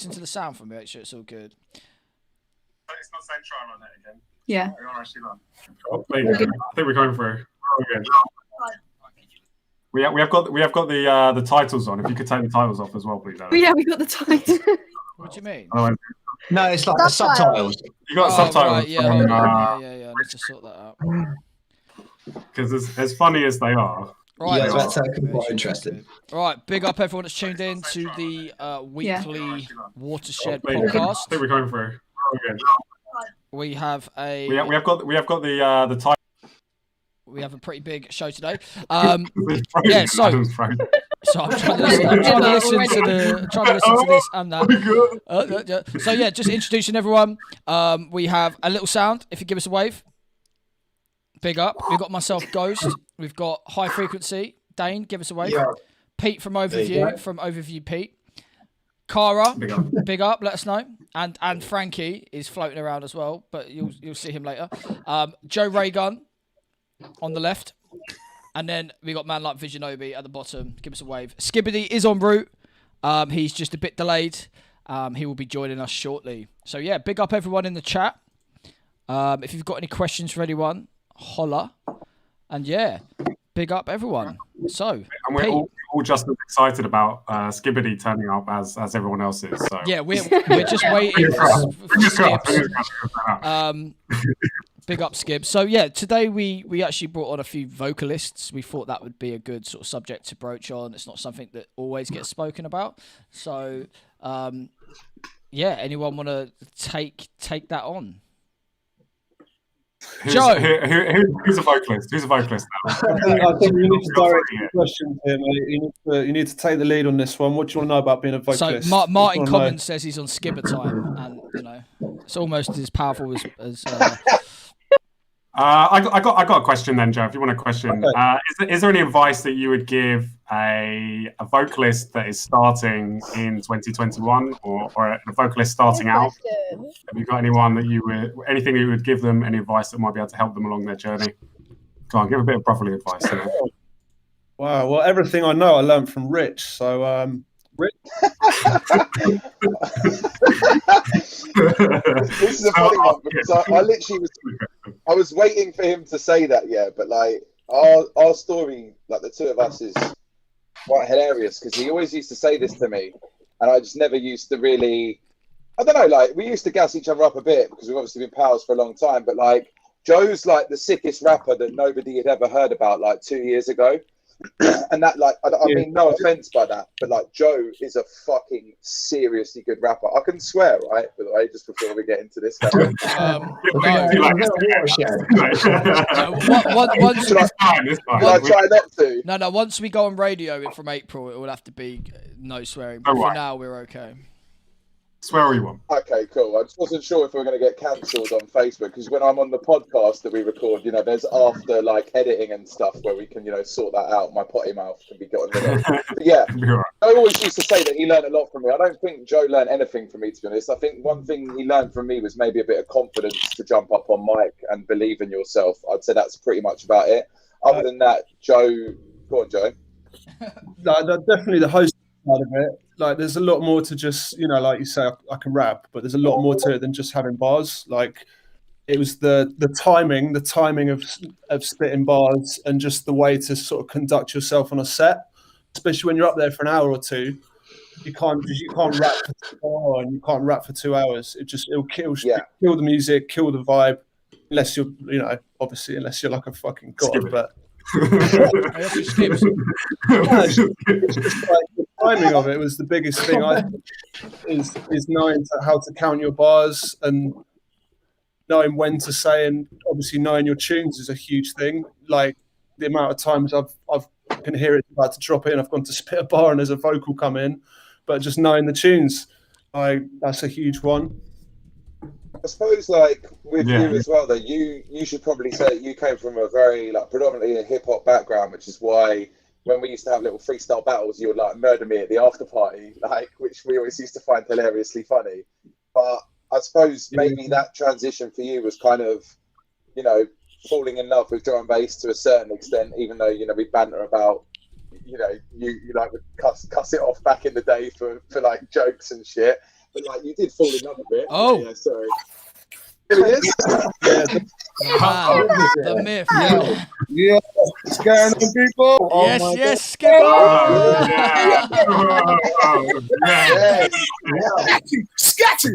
listen to the sound for me, make sure it's all good. It's not saying try on it again. Yeah. We're actually on. Oh, there you go. I think we're going through. Okay. We have got the titles on. If you could take the titles off as well, please. Oh, yeah, we got the titles. What do you mean? No, it's like the subtitles. You got subtitles. Right, yeah, I need to sort that out. Because as funny as they are. Right, yeah, that's quite interesting. Right, big up everyone that's tuned in to the weekly Watershed podcast. I think we're going through. Okay. We have a we have got the title. We have a pretty big show today. Yeah, so I'm trying to listen to this and that. So yeah, just introducing everyone. We have a little sound. If you give us a wave, big up. We've got myself, Ghost. We've got High Frequency. Dane, give us a wave. Yeah. Pete from Overview Pete. Cara, big up. Let us know. And Frankie is floating around as well, but you'll see him later. Joe Raygun on the left, and then we got man like Visionobi at the bottom. Give us a wave. Skibadee is en route. He's just a bit delayed. He will be joining us shortly. So yeah, big up everyone in the chat. If you've got any questions for anyone, holla. And yeah, big up everyone. So and we're all just as excited about Skibadee turning up as everyone else is. So yeah, we're just waiting for Skibs. Big up Skib. So yeah, today we actually brought on a few vocalists. We thought that would be a good sort of subject to broach on. It's not something that always gets spoken about. So yeah, anyone want to take that on? Joe, who's a vocalist? Who's a vocalist now? I think you need to direct the question to him. You need to take the lead on this one. What do you want to know about being a vocalist? So Martin Commons says he's on Skibber time, and it's almost as powerful as. I got a question then, Joe. If you want a question, okay. Is there any advice that you would give a vocalist that is starting in 2021 or a vocalist starting out? Have you got anything that you would give them? Any advice that might be able to help them along their journey? Go on, give a bit of brotherly advice. Wow. Well, everything I know I learned from Rich. So, Rich. This is a funny one because I was waiting for him to say that, but like our story, like the two of us, is quite hilarious because he always used to say this to me, and I just never used to really. I don't know, like we used to gas each other up a bit because we've obviously been pals for a long time, but like Joe's like the sickest rapper that nobody had ever heard about like 2 years ago. And that, like, I mean, no offense by that, but like Joe is a fucking seriously good rapper. I can swear, right? By the way, just before we get into this. No. Once we go on radio from April, it will have to be no swearing. But for now, we're okay. Swear all you want. Okay, cool. I just wasn't sure if we were going to get cancelled on Facebook because when I'm on the podcast that we record, there's after like editing and stuff where we can, sort that out. My potty mouth can be gotten rid of. But yeah, Joe always used to say that he learned a lot from me. I don't think Joe learned anything from me, to be honest. I think one thing he learned from me was maybe a bit of confidence to jump up on mic and believe in yourself. I'd say that's pretty much about it. Other than that, Joe, go on, Joe. No, definitely the host side of it. Like, there's a lot more to just, like you say, I can rap, but there's a lot more to it than just having bars. Like, it was the timing of spitting bars and just the way to sort of conduct yourself on a set, especially when you're up there for an hour or two. You can't rap for 2 hours and you can't rap for 2 hours. It'll kill the music, kill the vibe, unless you're, obviously, unless you're like a fucking god. But it's just like the timing of it was the biggest thing. I think is knowing how to count your bars and knowing when to say, and obviously knowing your tunes is a huge thing. Like the amount of times I can hear it about to drop in, I've gone to spit a bar and there's a vocal come in, but just knowing the tunes, that's a huge one. I suppose, like with you as well, though, you should probably say that you came from a very predominantly a hip hop background, which is why when we used to have little freestyle battles, you would like murder me at the after party, which we always used to find hilariously funny. But I suppose maybe that transition for you was kind of, falling in love with drum and bass to a certain extent, even though we banter about, you like would cuss it off back in the day for like jokes and shit. but like you did fall in love with it. Oh. Yeah, sorry. Here it is. The myth. Yeah, what's going on, people? Yes, Skibadee. Scatting.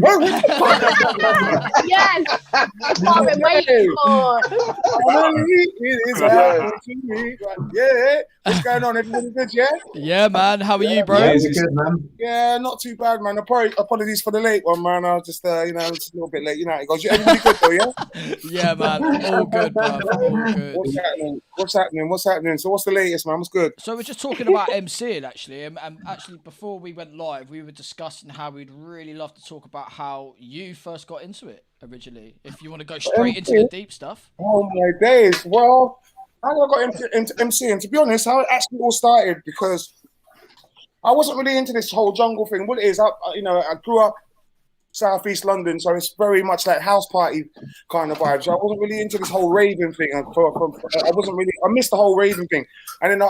Yes. That's what I've been waiting for. It is happening to me. Yeah. What's going on? Everybody good, yeah? Yeah, man. How are you, bro? Yeah, it's good, man. Yeah, not too bad, man. Apologies for the late one, man. I was just, just a little bit late. You know, it goes. Everybody good though, yeah? Yeah, man. All good, bro. All good. What's happening? So what's the latest, man? What's good? So we're just talking about MCing, actually. And actually, before we went live, we were discussing how we'd really love to talk about how you first got into it originally. If you want to go straight into the deep stuff. Oh, my days. Well, how I got into MCing, to be honest, how it actually all started, because I wasn't really into this whole jungle thing. What it is, I grew up Southeast London, so it's very much like house party kind of vibe. So I wasn't really into this whole raving thing. I missed the whole raving thing. And then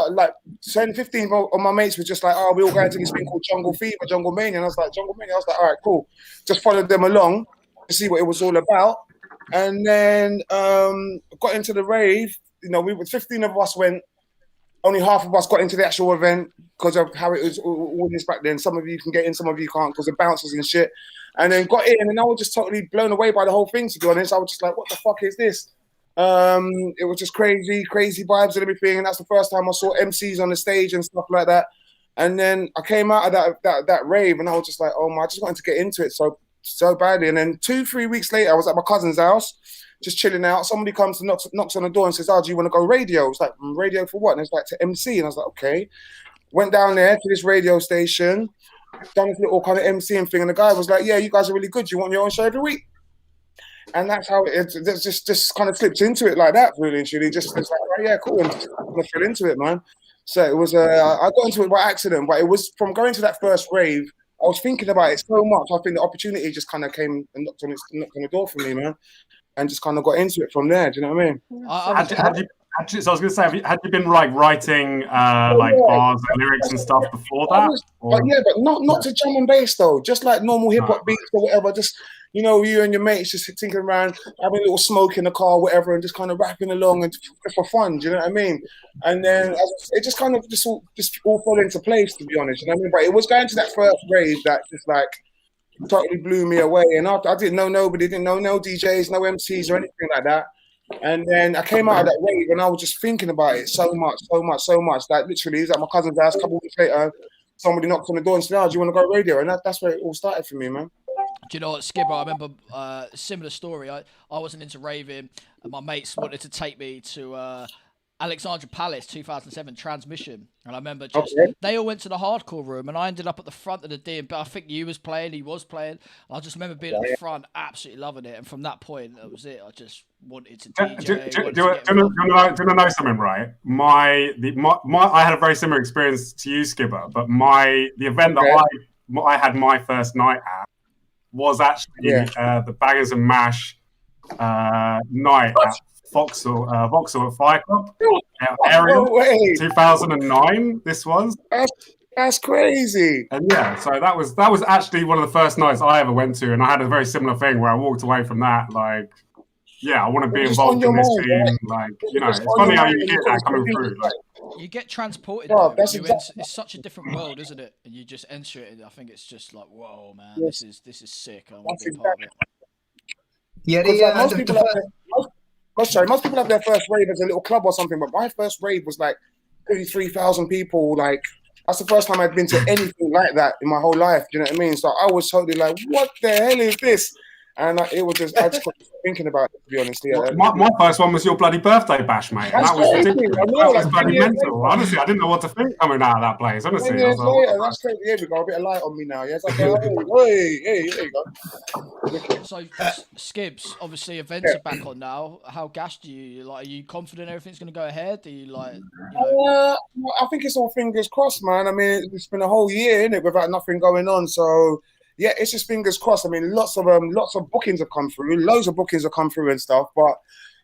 10, 15 of my mates were just like, oh, we all going to this thing called Jungle Fever, Jungle Mania. And I was like, Jungle Mania? I was like, all right, cool. Just followed them along to see what it was all about. And then got into the rave. You know, we were 15 of us went. Only half of us got into the actual event because of how it was all this back then. Some of you can get in, some of you can't because of bouncers and shit. And then got in, and I was just totally blown away by the whole thing, to be honest. I was just like, what the fuck is this? It was just crazy vibes and everything. And that's the first time I saw MCs on the stage and stuff like that. And then I came out of that rave, and I was just like, oh my, I just wanted to get into it so badly. And then 2-3 weeks later, I was at my cousin's house, just chilling out. Somebody comes and knocks on the door and says, oh, do you want to go radio? It's like, radio for what? And it's like, to MC. And I was like, okay. Went down there to this radio station, done this little kind of MCing thing. And the guy was like, yeah, you guys are really good. You want your own show every week? And that's how it just kind of slipped into it like that, really and truly. Just it's like, oh, yeah, cool. And just kind of fell into it, man. So it was, I got into it by accident, but it was from going to that first rave, I was thinking about it so much. I think the opportunity just kind of came and knocked on the door for me, man. And just kind of got into it from there. Do you know what I mean? So I was going to say, had you been like writing bars and lyrics and stuff before that? But not to drum and bass though. Just like normal hip hop beats or whatever. Just, you know, you and your mates just tinkering around, having a little smoke in the car, whatever, and just kind of rapping along and for fun. Do you know what I mean? And then it just kind of just all fell into place, to be honest. You know what I mean? But it was going to that first rave that just like totally blew me away. And after I didn't know nobody, didn't know no DJs, no MCs or anything like that. And then I came out of that rave and I was just thinking about it so much. Like literally, it was at my cousin's house. A couple of weeks later, somebody knocked on the door and said, oh, do you want to go radio? And that's where it all started for me, man. Do you know what, Skibber? I remember a similar story. I wasn't into raving, and my mates wanted to take me to Alexandra Palace 2007 Transmission, and I remember they all went to the hardcore room, and I ended up at the front of the D&B. I think he was playing. And I just remember being at the front, absolutely loving it. And from that point, that was it. I just wanted to DJ. Do you want to know something, right? I had a very similar experience to you, Skibber, but the event that I had my first night at was actually the Bangers and Mash night at Vauxhall at Fire Club. Area 2009. This was. That's crazy. And so that was actually one of the first nights I ever went to, and I had a very similar thing where I walked away from that like, I want to be involved in this team. Right? Like, you know, it's funny how you get that coming through. Like, you get transported. It's such a different world, isn't it? And you just enter it, and I think it's just like, whoa, man, this is sick. I want to be a part of it. Yeah, most people have their first rave as a little club or something, but my first rave was like 33,000 people. Like, that's the first time I'd been to anything like that in my whole life. Do you know what I mean? So I was totally like, what the hell is this? And I just got thinking about it, to be honest. Yeah. My first one was your bloody birthday bash, mate. That was ridiculous. That was bloody mental. Honestly, I didn't know what to think coming out of that place. Honestly, years later, that's crazy. Here we go, a bit of light on me now. Yeah, it's like, hey, there you go. So, Skibs, obviously events are back on now. How gassed are you? Like, are you confident everything's going to go ahead? Are you like? I think it's all fingers crossed, man. I mean, it's been a whole year, innit, without nothing going on. So. Yeah, it's just fingers crossed. I mean, lots of bookings have come through, loads of bookings have come through and stuff. But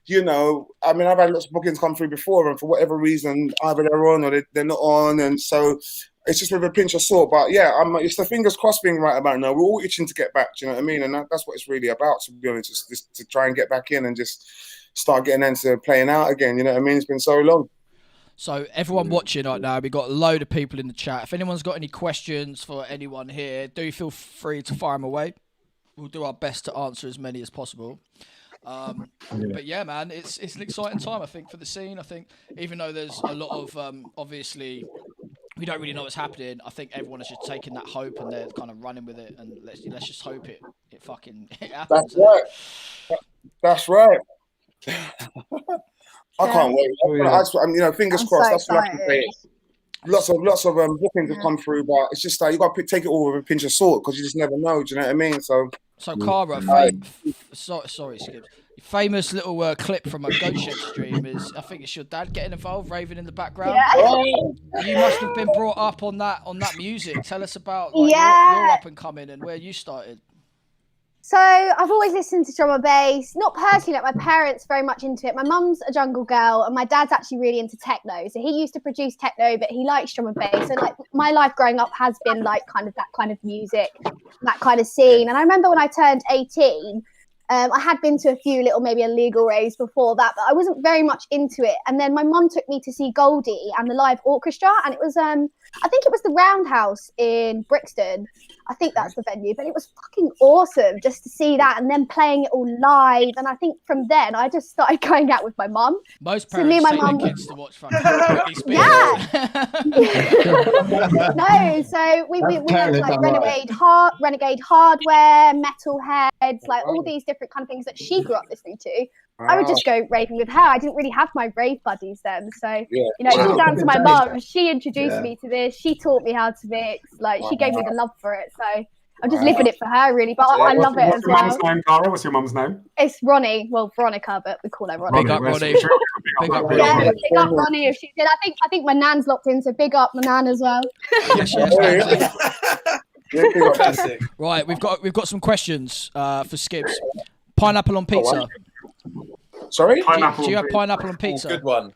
you know, I mean, I've had lots of bookings come through before, and for whatever reason, either they're on or they're not on. And so it's just with a pinch of salt. But yeah, it's the fingers crossed thing right about now. We're all itching to get back. Do you know what I mean? And that's what it's really about. To be honest, just to try and get back in and just start getting into playing out again. You know what I mean? It's been so long. So everyone watching right now, we've got a load of people in the chat. If anyone's got any questions for anyone here, do feel free to fire them away. We'll do our best to answer as many as possible. But yeah, man, it's an exciting time, I think, for the scene. I think even though there's a lot of obviously we don't really know what's happening, I think everyone is just taking that hope and they're kind of running with it, and let's just hope it fucking happens. That's right. I can't wait. Fingers crossed. That's what I can say. Lots of bookings have come through, but it's just like you got to take it all with a pinch of salt because you just never know. Do you know what I mean? So Cara, sorry, Skibs. Famous little clip from a Watershed stream is, I think it's your dad getting involved, raving in the background. Yeah. You must have been brought up on that music. Tell us about your up and coming and where you started. So I've always listened to drum and bass, not personally, like my parents very much into it. My mum's a jungle girl and my dad's actually really into techno. So he used to produce techno, but he likes drum and bass. So like my life growing up has been like kind of that kind of music, that kind of scene. And I remember when I turned 18, I had been to a few little maybe illegal raves before that, but I wasn't very much into it. And then my mum took me to see Goldie and the live orchestra, and it was I think it was the Roundhouse in Brixton. I think that's the venue, but it was fucking awesome just to see that and then playing it all live. And I think from then I just started going out with my mum. Most parents take their kids to watch fucking Britney Spears. Yeah. No, so we went to like Renegade Hardware, Metalheads, like all these different kind of things that she grew up listening to. I would just go raving with her. I didn't really have my rave buddies then. So, it's down to my mum. She introduced me to this. She taught me how to mix. Like, she gave me the love for it. So, I'm just living it for her, really. But I love it as well. What's your mum's name, Cara? What's your mum's name? It's Ronnie. Well, Veronica, but we call her Ronnie. Big up Ronnie. Big up Ronnie if she did. I think my nan's locked in, so big up my nan as well. Yes. Right, we've got some questions for Skibs. Pineapple on pizza. Sorry? Do you have pineapple on pizza? Good one.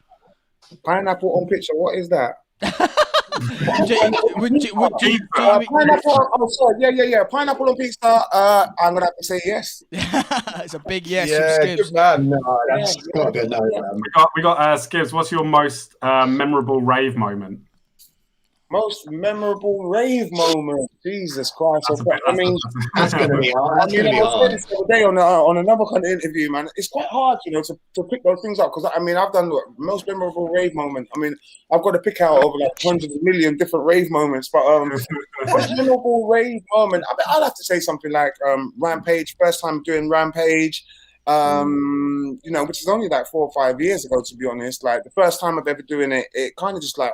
Pineapple on pizza. What is that? Pineapple? Oh, sorry. Yeah. Pineapple on pizza. I'm gonna have to say yes. It's a big yes. Yeah, from Skibs. good man. No, That's got to be a no, man. We got Skibs. What's your most memorable rave moment? Most memorable rave moment. Jesus Christ! That's going to be hard. I said this the other day on another kind of interview, man. It's quite hard, to pick those things up because I've done most memorable rave moment. I've got to pick out over like hundreds of million different rave moments, but most memorable rave moment. I'll have to say something like Rampage. First time doing Rampage. Which is only like 4 or 5 years ago, to be honest. Like the first time I've ever doing it, it kind of just like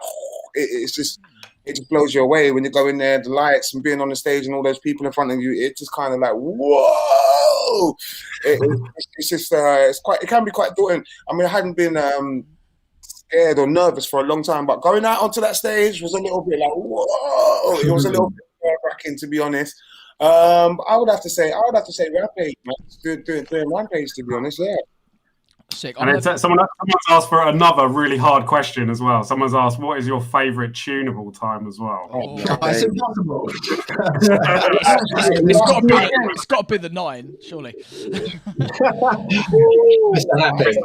it just blows you away when you go in there, the lights and being on the stage and all those people in front of you. It's just kind of like whoa. It's just it can be quite daunting. I hadn't been scared or nervous for a long time, but going out onto that stage was a little bit like whoa. It was a little bit nerve-wracking, to be honest. I would have to say Rampage, man. Doing Rampage, to be honest, yeah. Sick. And someone's asked for another really hard question as well. Someone's asked, what is your favourite tune of all time as well? It's impossible. It's got to be the 9, surely. Mr. Happy.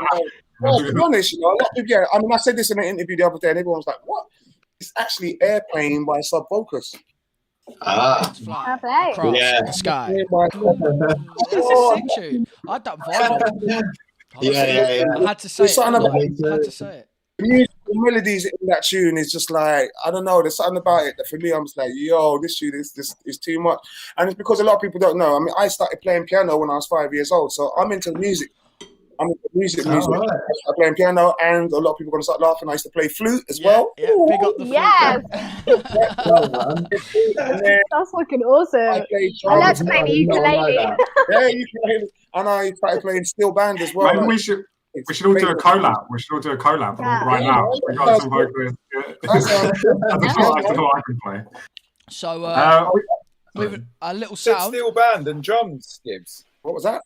Well, to be honest, a lot of people, I said this in an interview the other day and everyone was like, what? It's actually Airplane by Sub Focus. The sky. That's a sick tune. I'd done vinyl. Yeah. I had to say it. The musical melodies in that tune is just like, I don't know, there's something about it that for me, I'm just like, yo, this tune is too much. And it's because a lot of people don't know. I started playing piano when I was 5 years old, so I'm into music. I'm into music. Right. I started playing piano, and a lot of people are going to start laughing. I used to play flute as well. Yeah, big up the flute. That's fucking awesome. I learned to play the ukulele. Ukulele. And I started playing steel band as well. Maybe we should all do a collab. We should all do a collab right now. We got some vocalists. I can play. So, with a little sound. Steel band and drums, Gibbs. What was that?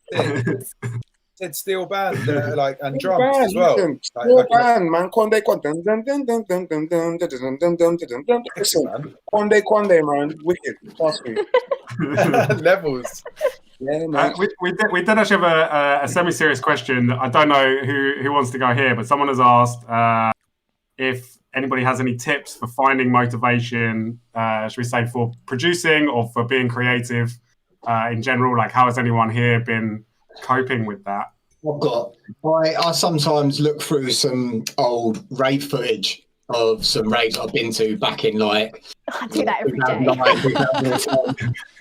said steel band, and Steel drums band, as well. listen, Like, steel like, band, man. Conde, Conde, dun, dun, dun, dun, dun, dun, dun, dun, dun, dun, dun, dun, dun. Listen, Conde, man, wicked. Trust me. levels. Yeah, man. We did actually have a semi-serious question. I don't know who wants to go here, but someone has asked if anybody has any tips for finding motivation, should we say, for producing or for being creative in general. Like, how has anyone here been coping with that? I sometimes look through some old rave footage of some raves I've been to back in like. I do that every day.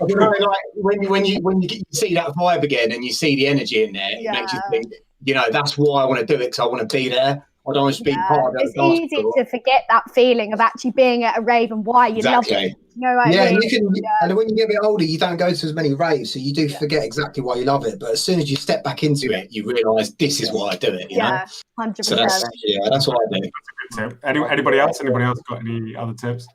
You know, like when you see that vibe again and you see the energy in there, it makes you think, you know, that's why I want to do it, because I want to be there. I don't want to be part of it. It's easy to forget that feeling of actually being at a rave and why you love it. You know what I mean? And when you get a bit older, you don't go to as many raves, so you do forget exactly why you love it. But as soon as you step back into it, you realise this is why I do it. You know? 100%. So that's what I do. That's a good tip. Anybody else? Anybody else got any other tips?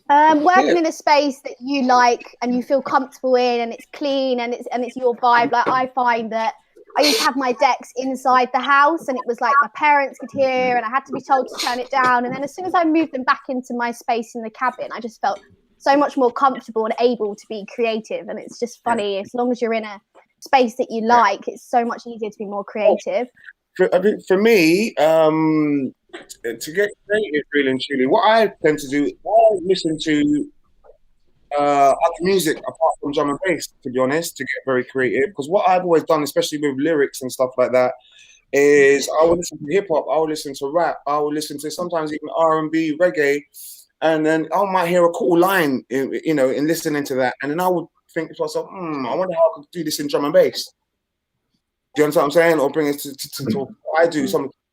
Working in a space that you like and you feel comfortable in, and it's clean and it's your vibe. Like, I find that I used to have my decks inside the house, and it was like my parents could hear, and I had to be told to turn it down. And then as soon as I moved them back into my space in the cabin, I just felt so much more comfortable and able to be creative. And it's just funny, as long as you're in a space that you like, it's so much easier to be more creative. For me, to get creative, really and truly, what I tend to do, I listen to other music apart from drum and bass, to be honest, to get very creative. Because what I've always done, especially with lyrics and stuff like that, is I would listen to hip hop, I would listen to rap, I would listen to sometimes even R&B, reggae, and then I might hear a cool line, in listening to that, and then I would think to myself, I wonder how I could do this in drum and bass. Do you understand what I'm saying? Or bring it to what I do.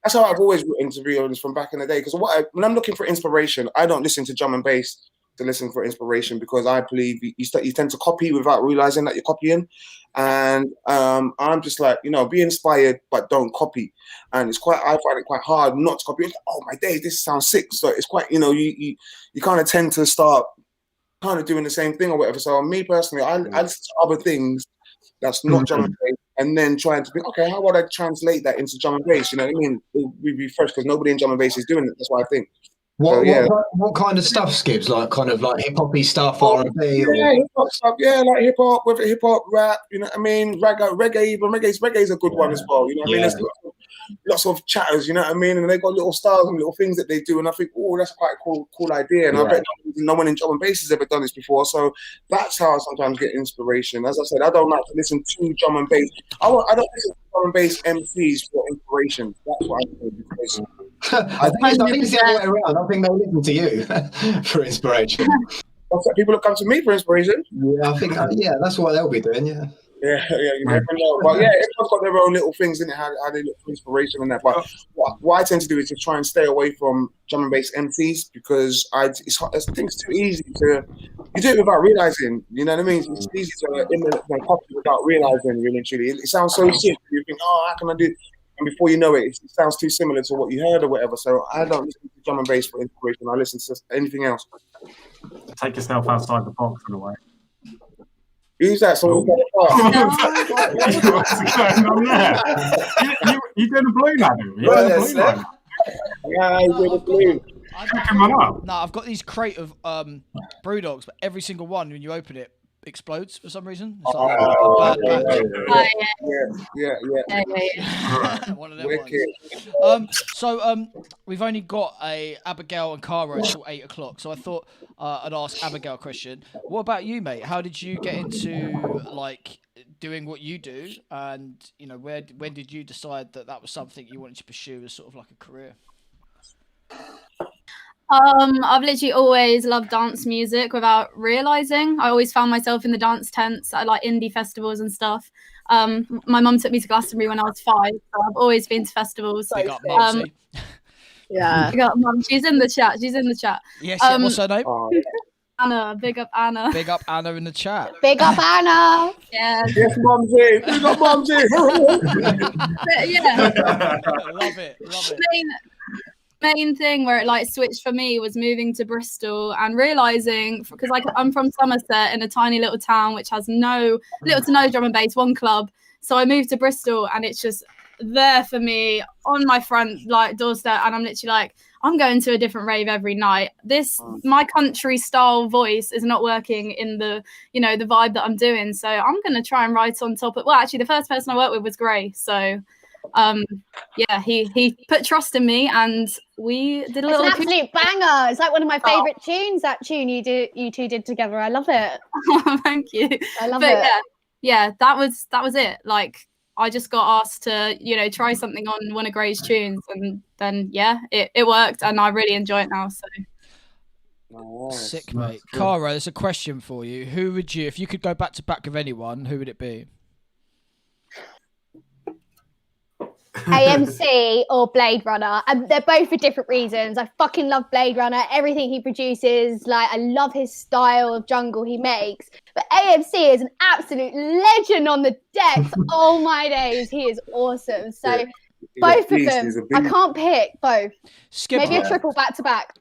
That's how I've always written, to be honest, from back in the day. Because when I'm looking for inspiration, I don't listen to drum and bass to listen for inspiration, because I believe you tend to copy without realizing that you're copying. And I'm just like, be inspired, but don't copy. And I find it quite hard not to copy. It's like, oh my days, this sounds sick. So it's quite, you kind of tend to start kind of doing the same thing or whatever. So me personally, I listen to other things that's not drum and bass, and then trying to think, okay, how would I translate that into drum and bass? You know what I mean? It would be fresh, because nobody in drum and bass is doing it. That's what I think. What kind of stuff, Skibs? Like kind of like hip hoppy stuff, R&B? Yeah, hip hop stuff. Yeah, like hip hop, whether hip hop, rap. You know what I mean? Reggae, even reggae's a good one as well. You know what I mean? There's lots of chatters. You know what I mean? And they got little styles and little things that they do, and I think, oh, that's quite a cool idea. And I bet no one in drum and bass has ever done this before. So that's how I sometimes get inspiration. As I said, I don't like to listen to drum and bass. I don't listen to drum and bass MCs for inspiration. That's what I do. Because I think it's the other way around. I think they listen to you for inspiration. People that come to me for inspiration. Yeah, I think that's what they'll be doing. Yeah, you never know. But yeah, everyone's got their own little things in it, how they look for inspiration and that. But what I tend to do is to try and stay away from drum and bass MCs, because I think it's too easy to. You do it without realizing. You know what I mean? It's easy to copy without realizing. Really and truly, it sounds so sick. You think, oh, how can I do? And before you know it, it sounds too similar to what you heard or whatever. So I don't listen to drum and bass for inspiration. I listen to anything else. Take yourself outside the box in a way. Who's that? Someone What's going on there? You doing a balloon, Adam? Yeah, he's doing a balloon. I've got these crate of brew dogs, but every single one, when you open it, explodes for some reason. It's like a bad batch. Yeah. One of them ones. So we've only got Abigail and Cara until 8 o'clock. So I thought I'd ask Abigail a question. What about you, mate? How did you get into like doing what you do? And when did you decide that was something you wanted to pursue as sort of like a career? I've literally always loved dance music without realizing. I always found myself in the dance tents at like indie festivals and stuff. My mum took me to Glastonbury when I was 5, so I've always been to festivals. Big up, Mum. Yeah, big up, Mum. She's in the chat. Yes, what's her name? Anna. Big up Anna. Big up Anna in the chat. Big up Anna. Yeah. Yes, Mumsy. Big up Mumsy. Yeah. Love it. I mean, main thing where it like switched for me was moving to Bristol and realizing, because I'm from Somerset in a tiny little town which has little to no drum and bass, one club. So I moved to Bristol and it's just there for me on my front like doorstep, and I'm literally like, I'm going to a different rave every night. My country style voice is not working in the the vibe that I'm doing, so I'm gonna try and write on top of. Well, actually, the first person I worked with was Gray, so yeah, he put trust in me, and we did a little. It's an absolute banger. It's like one of my favorite tunes. That tune you two did together. I love it. Thank you. I love it. Yeah, that was it. Like, I just got asked to, try something on one of Gray's tunes, and then it worked, and I really enjoy it now. So sick, mate. Cara, there's a question for you. Who would you, if you could go back to back with anyone, who would it be? AMC or Blade Runner, and they're both for different reasons. I fucking love Blade Runner, everything he produces. Like, I love his style of jungle he makes. But AMC is an absolute legend on the decks. Oh my days, he is awesome. So both of them, I can't pick both. Skibadee. Maybe a triple back to back.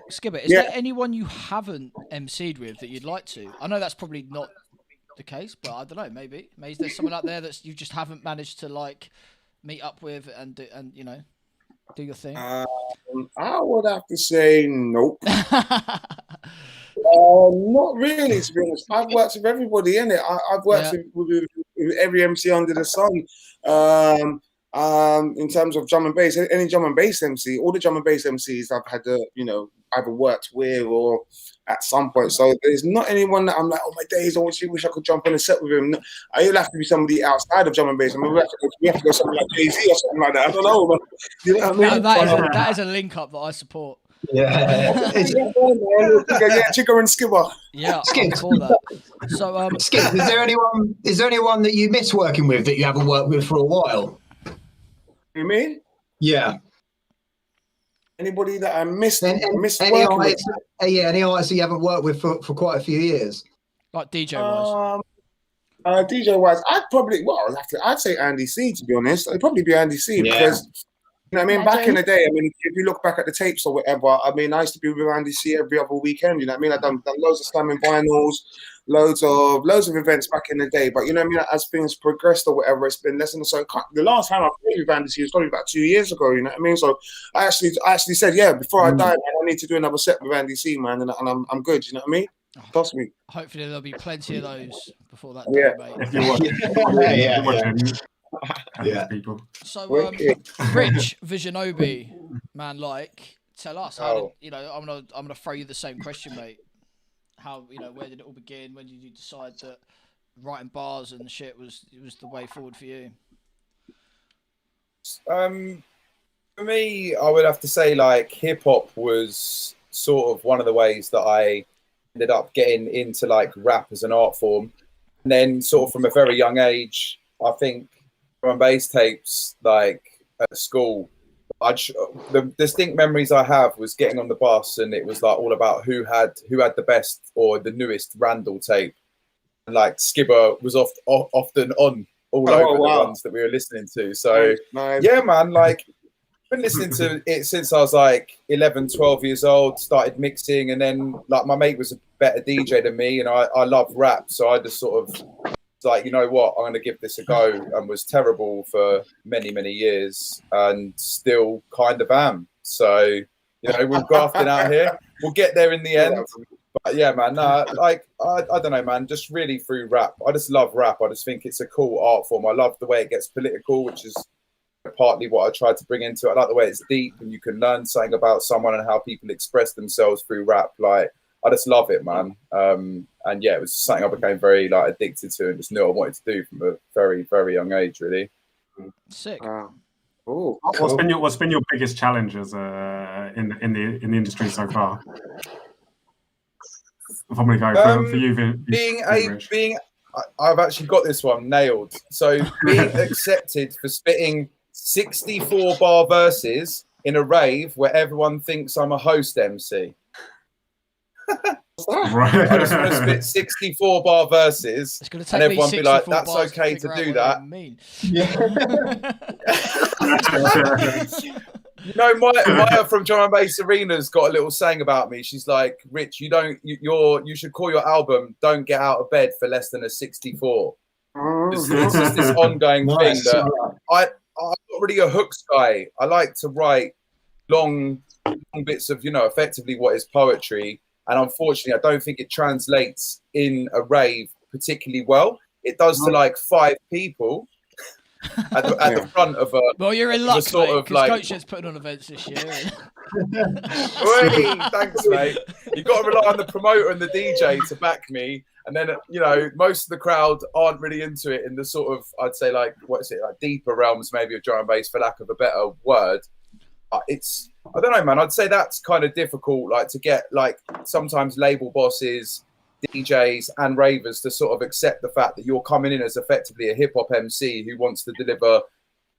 Skibadee, is there anyone you haven't MC'd with that you'd like to? I know that's probably not the case, but I don't know. Maybe is there someone out there that you just haven't managed to like meet up with and do your thing? I would have to say nope. Not really, to be honest. I've worked with everybody in it. I've worked with every MC under the sun. In terms of drum and bass, any drum and bass MC, all the drum and bass MCs I've had to, either worked with or at some point. So there's not anyone that I'm like, oh my days, I wish I could jump on a set with him. It'll have to be somebody outside of drum and bass. I mean, we have to go something like Jay-Z or something like that. I don't know, but you know what I mean? That is a link up that I support. Yeah, Chico and Skibber. Yeah, I'm for that. So, Skip, is there anyone that you miss working with that you haven't worked with for a while? You mean? Yeah. Anybody that I missed any working with? Any artists that you haven't worked with for quite a few years? Like DJ wise. DJ wise, I'd say Andy C, to be honest. It'd probably be Andy C because back in the day, if you look back at the tapes or whatever, I used to be with Andy C every other weekend, I've done loads of slamming vinyls, loads of events back in the day, but as things progressed or whatever, it's been less and so. The last time I played with Andy C was probably about 2 years ago, so I actually said, before I die, man, I need to do another set with Andy C, man, and I'm good, you know what I mean? Trust me. Hopefully there'll be plenty of those before that day, mate. If you're watching. Yeah, people. So, Rich Visionobi, man, tell us how did, I'm gonna throw you the same question, mate. How where did it all begin? When did you decide that writing bars and shit was the way forward for you? For me, I would have to say hip hop was sort of one of the ways that I ended up getting into rap as an art form, and then sort of from a very young age, I think drum and bass tapes at school. The distinct memories I have was getting on the bus and it was all about who had the best or the newest Randall tape, and Skibber was often on all over the ones that we were listening to. So yeah, man, been listening to it since I was 11, 12 years old, started mixing, and then my mate was a better DJ than me and I love rap, so I just sort of you know what, I'm going to give this a go, and was terrible for many, many years and still kind of am. So, we're grafting out here. We'll get there in the end. But yeah, man, I don't know, man, just really through rap. I just love rap. I just think it's a cool art form. I love the way it gets political, which is partly what I tried to bring into it. I like the way it's deep and you can learn something about someone and how people express themselves through rap. I just love it, man. And yeah, it was something I became very addicted to and just knew I wanted to do from a very, very young age, really. Sick. Cool. What's been your biggest challenge as in the industry so far? If I'm going to go for you, I've actually got this one nailed. So being accepted for spitting 64 bar verses in a rave where everyone thinks I'm a host MC. Right. I just want to spit 64 bar verses and everyone be like, that's okay to do that. You know, Maya from Drum and Bass Arena's got a little saying about me. She's like, Rich, you should call your album "Don't Get Out of Bed for Less Than a 64." It's just this ongoing thing that I'm not really a hooks guy. I like to write long bits of, effectively what is poetry. And unfortunately, I don't think it translates in a rave particularly well. It does to like 5 people at the front of a. Well, you're in luck, sort mate, of because like. Coach has put on events this year. Hey, thanks, mate. You've got to rely on the promoter and the DJ to back me. And then, most of the crowd aren't really into it in the sort of, I'd say, like, deeper realms maybe of drum and bass, for lack of a better word. I don't know, man. I'd say that's kind of difficult, like, to get, like, sometimes label bosses, DJs and ravers to sort of accept the fact that you're coming in as effectively a hip hop MC who wants to deliver,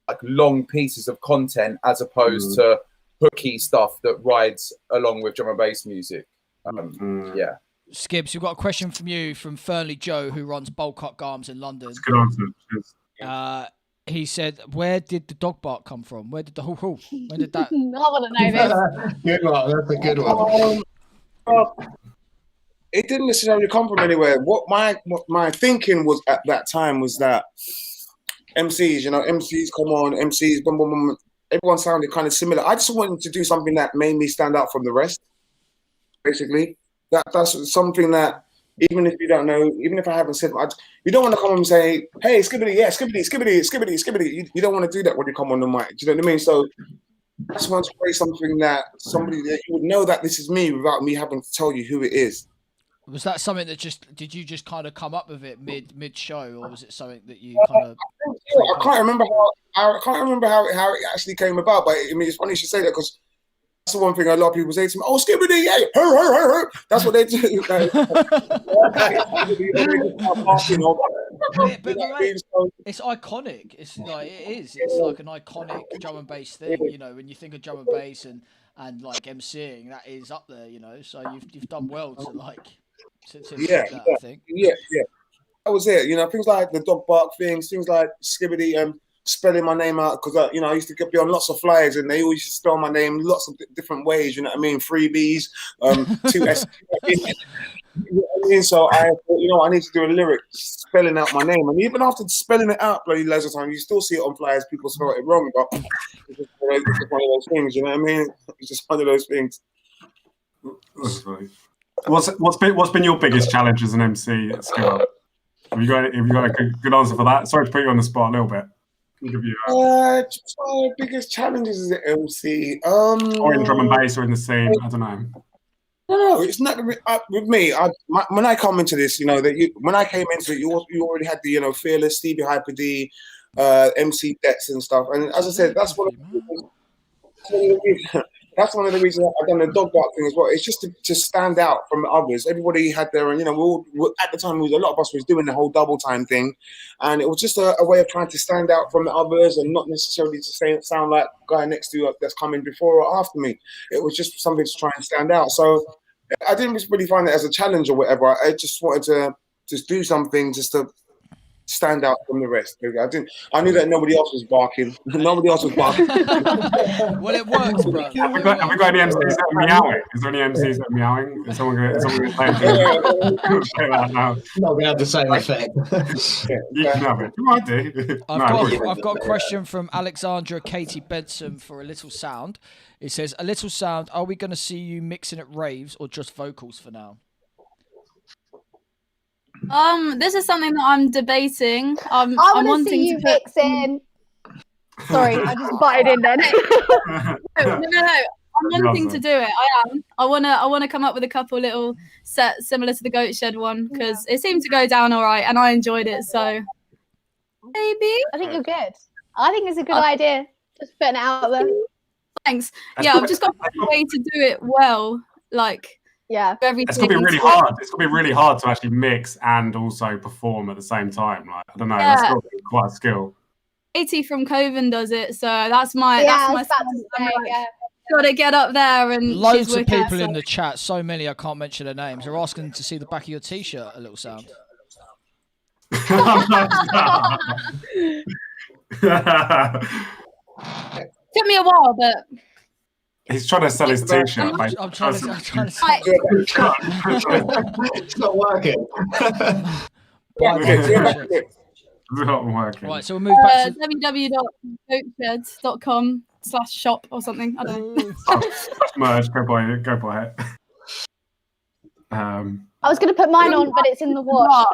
like, long pieces of content as opposed to hooky stuff that rides along with drum and bass music. Yeah. Skibbs, we've got a question from you from Fernley Joe, who runs Bowl Cut Garms in London. That's a good answer. He said, "Where did the dog bark come from? Where did the hoo? When did that?" I want to know this. Good one. That's a good one. It didn't necessarily come from anywhere. What my thinking was at that time was that MCs, MCs come on, MCs, boom, boom, boom. Everyone sounded kind of similar. I just wanted to do something that made me stand out from the rest. Basically, that's something that, even if you don't know, even if I haven't said, you don't want to come and say, "Hey, Skibadee, yeah, Skibadee." You don't want to do that when you come on the mic. Do you know what I mean? So I just want to play something that somebody that you would know that this is me without me having to tell you who it is. Was that something that did you just kind of come up with it mid show, or was it something that you kind of? I can't remember how it actually came about, but I mean, it's funny you should say that, because that's the one thing a lot of people say to me. "Oh, Skibadee, yeah, her." That's what they do. But it's iconic. It's like It's like an iconic drum and bass thing. When you think of drum and bass and like MCing, that is up there. So you've done well to like. That, I think. Yeah. That was it. Things like the dog bark things like Skibadee, spelling my name out, because I used to be on lots of flyers and they always used to spell my name lots of different ways. You know what I mean? 3 B's, 2 S. So I thought, I need to do a lyric spelling out my name, and even after spelling it out bloody loads of times, you still see it on flyers. People spell it wrong, but it's just one of those things. You know what I mean? It's just one of those things. What's been your biggest challenge as an MC at Skibadee? Have you got a good answer for that? Sorry to put you on the spot a little bit. Just my biggest challenges as an MC. Or in drum and bass, or in the scene. I don't know. No, it's not with me. When I come into this, when I came into it, you already had the Fearless, Stevie Hyper D, MC Dex and stuff. And as I said, that's one of the reasons I've done the dog bark thing as well. It's just to stand out from the others. Everybody had their, at the time, a lot of us was doing the whole double time thing, and it was just a way of trying to stand out from the others and not necessarily to sound like the guy next to you that's coming before or after me. It was just something to try and stand out. So I didn't really find it as a challenge or whatever. I just wanted to just do something just to stand out from the rest. I knew that nobody else was barking. Nobody else was barking. Well, it works, bro. Have we got any MCs that are meowing? Is there any MCs that are meowing? Is someone going to say that now? Not going to have the same effect. You can have it. You might do. I've got a question from Alexandra Katie Benson for A Little Sound. It says, "A Little Sound, are we going to see you mixing at raves or just vocals for now?" This is something that I'm debating. I'm wanting to see you mixing. Sorry, I just butted in then. No. I'm wanting to do it. I am. I wanna come up with a couple little sets similar to the Goat Shed one, because it seemed to go down all right and I enjoyed it. So maybe. I think you're good. I think it's a good idea. Just putting it out there. Thanks. Yeah, I've just got a way to do it well. Like. Yeah, it's gonna be really hard. It's gonna be really hard to actually mix and also perform at the same time. Like, I don't know, that's got to be quite a skill. Katie from Coven does it, so that's my gotta get up there and loads of people in the chat. So many I can't mention their names. They're asking to see the back of your t-shirt. A Little Sound. Took me a while, but He's trying to sell his t-shirt. I'm trying to. It's not working. Not working. Right, so we'll move back to www.goatsheds.com/shop or something. I don't know. Merge. Go buy it. I was going to put mine on, but it's in the wash.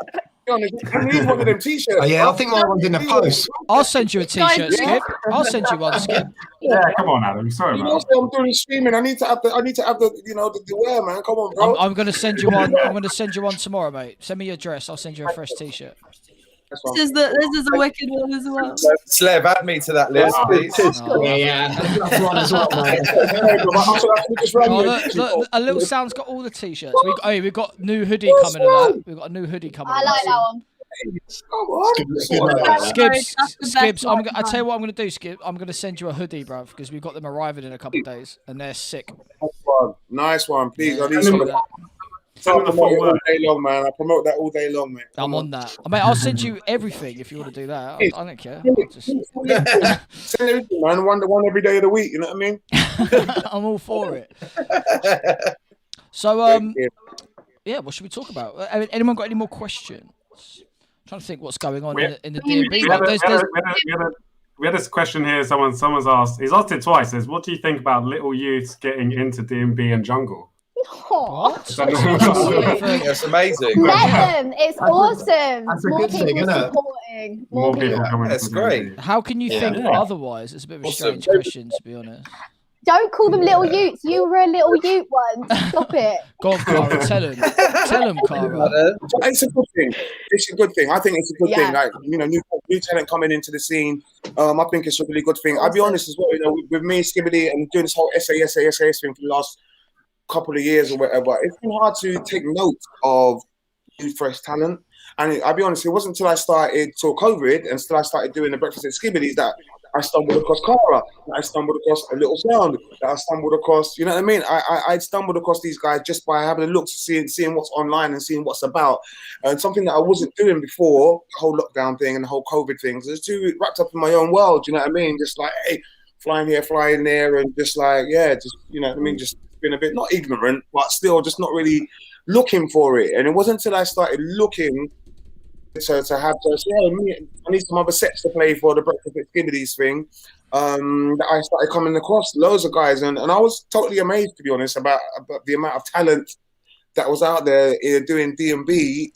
I need one of them t-shirts. Oh, yeah, I think my one's in the post. I'll send you a t-shirt, Skip. I'll send you one, Skip. Yeah, come on, Adam. Sorry, man. I'm doing streaming. I need to have the the wear, man. Come on, bro. I'm going to send you one. I'm going to send you one tomorrow, mate. Send me your address. I'll send you a fresh t-shirt. This is a wicked one as well. Slev, add me to that list, please. Yeah. That's one as well, mate. Look, a little sound's got all the t-shirts. We've got new hoodie coming in that. We've got a new hoodie coming. I like that one. Skibs, I tell you what I'm going to do, Skip. I'm going to send you a hoodie, bruv, because we've got them arriving in a couple of days, and they're sick. Nice one, please. Yeah, I need some of that. I promote it all day long, man. I promote that all day long, man. I'm on that. Mate, I'll send you everything if you want to do that. I don't care. Send everything, man. One every day of the week. You know what I mean? I'm all for it. So, yeah, what should we talk about? Anyone got any more questions? I'm trying to think what's going on in the D&B. We had this question here. Someone's asked. He's asked it twice. Says, "What do you think about little youths getting into D&B and jungle?" What? That's amazing. Let them. It's awesome. That's a More good people thing, isn't it? supporting. More people coming. That's great. How can you think otherwise? It's a bit of a strange question, to be honest. Don't call them little utes. You were a little ute once. Stop it. Go on, Cara. Tell him, Cara. It's a good thing. It's a good thing. I think it's a good thing. Like, new talent coming into the scene. I think it's a really good thing. I'll be honest as well. With me, Skibadee, and doing this whole SAS thing for the last couple of years or whatever, it's been hard to take note of new fresh talent. And I'll be honest, it wasn't until I started COVID and still I started doing the breakfast at Skibadee's that I stumbled across Cara, that I stumbled across A Little Sound, that I stumbled across, you know what I mean? I stumbled across these guys just by having a look, seeing what's online and seeing what's about. And something that I wasn't doing before, the whole lockdown thing and the whole COVID thing. So it's too wrapped up in my own world, you know what I mean? Just like, hey, flying here, flying there, and just like, yeah, just, you know what I mean? Just been a bit, not ignorant, but still just not really looking for it. And it wasn't until I started looking to have to say, hey, I need some other sets to play for the Breakfast at Skibadee's thing, that I started coming across loads of guys. And I was totally amazed, to be honest, about the amount of talent that was out there doing D&B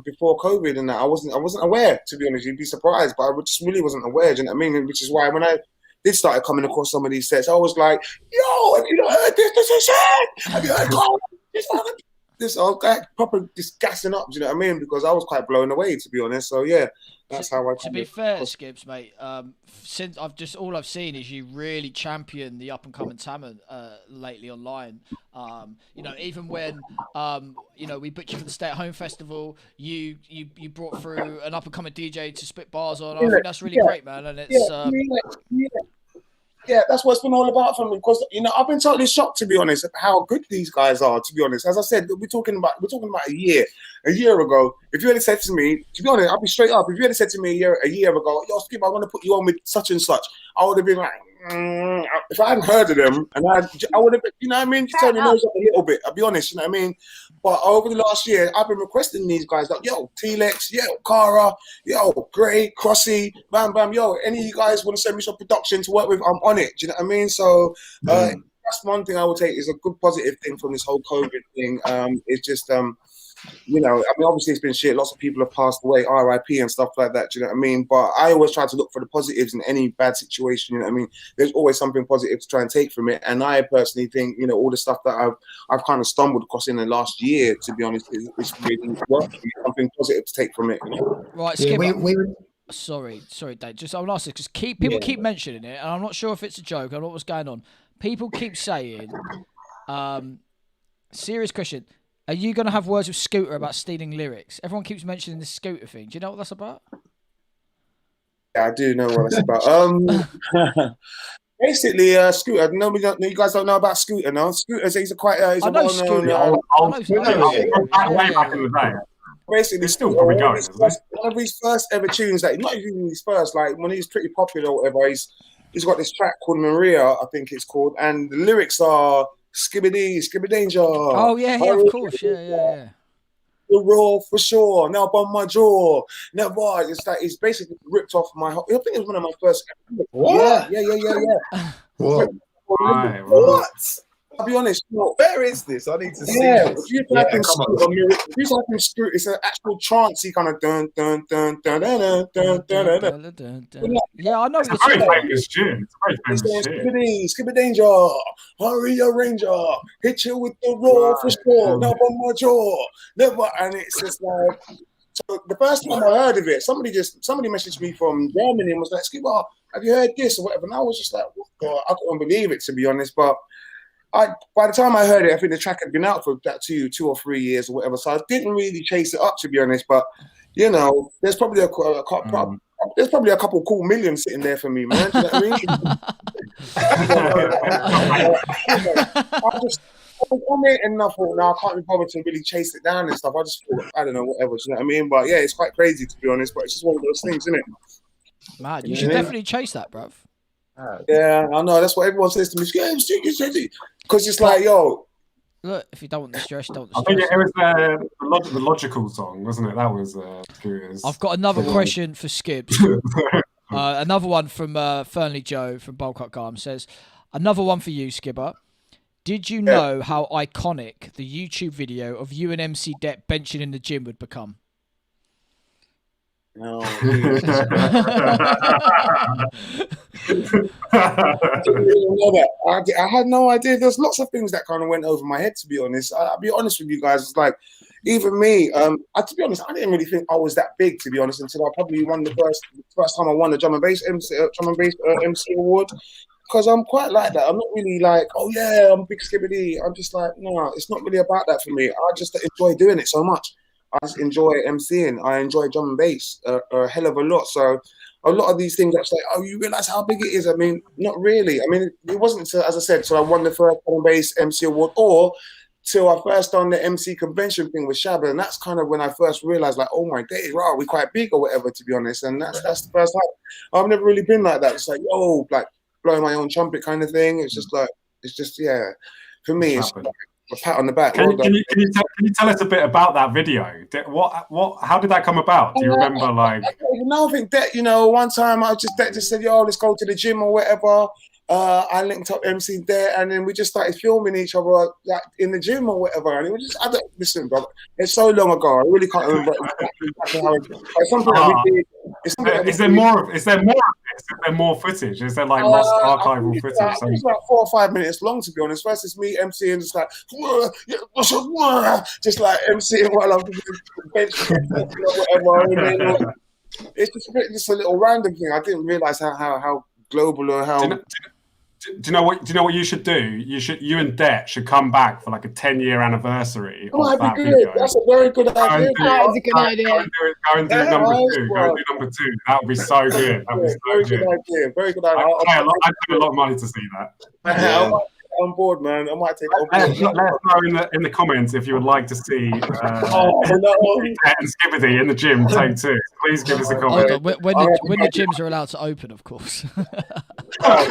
before COVID and that. I wasn't aware, to be honest. You'd be surprised, but I just really wasn't aware, do you know what I mean? Which is why when I did start coming across some of these sets, I was like, yo, have you heard this? This is it! Have you heard this? I was proper just gassing up, do you know what I mean? Because I was quite blown away, to be honest. So yeah, that's how I. To be fair, Skips, mate, since all I've seen is you really champion the up and coming talent lately online. Even when we booked you for the Stay at Home Festival, you brought through an up and coming DJ to spit bars on. I think that's really great, man, and it's. Yeah, that's what it's been all about for me. Because I've been totally shocked, to be honest, at how good these guys are. To be honest, as I said, we're talking about a year ago. If you had said to me, to be honest, I'll be straight up. If you had said to me a year ago, yo, Skip, I want to put you on with such and such, I would have been like, if I hadn't heard of them, and I would have been, you know what I mean? Just turn your nose up a little bit. I'll be honest, you know what I mean? But over the last year, I've been requesting these guys like, yo, T-Lex, yo, Cara, yo, Gray, Crossy, Bam Bam, yo, any of you guys want to send me some production to work with, I'm on it. Do you know what I mean? So that's one thing I would take is a good positive thing from this whole COVID thing. It's just, obviously it's been shit. Lots of people have passed away, RIP and stuff like that. Do you know what I mean? But I always try to look for the positives in any bad situation. You know what I mean? There's always something positive to try and take from it. And I personally think, all the stuff that I've kind of stumbled across in the last year, to be honest, it's really worked. Something positive to take from it. Right, Skip. Sorry, Dave. Just I want to ask this because people keep mentioning it, and I'm not sure if it's a joke. I don't know what's going on. People keep saying, serious question. Are you going to have words with Scooter about stealing lyrics? Everyone keeps mentioning this Scooter thing. Do you know what that's about? Yeah, I do know what that's about. Basically, Scooter. You guys don't know about Scooter, no? Scooter, he's a quite. He's I know Scooter. Way back in the day. Basically, it's still probably going. One of his first ever tunes, like not even his first, like when he was pretty popular or whatever. He's got this track called Maria, I think it's called, and the lyrics are Skibadanger. Oh yeah, of course, yeah. The raw for sure. Now on my jaw. Never. It's like it's basically ripped off my. I think it was one of my first. What? Yeah. What? What? I'll be honest. Where is this? I need to see. If you type in Scoot, it's an actual trancey kind of dun dun dun dun dun dun dun dun. Yeah, I know. It's a very famous tune. It's a very famous tune. Skibadanger, hurry a ranger, hit you with the raw for sure. Now on my jaw, never. And it's just like. So the first time I heard of it, somebody messaged me from Germany and was like, "Skibba, have you heard this or whatever?" And I was just like, "What God?" I couldn't believe it, to be honest, but. By the time I heard it, I think the track had been out for that 2 or 3 years or whatever. So I didn't really chase it up, to be honest. But you know, there's probably a couple cool million sitting there for me, man. Do you know what I mean? I'm it enough. Now I can't be bothered to really chase it down and stuff. I just thought, I don't know, whatever. Do you know what I mean? But yeah, it's quite crazy, to be honest. But it's just one of those things, isn't it? Man, you should definitely chase that, bruv. Yeah, I know. That's what everyone says to me. Because it's like, yo. Look, if you don't want the stress, don't. I think it was the logical song, wasn't it? That was curious. I've got another question for Skibs. Another one from Fernley Joe from Bulk Garm says, another one for you, Skibber. Did you know how iconic the YouTube video of you and MC Det benching in the gym would become? No. I had no idea. There's lots of things that kind of went over my head, to be honest. I'll be honest with you guys. It's like, even me, to be honest, I didn't really think I was that big, to be honest, until I probably won the first time I won the drum and bass MC award. Because I'm quite like that. I'm not really like, oh yeah, I'm big Skibadee. I'm just like, no, it's not really about that for me. I just enjoy doing it so much. I just enjoy MCing. I enjoy drum and bass a hell of a lot. So a lot of these things, that's like, oh, you realize how big it is? I mean, not really. I mean, it wasn't until, as I said, so I won the first drum and bass MC award, or till I first done the MC convention thing with Shabba, and that's kind of when I first realized, like, oh my days, wow, we're quite big or whatever, to be honest. And that's the first time. I've never really been like that. It's like, oh, like blowing my own trumpet kind of thing. It's just like, yeah. For me, it's like a pat on the back. Can you tell us a bit about that video? How did that come about? Do you remember, like? No, I think that, one time that just said, yo, let's go to the gym or whatever. I linked up MC there, and then we just started filming each other like in the gym or whatever. And it was just, listen, bro, it's so long ago. I really can't remember exactly how it was. Something that we did. Is there more of this? Is there more footage? Is there like lost archival footage? It's like 4 or 5 minutes long, to be honest. First, it's me MCing, just like, just like MCing while I'm bench or whatever. And then, it's just a little random thing. I didn't realize how global or how. Do you know what you should do? You and Det should come back for like a 10-year anniversary of that video. That's a very good idea. That is a good idea. Go and do number two. That would be so good. That would be so good. Very good idea. I'd pay a lot of money to see that. Yeah. On board, man. I might take it on board. Let us know in the comments if you would like to see and Skibadee in the gym take 2. Please give us a comment. When the gyms are allowed to open, of course. I'm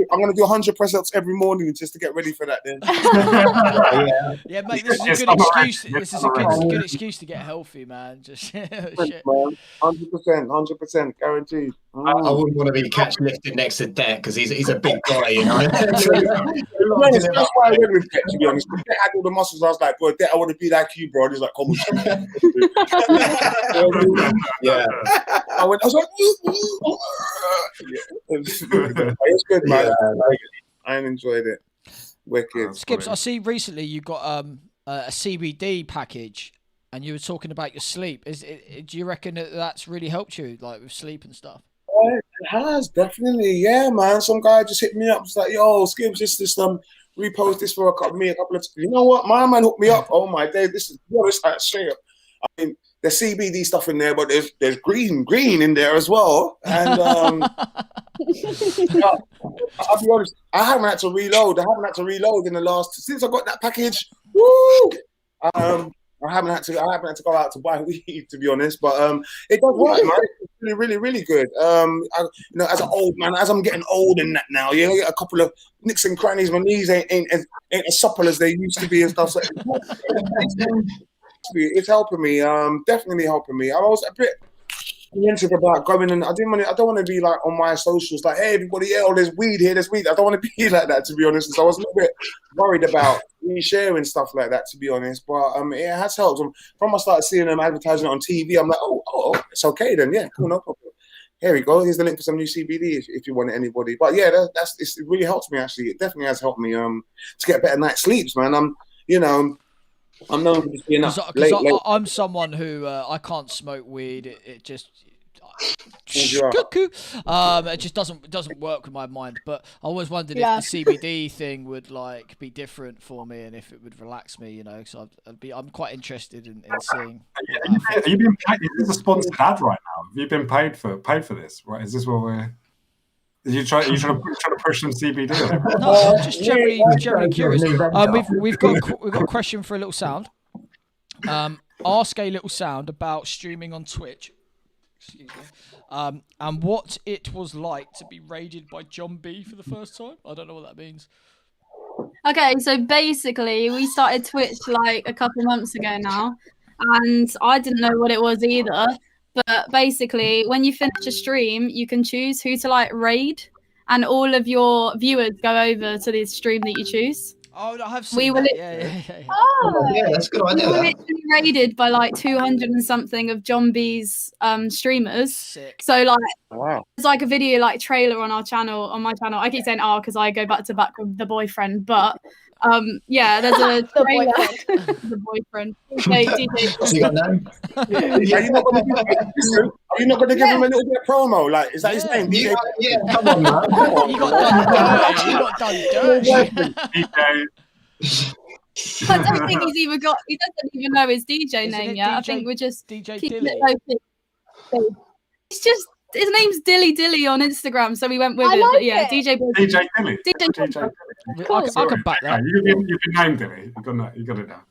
going to do 100 press-ups every morning just to get ready for that. Then. Yeah, mate. This is a good excuse. This is a good excuse to get healthy, man. Just man. 100%, guaranteed. I wouldn't want to be catch lifted next to Det because he's a big guy, That's why I went with Det, to be honest. Det had all the muscles. I was like, bro, Det, I want to be like you, bro. And he's like, come on. Yeah. I was like, it's good, man. Yeah, I enjoyed it. Wicked. Skips, I see recently you got a CBD package, and you were talking about your sleep. Do you reckon that's really helped you, like with sleep and stuff? It has, definitely. Yeah, man. Some guy just hit me up. It's like, yo, Skips, just repost this for a couple of times. You know what? My man hooked me up. Oh my day, this is straight up. I mean, there's CBD stuff in there, but there's green in there as well. And I'll be honest, I haven't had to reload in the last since I got that package. Woo! I haven't had to go out to buy weed, to be honest, but it does work, man. It's really, really, really good. As an old man, as I'm getting old and that now, you know, get a couple of nicks and crannies. My knees ain't as supple as they used to be and stuff. So it's helping me. Definitely helping me. I was a bit apprehensive about going, and I don't want to be like on my socials like, hey, everybody, there's weed here, there's weed. I don't want to be like that, to be honest. So I was a little bit worried about me sharing stuff like that, to be honest. But it has helped. From I started seeing them advertising it on TV, I'm like, oh, it's okay then. Yeah, cool, no problem. Here we go. Here's the link for some new CBD if you want it, anybody. But yeah, it really helps me actually. It definitely has helped me to get better night's sleeps, man. I'm known for just being up late. I'm someone who I can't smoke weed. It just it just doesn't work with my mind. But I always wondered if the CBD thing would like be different for me and if it would relax me. You know, so I'm quite interested in seeing. Are you being paid? Is this a sponsored ad right now? Have you been paid for this? Right? Is this what we're? Are you trying to push some CBD? No, I'm just generally curious. We've got a question for a little sound. Ask a little sound about streaming on Twitch. Excuse me. And what it was like to be raided by John B for the first time. I don't know what that means. Okay, so basically we started Twitch like a couple months ago now, and I didn't know what it was either. But basically, when you finish a stream, you can choose who to like raid, and all of your viewers go over to the stream that you choose. Oh, I have seen that. Yeah. Oh, yeah, that's a good idea. We were literally raided by like 200 and something of John B's streamers. Sick. So like, wow. There's like a video like trailer on my channel. I keep saying because I go back to back with the boyfriend, but yeah, there's a trailer. The boyfriend. DJ. So you got name? Are you not going to give him a little bit of promo? Like, is that his name? Yeah, come on, man. You got done dirty. I don't think he doesn't even know his DJ name yet. I think we're just DJ keeping Dilly. it low. It's just his name's Dilly on Instagram, so we went with it. Like But yeah, it. DJ Dilly. DJ. I can back that. You've been named Dilly. You got it down.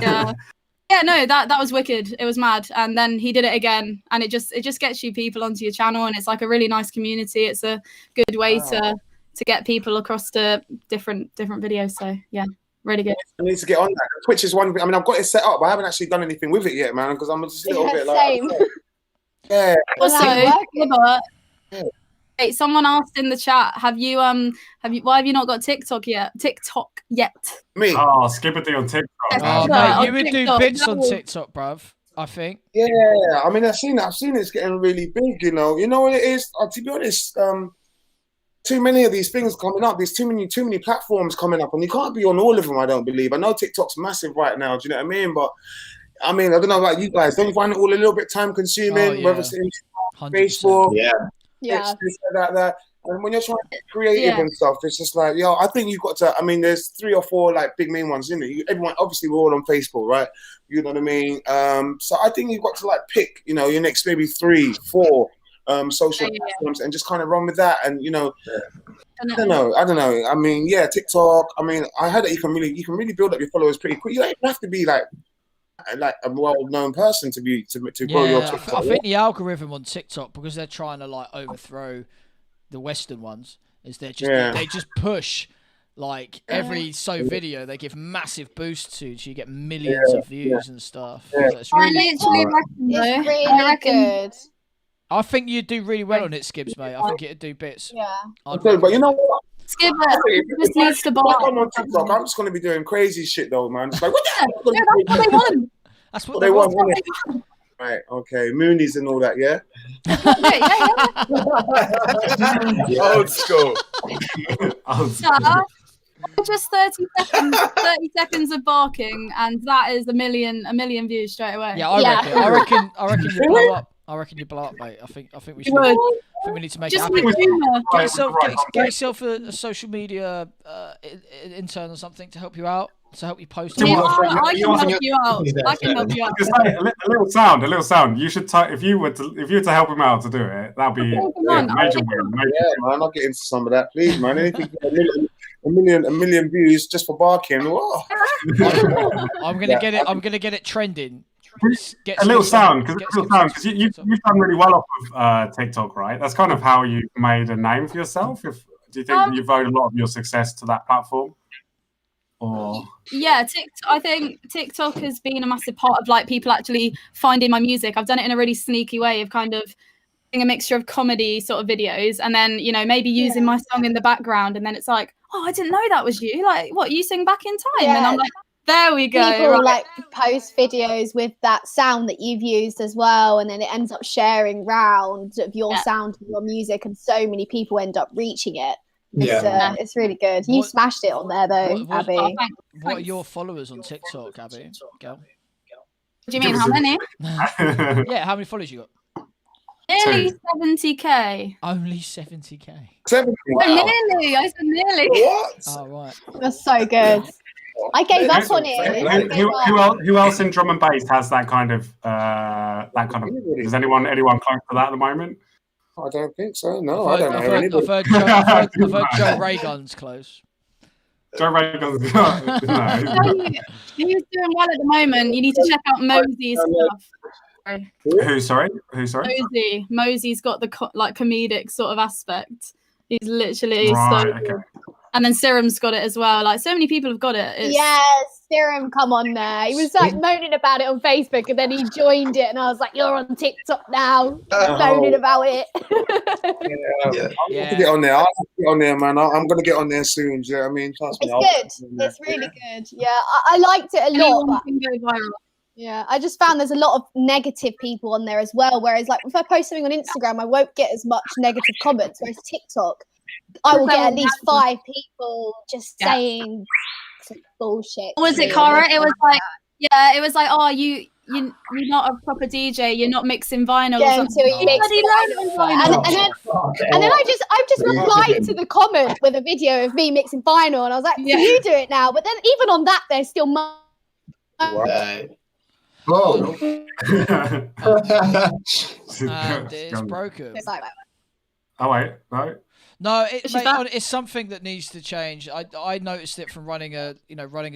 Yeah. Yeah, no, that was wicked. It was mad. And then he did it again, and it just gets you people onto your channel, and it's like a really nice community. It's a good way to get people across to different videos. So yeah, really good. I need to get on that. Twitch is one. I mean, I've got it set up, but I haven't actually done anything with it yet, man. Because I'm just a little bit like. Same. Yeah. Also, wait, someone asked in the chat, why have you not got TikTok yet? Me? Oh, Skibadee on TikTok. Oh, mate, you would do bits on TikTok, bruv. I think. Yeah, I mean, I've seen it's getting really big. You know what it is. To be honest, too many of these things coming up. There's too many platforms coming up, and you can't be on all of them. I don't believe. I know TikTok's massive right now. Do you know what I mean? But I mean, I don't know about you guys. Don't you find it all a little bit time consuming? Oh, yeah. Whether it's 100%. Facebook, Yeah. that. And when you're trying to get creative and stuff, it's just like, I think you've got to. I mean, there's 3 or 4 like big main ones, isn't it? Everyone, obviously, we're all on Facebook, right? You know what I mean? So I think you've got to like pick, your next maybe 3, 4 social platforms and just kind of run with that. And I don't know. I mean, TikTok. I mean, I heard that you can really build up your followers pretty quick. You don't even have to be like a well-known person to grow your TikTok. I think the algorithm on TikTok, because they're trying to like overthrow the Western ones, is they just push like every video they give massive boosts to, so you get millions of views and stuff. So it's really good. I think you'd do really well on it, Skibs, mate. I think it'd do bits. Yeah. But you know what? Skip just needs to buy. I'm on TikTok. I'm just going to be doing crazy shit though, man. It's like, what the hell? That's what they want. That's what they want. Right, okay. Moonies and all that, yeah? Old school. Just 30 seconds of barking, and that is a million views straight away. Yeah, I reckon you blow up. I reckon you blow up, mate. I think we should. I think we need to make it happen. Get yourself a social media intern or something to help you out, to help you post. I can help you out. A little sound. You should if you were to help him out to do it, that'd be major win. Yeah, man, I'll get into some of that, please, man. Anything, a a million views just for barking. Whoa. I'm gonna get it. I'm gonna get it trending. A little sound, because you've done really well off of TikTok, right? That's kind of how you made a name for yourself. Do you think you've owed a lot of your success to that platform? Or yeah, I think TikTok has been a massive part of like people actually finding my music. I've done it in a really sneaky way of kind of doing a mixture of comedy sort of videos, and then maybe using my song in the background, and then it's like, oh, I didn't know that was you. Like, what, you sing Back in Time? And I'm like, there we go. People like post videos with that sound that you've used as well, and then it ends up sharing round of your sound and your music, and so many people end up reaching it. It's really good. You smashed it on there though, Abby. What are your followers on TikTok, Abby? Go. What do you mean, how many? Yeah, how many followers you got? Nearly 70k. Only 70k. 70. Wow. Nearly. I said nearly. What? Oh, right. That's so good. I gave up on it. Who else in drum and bass has that kind of? Is anyone close to that at the moment? I don't think so. No, I don't know. I've heard Joe Raygun's close. Joe Raygun's no. He's doing well at the moment. You need to check out Mosey's stuff. Who? Sorry. Mosey's got the comedic sort of aspect. He's literally so good. And then Serum's got it as well. Like, so many people have got it. Yes, Serum, come on there. He was like moaning about it on Facebook, and then he joined it, and I was like, "You're on TikTok now, moaning about it." I'll get on there. I'll get on there, man. I'm gonna get on there soon. Do you know what I mean? Trust me. It's good. It's really good. Yeah, I liked it a lot. Can go viral. Yeah, I just found there's a lot of negative people on there as well. Whereas, like, if I post something on Instagram, I won't get as much negative comments. Whereas TikTok, I will get at least 5 people just saying some bullshit. What was it, Cara? It was like, oh, you're not a proper DJ. You're not mixing vinyl. Yeah, until you mix vinyl. And then I've just replied to the comment with a video of me mixing vinyl, and I was like, you do it now. But then even on that, there's still Oh. And it's broken. Oh wait, no. No, it's something that needs to change. I noticed it from running a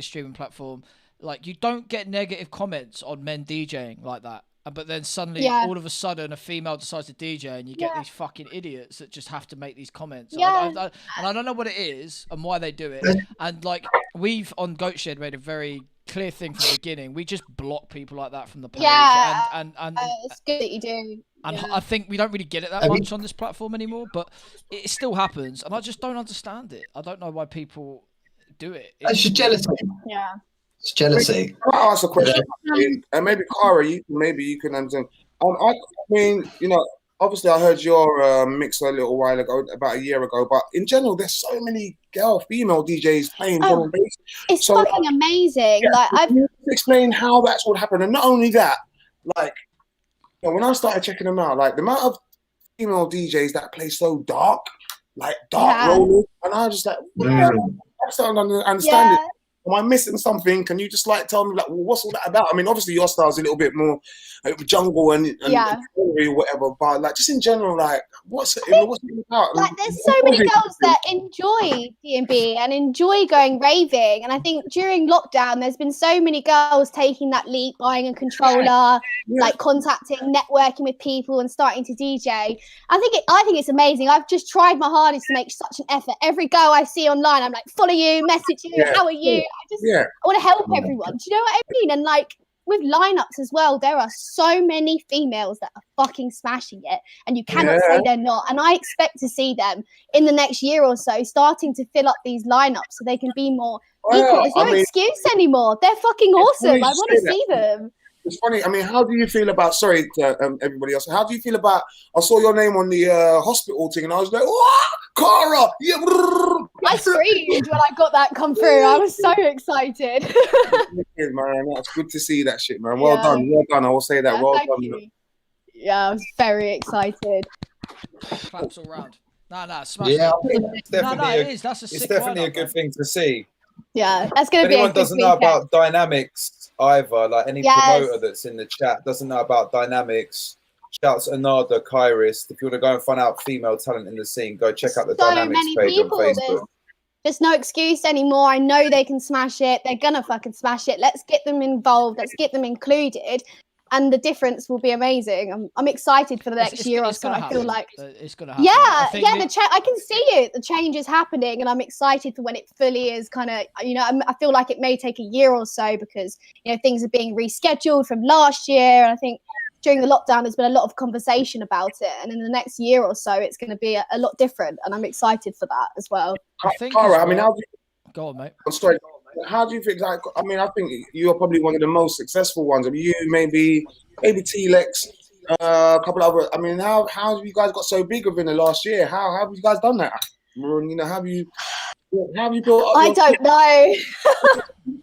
streaming platform. Like, you don't get negative comments on men DJing like that. But then suddenly, all of a sudden, a female decides to DJ, and you get these fucking idiots that just have to make these comments. Yeah. And I don't know what it is and why they do it. And like, we've on Goatshed made a very clear thing from the beginning. We just block people like that from the page. And it's good that you do. And I think we don't really get it that much on this platform anymore, but it still happens, and I just don't understand it. I don't know why people do it. It's just jealousy. Yeah. It's jealousy. I'll ask a question, and maybe Cara, you can understand. I mean, obviously I heard your mix a little while ago, about a year ago, but in general, there's so many female DJs playing drum and bass. It's fucking amazing. Yeah, like, I've explain how that's what happened, and not only that, like, when I started checking them out, like the amount of female DJs that play so dark rollers, and I was just like, I don't understand it. Am I missing something? Can you just tell me what's all that about? I mean, obviously your style's a little bit more jungle and whatever, but just in general, what's it about? Like, there's so many girls that enjoy D&B and enjoy going raving, and I think during lockdown, there's been so many girls taking that leap, buying a controller, contacting, networking with people, and starting to DJ. I think it's amazing. I've just tried my hardest to make such an effort. Every girl I see online, I'm like, follow you, message you, how are you? I want to help everyone. Do you know what I mean? And with lineups as well, there are so many females that are fucking smashing it, and you cannot say they're not. And I expect to see them in the next year or so starting to fill up these lineups so they can be more equal. There's no excuse anymore. They're fucking awesome. I want to see them. It's funny. I mean, how do you feel about? Sorry to everybody else. How do you feel about? I saw your name on the hospital thing, and I was like, "What, Cara?" Yeah. I screamed when I got that come through. I was so excited. Man, that's good to see that shit, man. Well done. I will say that. Yeah, well thank done. you. Yeah, I was very excited. Claps all round. No, smash. Yeah, it is. That's a sick it's definitely lineup, a good thing to see. Yeah, that's going to be. Anyone doesn't know about dynamics either. Like any promoter that's in the chat doesn't know about dynamics. Shouts Anada, Kairis. If you want to go and find out female talent in the scene, go check out the dynamics page on Facebook. Just no excuse anymore. I know they can smash it. They're gonna fucking smash it. Let's get them involved. Let's get them included. And the difference will be amazing. I'm excited for the next year or so. I feel like it's gonna happen. Yeah, I can see it. The change is happening, and I'm excited for when it fully is kind of. I feel like it may take a year or so because things are being rescheduled from last year. And I think during the lockdown, there's been a lot of conversation about it, and in the next year or so, it's going to be a lot different, and I'm excited for that as well. I think. Cara, go on, mate. I'm sorry. How do you think? I think you're probably one of the most successful ones. You, maybe T-Lex, a couple other. How have you guys got so big within the last year? How have you guys done that? How have you built up? I don't know.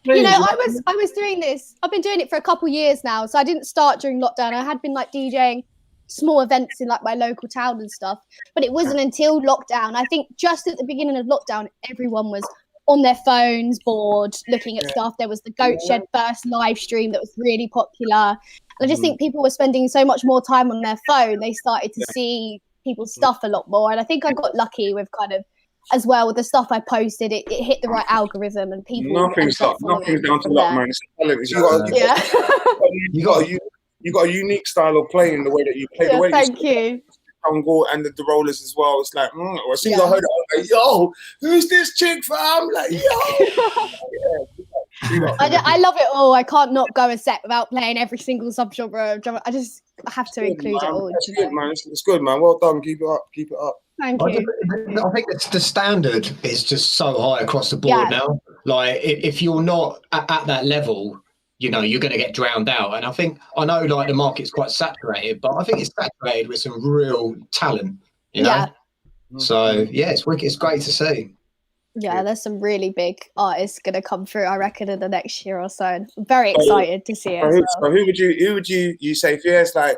I was doing this. I've been doing it for a couple years now. So I didn't start during lockdown. I had been DJing small events in my local town and stuff. But it wasn't until lockdown. I think just at the beginning of lockdown, everyone was on their phones, bored, looking at stuff. There was the Goat Shed first live stream that was really popular. And I just think people were spending so much more time on their phone. They started to see people's stuff a lot more. And I think I got lucky with as well with the stuff I posted. It hit the right algorithm and people. Nothing's down to luck, man. You got a unique style of playing, the way that you play. Yeah, thank you. And the rollers as well. It's as soon as I heard it, I was like, yo, who's this chick, fam? Yo. I love it all. I can't not go a set without playing every single subgenre of drum. I have to include it all. That's good, man. It's good, man. Well done. Keep it up. Thank you. I think the standard is just so high across the board now. If you're not at that level, you're going to get drowned out. And I know the market's quite saturated, but I think it's saturated with some real talent, Yeah. So, it's great to see. Yeah, there's some really big artists going to come through, I reckon, in the next year or so. And I'm very excited to see it. So who would you say, if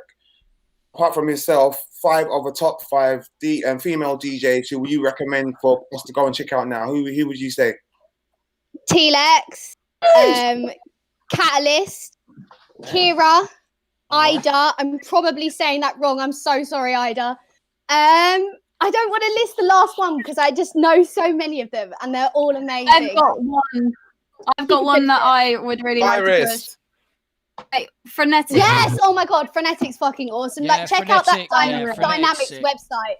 apart from yourself, 5 of the top 5 female DJs who you recommend for us to go and check out now? Who would you say? T-Lex, Catalyst, Kira, Ida. I'm probably saying that wrong. I'm so sorry, Ida. I don't want to list the last one because I just know so many of them and they're all amazing. I've got one that I would really like to push. Hey, Frenetic. Yes! Oh my god, Frenetic's fucking awesome. Check out that Dynamics website.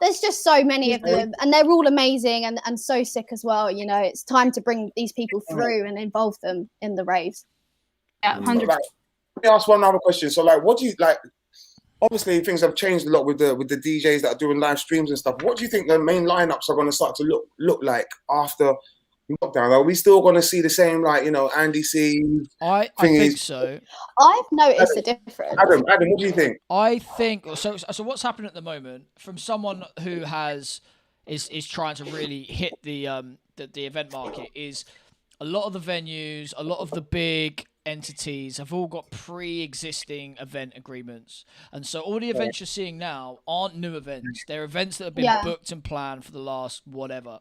There's just so many of them and they're all amazing and so sick as well. It's time to bring these people through and involve them in the raves. Yeah, 100%. Let me ask one other question. So what do you obviously things have changed a lot with the DJs that are doing live streams and stuff. What do you think the main lineups are going to start to look like after lockdown? Are we still going to see the same Andy C? I think so. I've noticed a difference. Adam, what do you think? I think so. What's happening at the moment from someone who is trying to really hit the event market is a lot of the venues, a lot of the big entities have all got pre-existing event agreements, and so all the events you're seeing now aren't new events. They're events that have been booked and planned for the last whatever.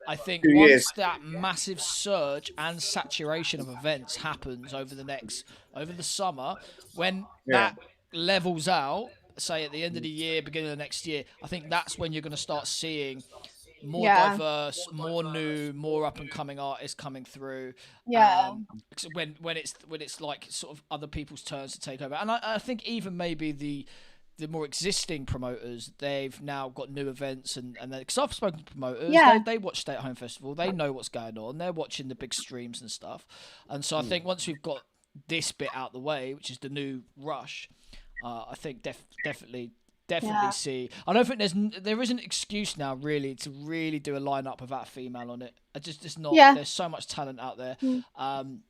I think once that massive surge and saturation of events happens over the summer, when that levels out, say at the end of the year, beginning of next year, I think that's when you're going to start seeing more diverse, more new, more up and coming artists coming through. When it's like sort of other people's turns to take over, and I think even maybe the more existing promoters, they've now got new events and because I've spoken to promoters, they watch Stay at Home Festival, they know what's going on, they're watching the big streams and stuff, and so I think once we've got this bit out the way, which is the new rush, I think definitely see. I don't think there isn't an excuse now really to really do a lineup without a female on it. It's not. There's so much talent out there, and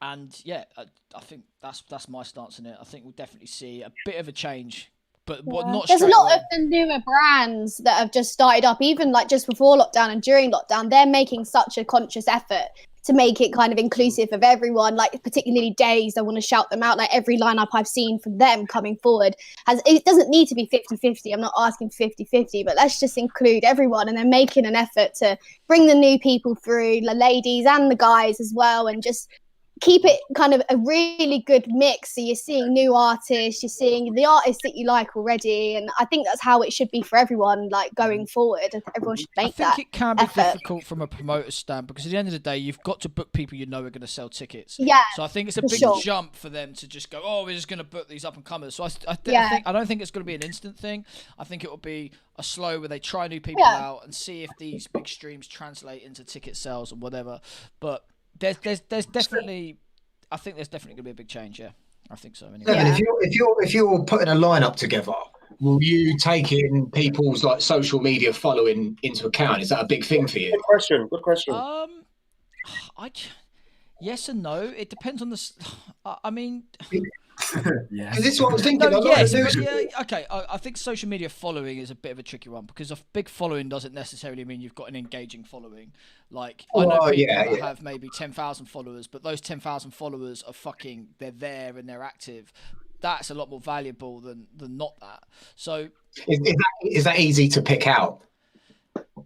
I think that's my stance on it. I think we'll definitely see a bit of a change, but not. There's a lot of the newer brands that have just started up, even just before lockdown and during lockdown. They're making such a conscious effort to make it kind of inclusive of everyone, particularly Days. I want to shout them out. Every lineup I've seen from them coming forward it doesn't need to be 50-50. I'm not asking 50-50, but let's just include everyone. And they're making an effort to bring the new people through, the ladies and the guys as well, and just keep it kind of a really good mix. So you're seeing new artists, you're seeing the artists that you like already, and I think that's how it should be for everyone. Like going forward, everyone should make that. I think it can be effort. difficult from a promoter stand because at the end of the day, you've got to book people you know are going to sell tickets. Yeah. So I think it's a big jump for them to just go, oh, we're just going to book these up and comers. So I don't think it's going to be an instant thing. I think it will be a slow where they try new people out and see if these big streams translate into ticket sales or whatever. But there's definitely, I think there's definitely going to be a big change. Yeah, I think so. Anyway. Yeah. If you're putting a lineup together, will you take in people's like social media following into account? Is that a big thing for you? Good question. Yes and no. It depends on the. I mean. Yeah. This is what I was thinking. Okay. I think social media following is a bit of a tricky one because a big following doesn't necessarily mean you've got an engaging following. Like I know people that have maybe 10,000 followers, but those 10,000 followers are they're there and they're active. That's a lot more valuable than not that. So is that easy to pick out?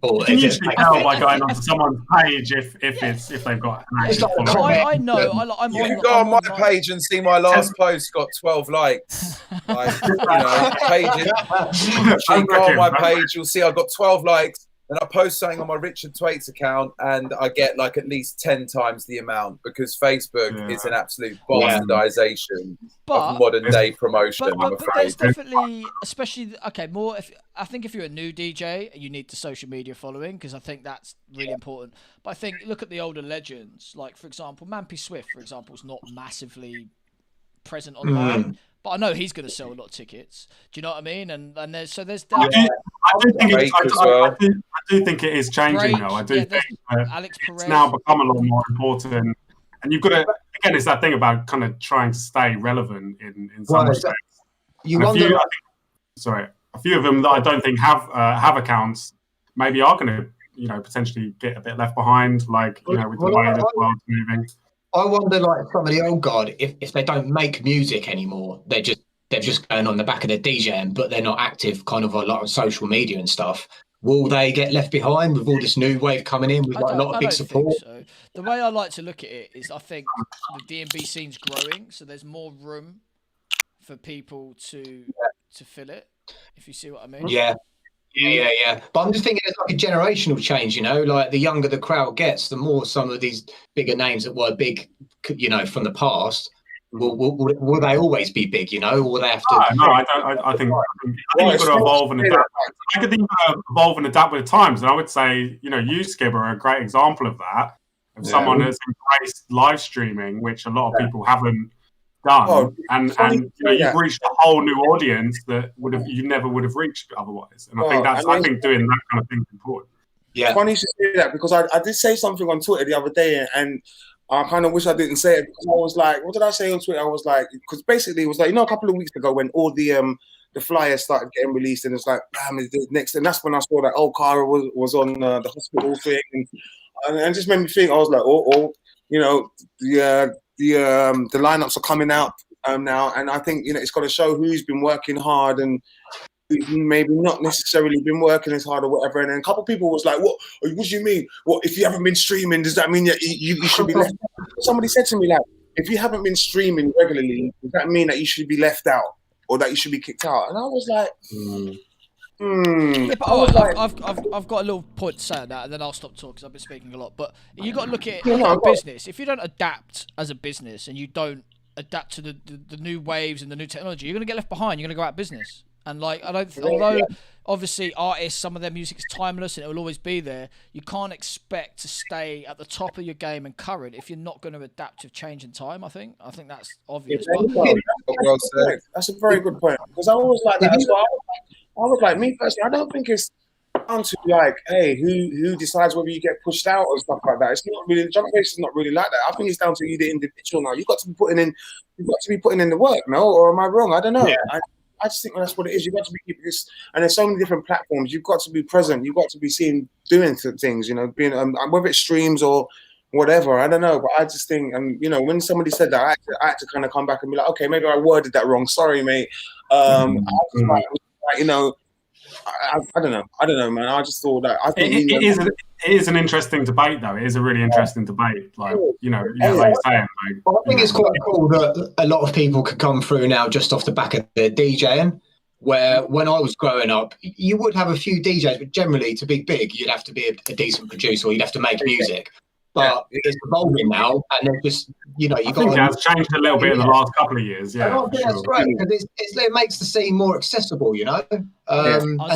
You can usually tell by going onto someone's page if they've got an active following. I know. You can go on my page and see my last post got 12 likes. Like, pages. You go on my page, you'll see I've got 12 likes. And I post something on my Richard Thwaites account, and I get like at least 10 times the amount because Facebook is an absolute bastardization of modern day promotion. But there's definitely, especially I think if you're a new DJ, you need the social media following because I think that's really important. But I think look at the older legends, like for example, Mampy Swift, for example, is not massively present online. But I know he's going to sell a lot of tickets. Do you know what I mean? And there's that. I do think it is changing though. I do think it's now become a lot more important. And you've got to, again, it's that thing about kind of trying to stay relevant in some respects. A few of them that I don't think have accounts maybe are going to, potentially get a bit left behind, like, with the way the world's moving. I wonder, like some of the old guard, if they don't make music anymore, they're just going on the back of their DJing, but they're not active, kind of a lot of social media and stuff. Will they get left behind with all this new wave coming in with like a lot of big support? So. The way I like to look at it is, I think the D&B scene's growing, so there's more room for people to fill it. If you see what I mean? Yeah. But I'm just thinking it's like a generational change, like the younger the crowd gets, the more some of these bigger names that were big, from the past, will they always be big, or will they have to? No, I think you've got to evolve and adapt. I think you've got to evolve and adapt with the times. And I would say, you, Skib, are a great example of that, of someone that's embraced live streaming, which a lot of people haven't done, and you've reached a whole new audience that you never would have reached otherwise. And I think doing that kind of thing is important. Yeah, it's funny you should say that because I did say something on Twitter the other day, and I kind of wish I didn't say it because I was like, what did I say on Twitter? I was like, because basically it was like, a couple of weeks ago when all the flyers started getting released, and it's like, bam, is the next, and that's when I saw that Kara was on the hospital thing, and it just made me think. I was like, the lineups are coming out now, and I think it's got to show who's been working hard and who's maybe not necessarily been working as hard or whatever. And then a couple of people was like, "What do you mean? What if you haven't been streaming? Does that mean that you should be left?" Somebody said to me like, "If you haven't been streaming regularly, does that mean that you should be left out or that you should be kicked out?" And I was like. Yeah, but I've got a little point to say on that, and then I'll stop talking because I've been speaking a lot. But you got to look at a business. If you don't adapt as a business and you don't adapt to the new waves and the new technology, you're going to get left behind. You're going to go out of business. And although obviously artists, some of their music is timeless and it will always be there, you can't expect to stay at the top of your game and current if you're not going to adapt to change in time. I think that's obvious. That's a very good point because I always like that as well. I was like, me personally, I don't think it's down to like, hey, who decides whether you get pushed out or stuff like that. It's not really, the drum and bass is not really like that. I think it's down to you, the individual. Now you've got to be putting in the work. No, or am I wrong? I don't know. Yeah. I just think that's what it is. You've got to be keeping this, and there's so many different platforms. You've got to be present. You've got to be seen doing things. Being whether it's streams or whatever. I don't know, but I just think, when somebody said that, I had to kind of come back and be like, okay, maybe I worded that wrong. Sorry, mate. I don't know. I don't know, man. I just thought that. I think it is an interesting debate, though. It is a really interesting debate. Like, you know, like you're saying. Like, I think it's quite cool that a lot of people could come through now just off the back of their DJing. Where when I was growing up, you would have a few DJs, but generally to be big, you'd have to be a decent producer, or you'd have to make music. But it's evolving now, and they're just, you know, I think it has changed a little bit in the last couple of years. Yeah, I think that's great because it makes the scene more accessible, you know. And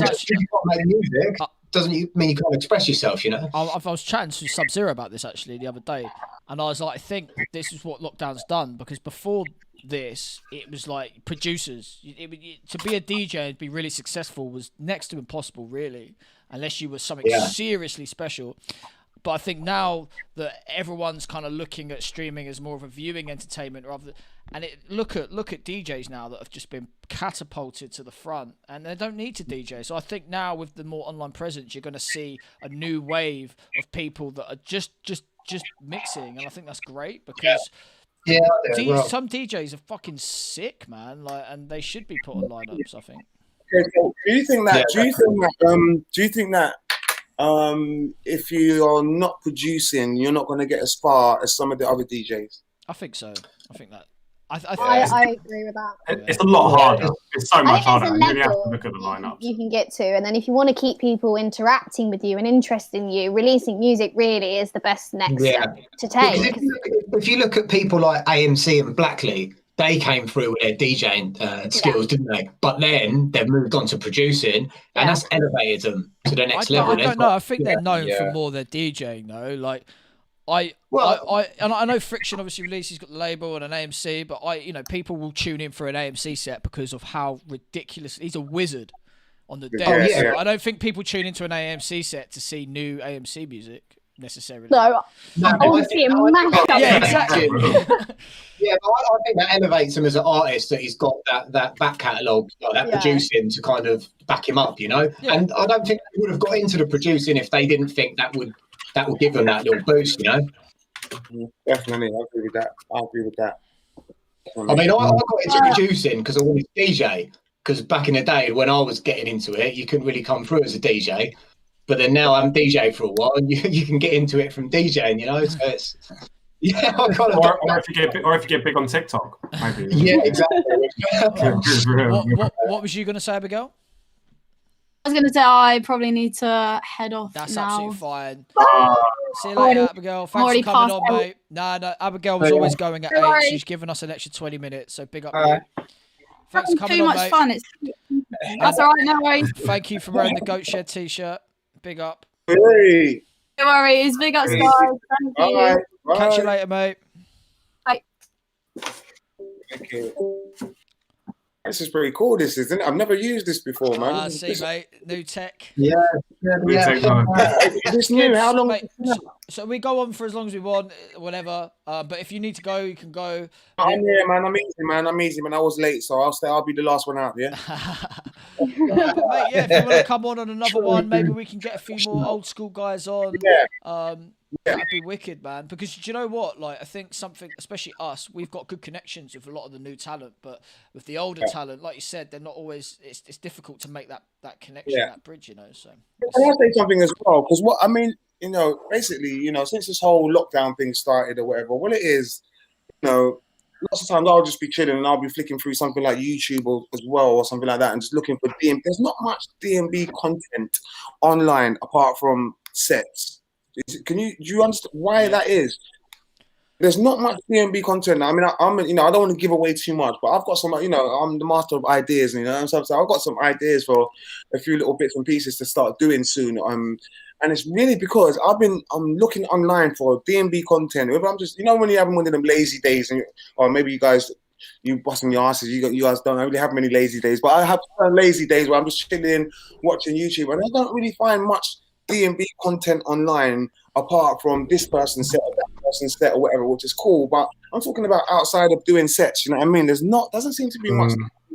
just because you can't make music doesn't mean you can't express yourself, you know. I was chatting to Sub-Zero about this actually the other day, and I was like, I think this is what lockdown's done, because before this, it was like producers. To be a DJ and be really successful was next to impossible, really, unless you were something seriously special. But I think now that everyone's kind of looking at streaming as more of a viewing entertainment rather than, and look at DJs now that have just been catapulted to the front, and they don't need to DJ. So I think now with the more online presence, you're going to see a new wave of people that are just mixing, and I think that's great because some DJs are fucking sick, man. Like, and they should be put on lineups, I think. Okay, so do you think that? Do you think that? If you are not producing, you're not going to get as far as some of the other DJs. I think so. I think that. I agree with that. It's a lot harder. It's so much harder. You really have to look at the lineups you can get to, and then if you want to keep people interacting with you and interested in you, releasing music really is the best next step to take. If you look at people like AMC and Blackley, they came through with their DJing skills, didn't they? But then they've moved on to producing, and that's elevated them to the next level. I don't know. I think they're known for more their DJing, though. Like, I know Friction obviously released. He's got the label and an AMC, but people will tune in for an AMC set because of how ridiculous. He's a wizard on the dance. I don't think people tune into an AMC set to see new AMC music necessarily. No, I want to see a mashup. Yeah, exactly. Yeah, but I think that elevates him as an artist, that he's got that back catalogue, that producing to kind of back him up, you know. Yeah. And I don't think they would have got into the producing if they didn't think that would give them that little boost, you know. Definitely, I agree with that. I mean, I got into producing because I wanted to DJ. Because back in the day when I was getting into it, you couldn't really come through as a DJ. But then now I'm DJ for a while, and you can get into it from DJing, you know. So it's I kind of or if you get big on TikTok, maybe. Yeah, exactly. What was you going to say, Abigail? I was going to say I probably need to head off. That's now. absolutely fine. See you later, Abigail. Thanks for coming on, mate. No, Abigail was always going at 8. She's given us an extra 20 minutes, so big up. Thanks for coming on, mate. Too much fun. That's all right, no worries. Thank you for wearing the Goat Shed t-shirt. Big up. Hey. No worries. Big up, guys. Thank you. Bye. Catch you later, mate. Bye. Thank you. This is pretty cool. This isn't it? I've never used this before, man. See, mate. New tech. Yeah. It's new. How long? Mate, so we go on for as long as we want, whatever. But if you need to go, you can go. I'm here, man. I'm easy, man. I was late, so I'll be the last one out. Yeah. But mate, if you want to come on another one, maybe we can get a few more old school guys on. Yeah. That'd be wicked, man. Because do you know what? Like, I think something, especially us, we've got good connections with a lot of the new talent, but with the older talent, like you said, they're not always. It's difficult to make that connection, that bridge, you know. So. Can I say something as well? Because what I mean, basically, since this whole lockdown thing started or whatever, what it is, lots of times I'll just be chilling and I'll be flicking through something like YouTube as well or something like that, and just looking for DMB. There's not much DMB content online apart from sets. Do you understand why that is? There's not much DMB content. I mean, I don't want to give away too much, but I've got some, I'm the master of ideas, so I've got some ideas for a few little bits and pieces to start doing soon. And it's really because I'm looking online for DMB content. If I'm just, when you're having one of them lazy days, or maybe you busting your asses, you guys don't really have many lazy days, but I have some lazy days where I'm just chilling, watching YouTube, and I don't really find much DMB content online apart from this person's set or that person's set or whatever, which is cool. But I'm talking about outside of doing sets, you know what I mean? Doesn't seem to be much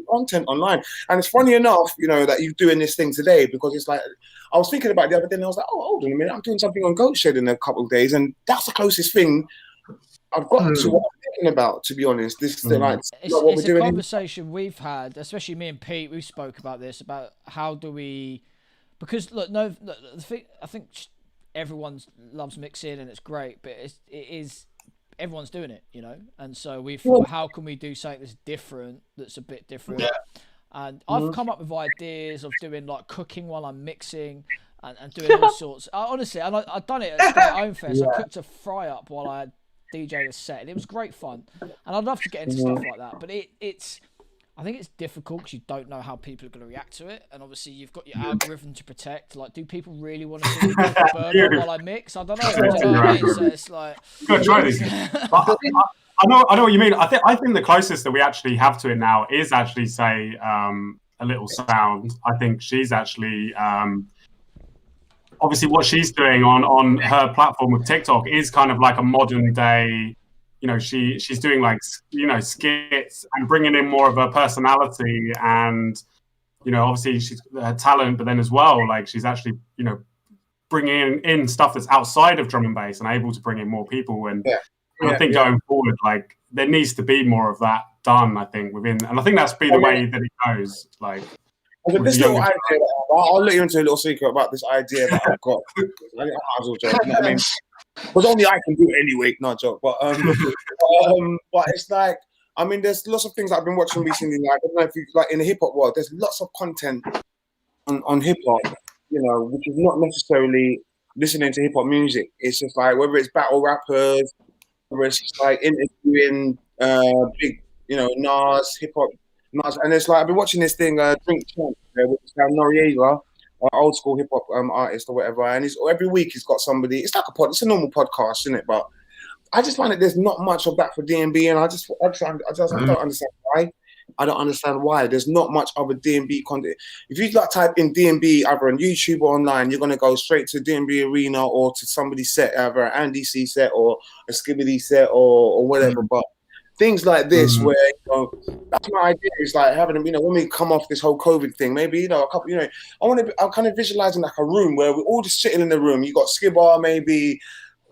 content online. And it's funny enough, that you're doing this thing today, because it's like, I was thinking about it the other day and I was like, oh, hold on a minute, I'm doing something on Goat Shed in a couple of days, and that's the closest thing I've got to what I'm thinking about, to be honest. This is like it's what we're a doing. conversation we've had, especially me and Pete. We spoke about this, about how do we, because look, I think everyone loves mixing and it's great, but it is everyone's doing it, you know. And so we thought, how can we do something that's different, that's a bit different? Yeah. And I've come up with ideas of doing like cooking while I'm mixing. And doing all sorts. Honestly, and I've done it at Stay at Home Fest. I cooked a fry up while I DJ'd a set, and it was great fun. And I'd love to get into stuff like that, but it's. I think it's difficult because you don't know how people are going to react to it, and obviously you've got your algorithm to protect. Like, do people really want to see me burn while I mix? I don't know. Do you know what I mean? So it's like. You got to try these things. I know what you mean. I think the closest that we actually have to it now is actually say a little sound. I think she's actually. Obviously, what she's doing on her platform with TikTok is kind of like a modern day, you know, she's doing like, you know, skits and bringing in more of her personality and, you know, obviously she's her talent, but then as well, like she's actually, you know, bringing in stuff that's outside of drum and bass and able to bring in more people. And I think going forward, like there needs to be more of that done, I think, within, and I think that's the way that it goes. Like, this little idea, I'll let you into a little secret about this idea that I've got. I mean, because only I can do it anyway, not joke. But but it's like, I mean, there's lots of things that I've been watching recently. Like, I don't know if you like in the hip hop world, there's lots of content on hip hop, you know, which is not necessarily listening to hip hop music. It's just like whether it's battle rappers, whether it's just like interviewing big, you know, hip hop. And it's like I've been watching this thing, Drink Champ, with Noriega, old school hip hop artist or whatever. And every week he's got somebody. It's like it's a normal podcast, isn't it? But I just find that there's not much of that for D&B, and I don't understand why. I don't understand why there's not much other D&B content. If you like type in D&B either on YouTube or online, you're gonna go straight to D&B Arena or to somebody's set, either an Andy C set or a Skibadee set or whatever. But things like this, where, you know, that's my idea. Is like having, you know, when we come off this whole COVID thing, maybe, you know, a couple, you know, I'm kind of visualizing like a room where we're all just sitting in the room. You got Skibadee, maybe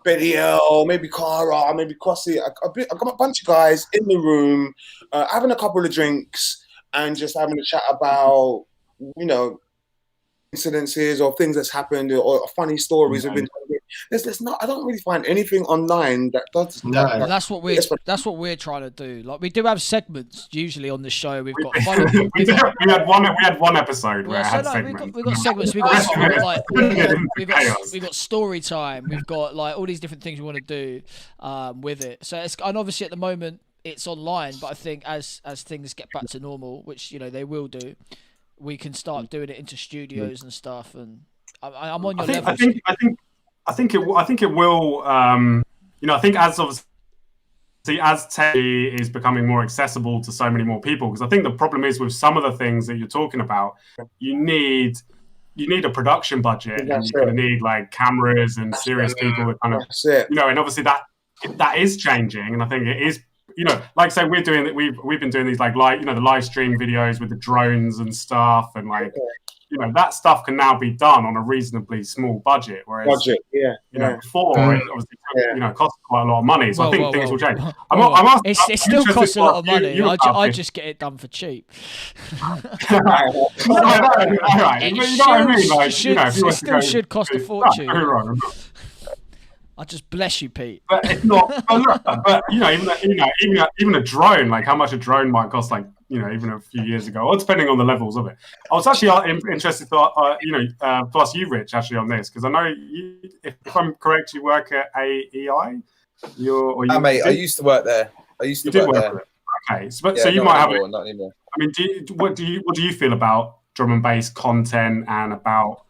Betty L, maybe Cara, maybe Crossy. I've got a bunch of guys in the room, having a couple of drinks and just having a chat about, you know, incidences or things that's happened or funny stories have been. There's not. I don't really find anything online that does. Well, that's what we're trying to do. Like, we do have segments usually on the show. We've got we had one episode where I had segments. We've got segments. We've got story time. We've got like all these different things we want to do with it. So and obviously at the moment it's online, but I think as things get back to normal, which, you know, they will do, we can start doing it into studios and stuff. And I'm on your level. I think it will. You know, I think as tech is becoming more accessible to so many more people, because I think the problem is with some of the things that you're talking about, you need a production budget, and you're going to need like cameras and serious people that kind of, you know, and obviously that is changing, and I think it is. You know, like say we've been doing these like live, you know, the live stream videos with the drones and stuff, and like, you know, that stuff can now be done on a reasonably small budget. Whereas, you know, before it obviously you know, cost quite a lot of money. So I think things will change. It still costs a lot of money. I just get it done for cheap. It still should cost a fortune. I just bless you, Pete. But it's not. But you know, even a drone, like how much a drone might cost, like, you know, even a few years ago, or depending on the levels of it. I was actually interested to, you know, to ask you, Rich, actually on this, because I know you, if I'm correct, you work at AEI. Mate, I used to work there. There. Okay, so you might have. Not anymore. I mean, what do you feel about drum and bass content and about?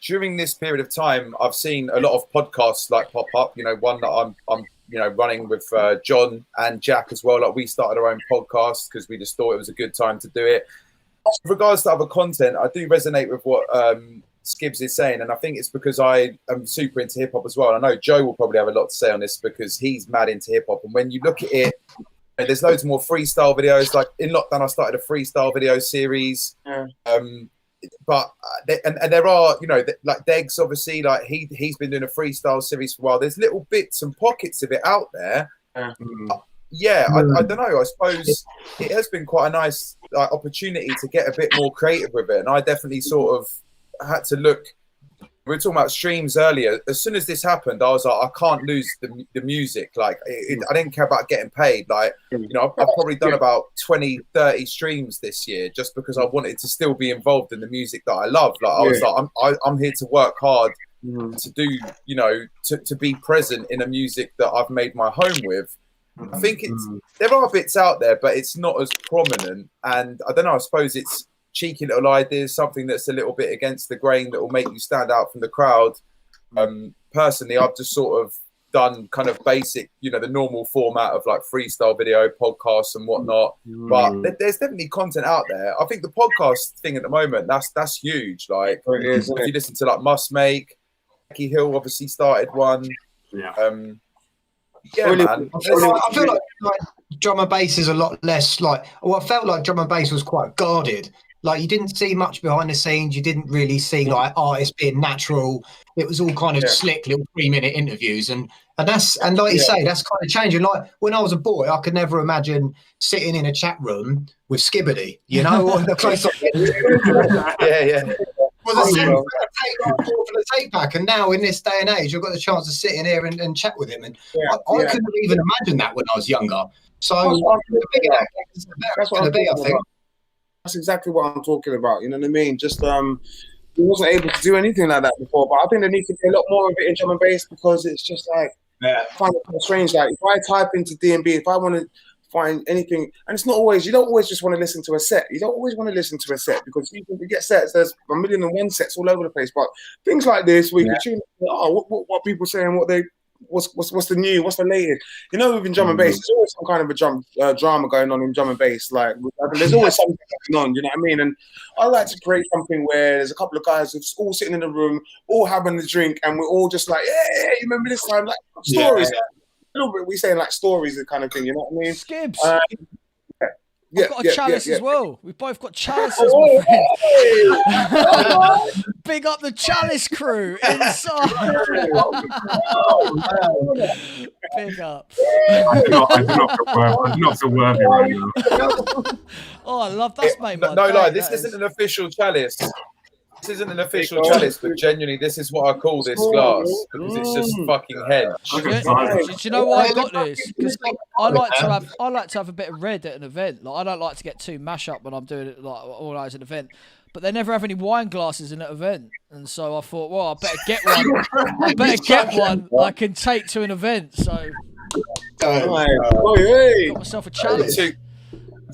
During this period of time, I've seen a lot of podcasts like pop up. You know, one that I'm you know, running with John and Jack as well. Like, we started our own podcast because we just thought it was a good time to do it. With regards to other content, I do resonate with what Skibs is saying, and I think it's because I am super into hip hop as well. And I know Joe will probably have a lot to say on this because he's mad into hip hop. And when you look at it, there's loads more freestyle videos. Like in lockdown, I started a freestyle video series. but and there are, you know, like Deggs, obviously, like he's been doing a freestyle series for a while. There's little bits and pockets of it out there. Yeah, I don't know. I suppose it has been quite a nice opportunity to get a bit more creative with it, and I definitely sort of had to look. We were talking about streams earlier. As soon as this happened, I was like, I can't lose the music. Like, I didn't care about getting paid. Like, you know, I've probably done about 20, 30 streams this year just because I wanted to still be involved in the music that I love. Like, I was like, I'm here to work hard to do, you know, to be present in a music that I've made my home with. I think there are bits out there, but it's not as prominent. And I don't know, I suppose it's cheeky little ideas, something that's a little bit against the grain that will make you stand out from the crowd. Personally, I've just sort of done kind of basic, you know, the normal format of like freestyle video, podcasts and whatnot. But there's definitely content out there. I think the podcast thing at the moment, that's huge. Like, if you listen to like Must Make, Becky Hill obviously started one. Yeah. Yeah, man. I feel like drum and bass is a lot less like. Well, I felt like drum and bass was quite guarded. Like, you didn't see much behind the scenes. You didn't really see like artists being natural. It was all kind of slick little 3-minute interviews, and like you say, that's kind of changing. Like, when I was a boy, I could never imagine sitting in a chat room with Skibadee, you know, or the close up. Was for the take back, and now in this day and age, I've got the chance to sit in here and chat with him, and I couldn't even imagine that when I was younger. So that's what I think. That's exactly what I'm talking about. You know what I mean? Just he wasn't able to do anything like that before, but I think there needs to be a lot more of it in drum and bass, because it's just like I find it kind of strange. Like, if I type into D&B, if I want to find anything, and it's not always, you don't always just want to listen to a set. You don't always want to listen to a set, because you get sets, there's 1,000,001 sets all over the place. But things like this, where you can tune in, what people saying, what's the new, what's the latest. You know, within drum and bass, there's always some kind of a drama going on in drum and bass. Like, there's always something going on. You know what I mean? And I like to create something where there's a couple of guys who's all sitting in the room, all having a drink, and we're all just like, yeah, you remember this time? Like, stories. A little bit, we saying like stories and kind of thing. You know what I mean? Skibs. I've got a chalice as well. We've both got chalices, my friend. Big up the chalice crew inside. Big up. I do not feel worthy right now. Oh, I love that, mate. No lie, this isn't an official chalice. This isn't an official chalice, but genuinely, this is what I call this glass, because it's just fucking hench. Do you know why I got this? Because I like to have a bit of red at an event. Like, I don't like to get too mash up when I'm doing it, like, organise an event. But they never have any wine glasses in an event, and so I thought, well, I better get one. I can take to an event. So got myself a chalice.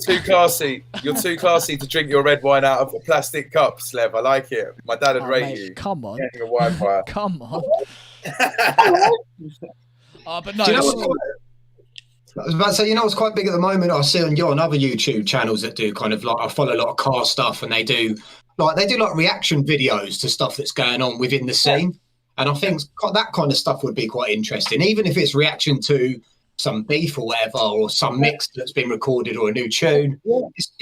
Too classy. You're too classy to drink your red wine out of a plastic cup, Slev. I like it. My dad would rate mate, you. Come on. A wine fire. Come on. But no. Do you know I was about to say, you know what's quite big at the moment? I see on other YouTube channels that do kind of like, I follow a lot of car stuff, and they do like reaction videos to stuff that's going on within the scene. And I think that kind of stuff would be quite interesting, even if it's reaction to some beef or whatever, or some mix that's been recorded, or a new tune. It's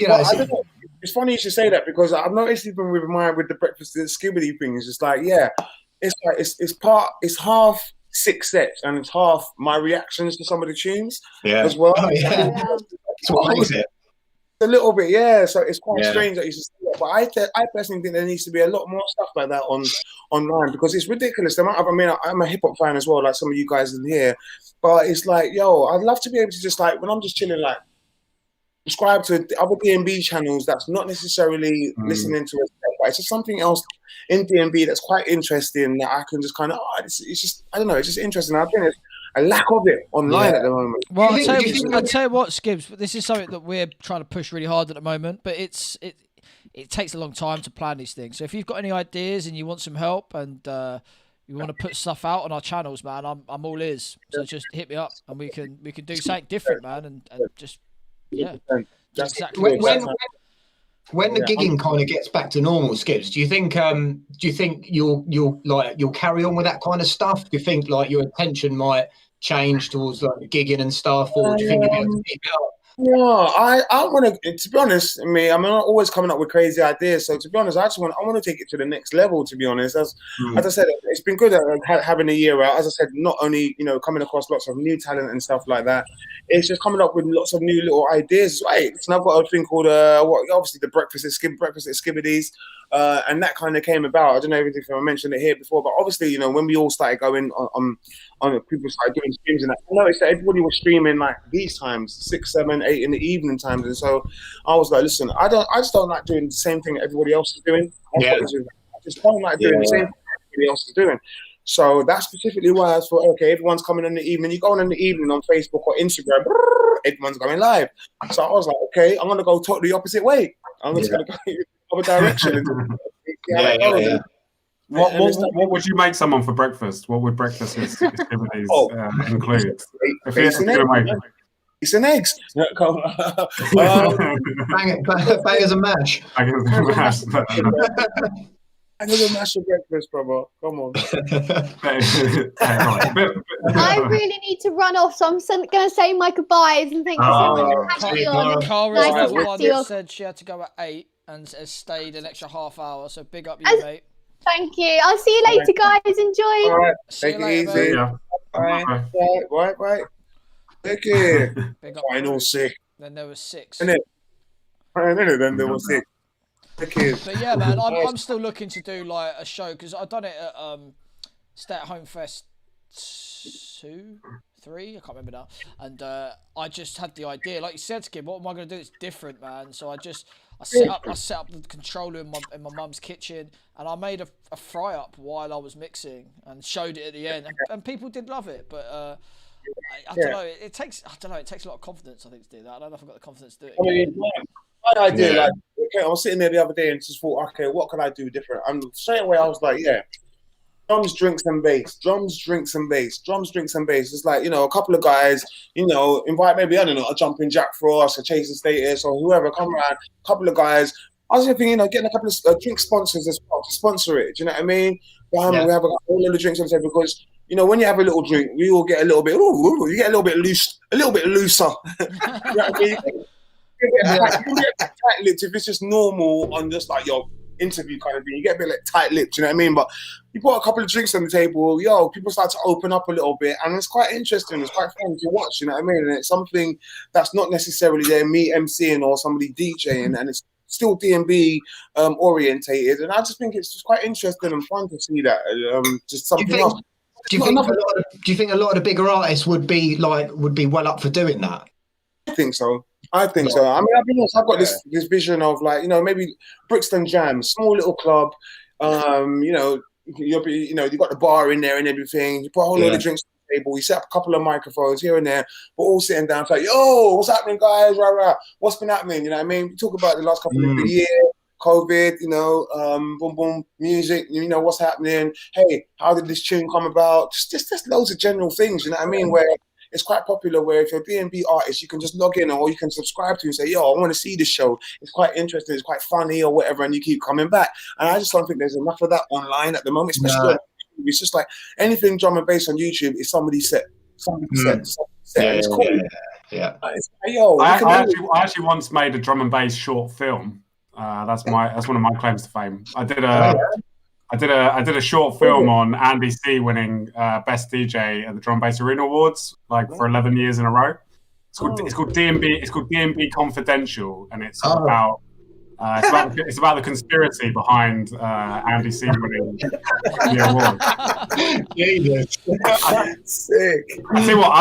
funny you should say that, because I've noticed even with the breakfast and Skibadee thing, it's just like, it's half 6 sets and it's half my reactions to some of the tunes as well. That's what makes it. A little bit, so it's quite strange that you should say that. But I personally think there needs to be a lot more stuff like that online, because it's ridiculous. I'm a hip hop fan as well, like some of you guys in here. But it's like, I'd love to be able to just, like, when I'm just chilling, like, subscribe to other D&B channels that's not necessarily listening to it, but it's just something else in D&B that's quite interesting that I can just kind of, it's just, I don't know, it's just interesting. I think there's a lack of it online at the moment. Well, I'll tell you what, Skibs, this is something that we're trying to push really hard at the moment, but it takes a long time to plan these things. So if you've got any ideas and you want some help, and you want to put stuff out on our channels, man, I'm all ears. So just hit me up, and we can do something different, man, and just that's exactly when the gigging kind of gets back to normal, Skibs, do you think you'll carry on with that kind of stuff? Do you think like your attention might change towards like gigging and stuff, or do you think you'll be able to keep it up? Yeah, I want to be honest. I mean, I'm not always coming up with crazy ideas. So to be honest, I want to take it to the next level. To be honest, as I said, it's been good having a year out. As I said, not only coming across lots of new talent and stuff like that, it's just coming up with lots of new little ideas. Right? So I've got a thing called obviously the breakfast at Skibadee's. And that kind of came about. I don't know if I mentioned it here before, but obviously, when we all started going on people started doing streams and that, I noticed that everybody was streaming like these times, 6, 7, 8 in the evening times. And so I was like, listen, I just don't like doing the same thing everybody else is doing. I just don't like doing the same thing everybody else is doing. So that's specifically why I thought, okay, everyone's coming in the evening. You go on in the evening on Facebook or Instagram, everyone's going live. So I was like, okay, I'm going to go totally opposite way. I'm just going to go in the other direction. What would you make someone for breakfast? What would breakfast include? It's an eggs. Bangers and mash. I never mash for breakfast, brother. Come on. I really need to run off, so I'm going to say my goodbyes and thank you so much for having me on. Cara is the one that said she had to go at 8 and has stayed an extra half hour. So big up you, mate. Thank you. I'll see you later, guys. Enjoy. All right. Take it easy. Bye. Take care. Final 6. Then there was 6. Then there was 6. But yeah, man, I'm still looking to do like a show because I've done it at Stay at Home Fest 2, 3, I can't remember now. And I just had the idea, like you said, Skib, what am I going to do? It's different, man. So I set up the controller in my mum's kitchen, and I made a fry up while I was mixing and showed it at the end, and people did love it. But I don't know. It takes a lot of confidence, I think, to do that. I don't know if I've got the confidence to do it. My idea, I was sitting there the other day and just thought, okay, what can I do different? And straight away I was like, drums, drinks, and bass. Drums, drinks, and bass. It's like, a couple of guys, invite maybe, I don't know, a Jumping Jack Frost, a Chasing Status, or whoever, come around, a couple of guys. I was thinking, getting a couple of drink sponsors as well to sponsor it. Do you know what I mean? We have a whole lot of drinks on the table because, when you have a little drink, we all get a little bit, you get a little bit looser. You know what I mean? You get tight-lipped if it's just normal on just like your interview kind of thing. You get a bit like tight-lipped, you know what I mean? But you put a couple of drinks on the table, people start to open up a little bit, and it's quite interesting. It's quite fun to watch, you know what I mean? And it's something that's not necessarily there, me emceeing or somebody DJing, and it's still D&B orientated. And I just think it's just quite interesting and fun to see that. Just something else. Do you think a lot of the bigger artists would be well up for doing that? I think so. I mean, I've been honest, I've got this vision of maybe Brixton Jam, small little club. You've got the bar in there and everything. You put a whole lot of drinks on the table. You set up a couple of microphones here and there. We're all sitting down, like, yo, what's happening, guys? Rah. What's been happening? You know what I mean? We talk about the last couple of years, COVID. Boom, boom, music. What's happening? Hey, how did this tune come about? Just loads of general things. You know what I mean? Where it's quite popular where if you're a D&B artist, you can just log in or you can subscribe to and say, I want to see this show. It's quite interesting. It's quite funny or whatever. And you keep coming back. And I just don't think there's enough of that online at the moment, especially on YouTube. It's just like anything drum and bass on YouTube is somebody's set. It's cool. Yeah. It's like, I actually once made a drum and bass short film. That's one of my claims to fame. I did a short film on Andy C winning Best DJ at the Drum Bass Arena Awards for 11 years in a row. It's called D&B. It's called D&B Confidential, and it's about the conspiracy behind Andy C winning the award. Sick. I tell you what.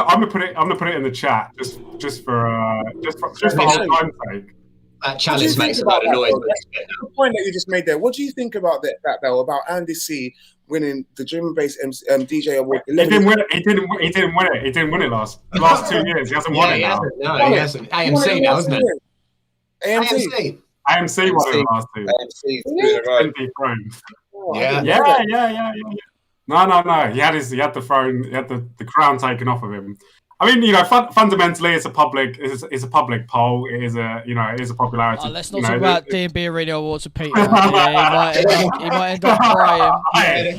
I'm gonna put it in the chat just for old time's sake. That challenge makes a lot of noise. The point that you just made there. What do you think about that though? About Andy C winning the Drum and Bass DJ award? He didn't win it. He didn't win it. He didn't win it last 2 years. He hasn't won it now. No, he hasn't. AMC now, isn't it? AMC won it last 2. Yeah. No. He had the throne. He had the crown taken off of him. I mean, fundamentally, it's a public poll. It is a popularity. Let's not talk about D&B Arena Awards with Peter. He might end up crying.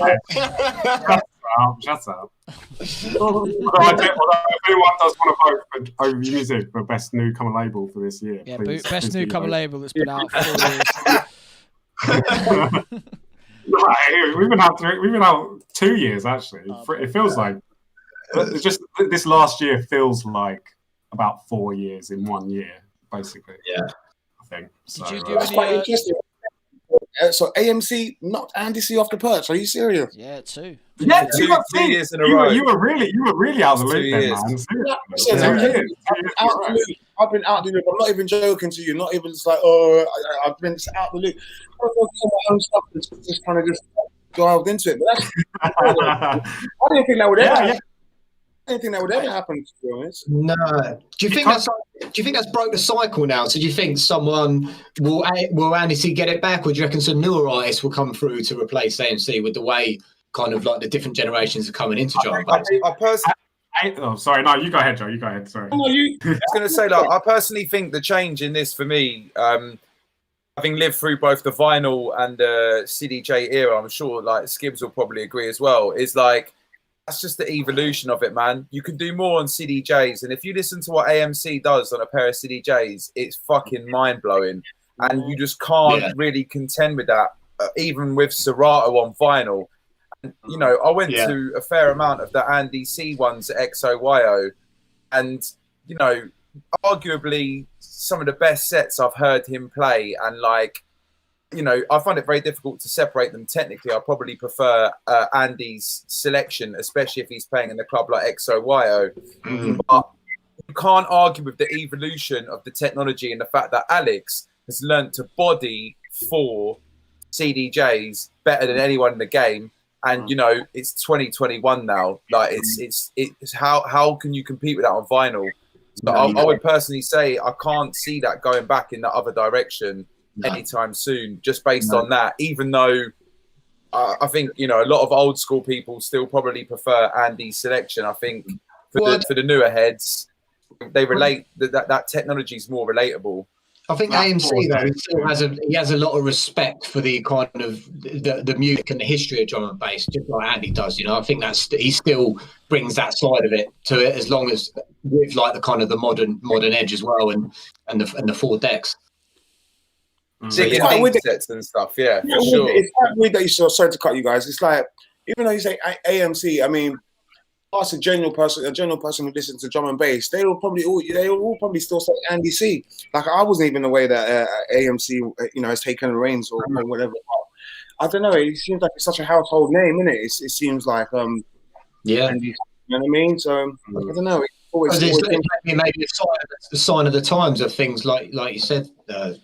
Shut up. Although I anyone does want to vote for OV Music for best newcomer label for this year, Yeah, please, best please newcomer label that's been out 4 years. Right, we've been out 2 years actually. It feels like it's just this last year feels like about 4 years in 1 year, basically. Yeah, I think. So, Did you do That's quite any? interesting. So AMC knocked Andy C off the perch. Are you serious? Yeah, 2. Yeah, two years in a you row. you were really out of the 2 loop then, years. man. Listen, Seriously. 2 I'm years. out the loop. I've been out the loop. I'm not even joking to you. Not even just like, oh, I've been just out the loop. I don't know some of my own stuff that's just kind of just delved into it. But that's, I didn't think that would ever happen. I didn't think that would ever happen, to be honest. no. Do you think that's broke the cycle now? So do you think someone will Andy C get it back, or do you reckon some newer artists will come through to replace AMC with the way kind of like the different generations are coming into drum and bass? I personally, Oh, sorry. No, you go ahead, Joe. You go ahead. Sorry. I was going to say, like, I personally think the change in this for me, having lived through both the vinyl and the CDJ era, I'm sure like Skibbs will probably agree as well, is like, that's just the evolution of it, man. You can do more on CDJs. And if you listen to what AMC does on a pair of CDJs, it's fucking mind-blowing. And you just can't really contend with that, even with Serato on vinyl. And, you know, I went to a fair amount of the Andy C ones at XOYO. And, you know, arguably some of the best sets I've heard him play. And, like, you know, I find it very difficult to separate them technically. I probably prefer Andy's selection, especially if he's playing in the club like XOYO. But you can't argue with the evolution of the technology and the fact that Alex has learned to body 4 CDJs better than anyone in the game. And, you know, it's 2021 now. Like, it's how can you compete with that on vinyl? So I would personally say I can't see that going back in the other direction anytime soon, just based on that, even though I think, you know, a lot of old school people still probably prefer Andy's selection. I think for the newer heads, they relate that technology is more relatable. I think AMC though he has a lot of respect for the kind of the music and the history of drum and bass, just like Andy does. You know, I think he still brings that side of it to it, as long as with like the kind of the modern edge as well, and the 4 decks. It's quite weird sets and stuff, yeah, for sure. It's quite weird that you saw. Sorry to cut you guys. It's like, even though you say AMC, I mean, ask a general person who listens to drum and bass, they will probably still say Andy C. Like, I wasn't even aware that AMC, you know, has taken the reins or whatever. I don't know. It seems like it's such a household name, isn't it? It seems like Andy, you know what I mean? So I don't know. Maybe a sign of the times of things like you said,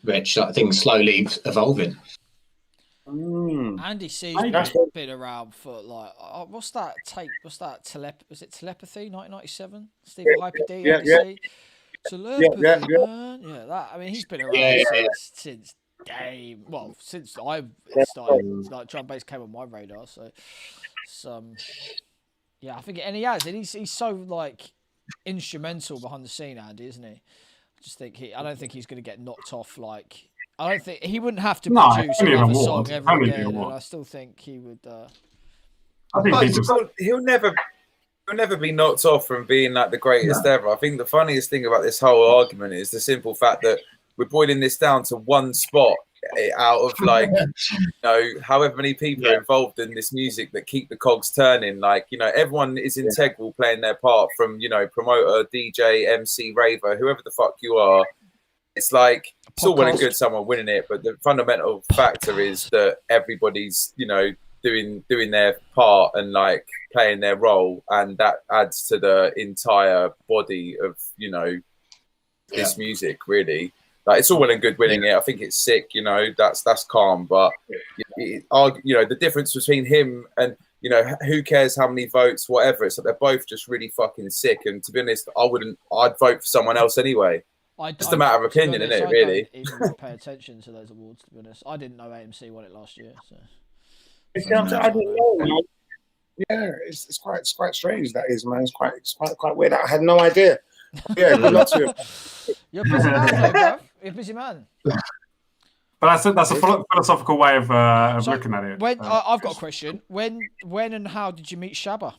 Reg, like things slowly evolving. Andy C's been around for like what's that tape? What's that? Was it Telepathy 1997? Stephen Hyper D. Andy C. Telepathy, man. Yeah, that. I mean, he's been around since since I started, like drum bass came on my radar. So, yeah, I think, and he has, and he's so like instrumental behind the scene, Andy, isn't he? I don't think he's going to get knocked off. Like, I don't think he wouldn't have to produce another song ever again. And I still think he would. I think he'll never be knocked off from being like the greatest ever. I think the funniest thing about this whole argument is the simple fact that we're boiling this down to one spot out of like, you know, however many people are involved in this music that keep the cogs turning. Like, you know, everyone is integral playing their part, from, you know, promoter, DJ, MC, raver, whoever the fuck you are. It's like, it's all well and good someone winning it, but the fundamental factor is that everybody's, you know, doing their part and like playing their role, and that adds to the entire body of, you know, this music, really. Like, it's all well and good winning it. I think it's sick, you know, that's calm. But, you know, the difference between him and, you know, who cares how many votes, whatever. It's like they're both just really fucking sick. And to be honest, I'd vote for someone else anyway. Just a matter of opinion, isn't it, really? I don't even pay attention to those awards, to be honest. I didn't know AMC won it last year. So. I didn't know. Yeah, it's quite strange, that is, man. It's quite weird. I had no idea. Yeah, good luck to you. You're a busy man, though, bro. You're a busy man. But that's a philosophical way of looking at it. I've got a question. When and how did you meet Shabba?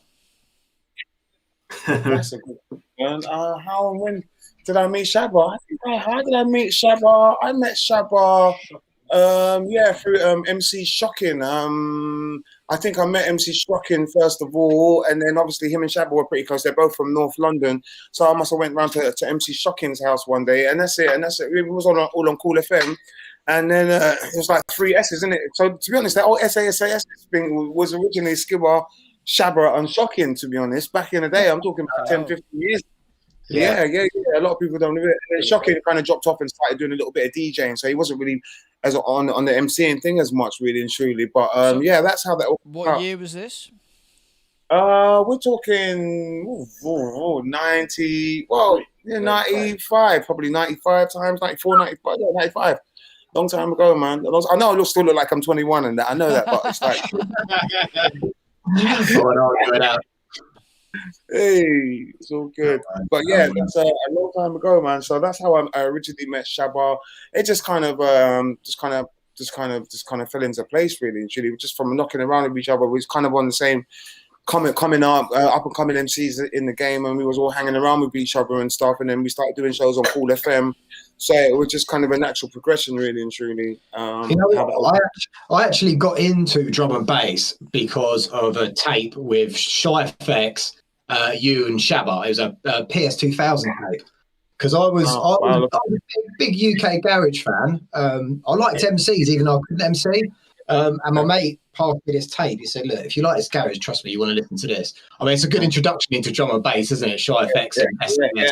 That's a good And how and when did I meet Shabba? How did I meet Shabba? I met Shabba, through MC Shocking. I think I met MC Shocking first of all, and then obviously him and Shabba were pretty close. They're both from North London, so I must have went round to MC Shocking's house one day, and that's it. It was all on Cool FM. And then it was like 3 S's, isn't it? So to be honest, that whole SAS thing was originally Skibba, Shabba, and Shocking. To be honest, back in the day, I'm talking about 10, 15 years. Yeah. A lot of people don't know it. And then Shocking kind of dropped off and started doing a little bit of DJing, so he wasn't really as on the MCing thing as much, really and truly. But that's how that. What year was this? We're talking 90. Well, 95, probably 95 times, 94, 95, 95. Long time ago, man. I know I still look like I'm 21 and that. I know that, but it's like, hey, it's all good. But yeah, that's a long time ago, man. So that's how I originally met Shabba. It just kind of fell into place, really and truly. Just from knocking around with each other, we was kind of on the same coming up and coming MCs in the game, and we was all hanging around with each other and stuff. And then we started doing shows on Cool FM. So it was just kind of a natural progression, really and truly. I actually got into drum and bass because of a tape with Shy FX, you and Shabba. It was a PS2000 tape. Because I was a big UK garage fan. I liked MCs, even though I couldn't MC. And my mate passed me this tape. He said, "Look, if you like this garage, trust me, you want to listen to this." I mean, it's a good introduction into drum and bass, isn't it? Shy FX and SNS.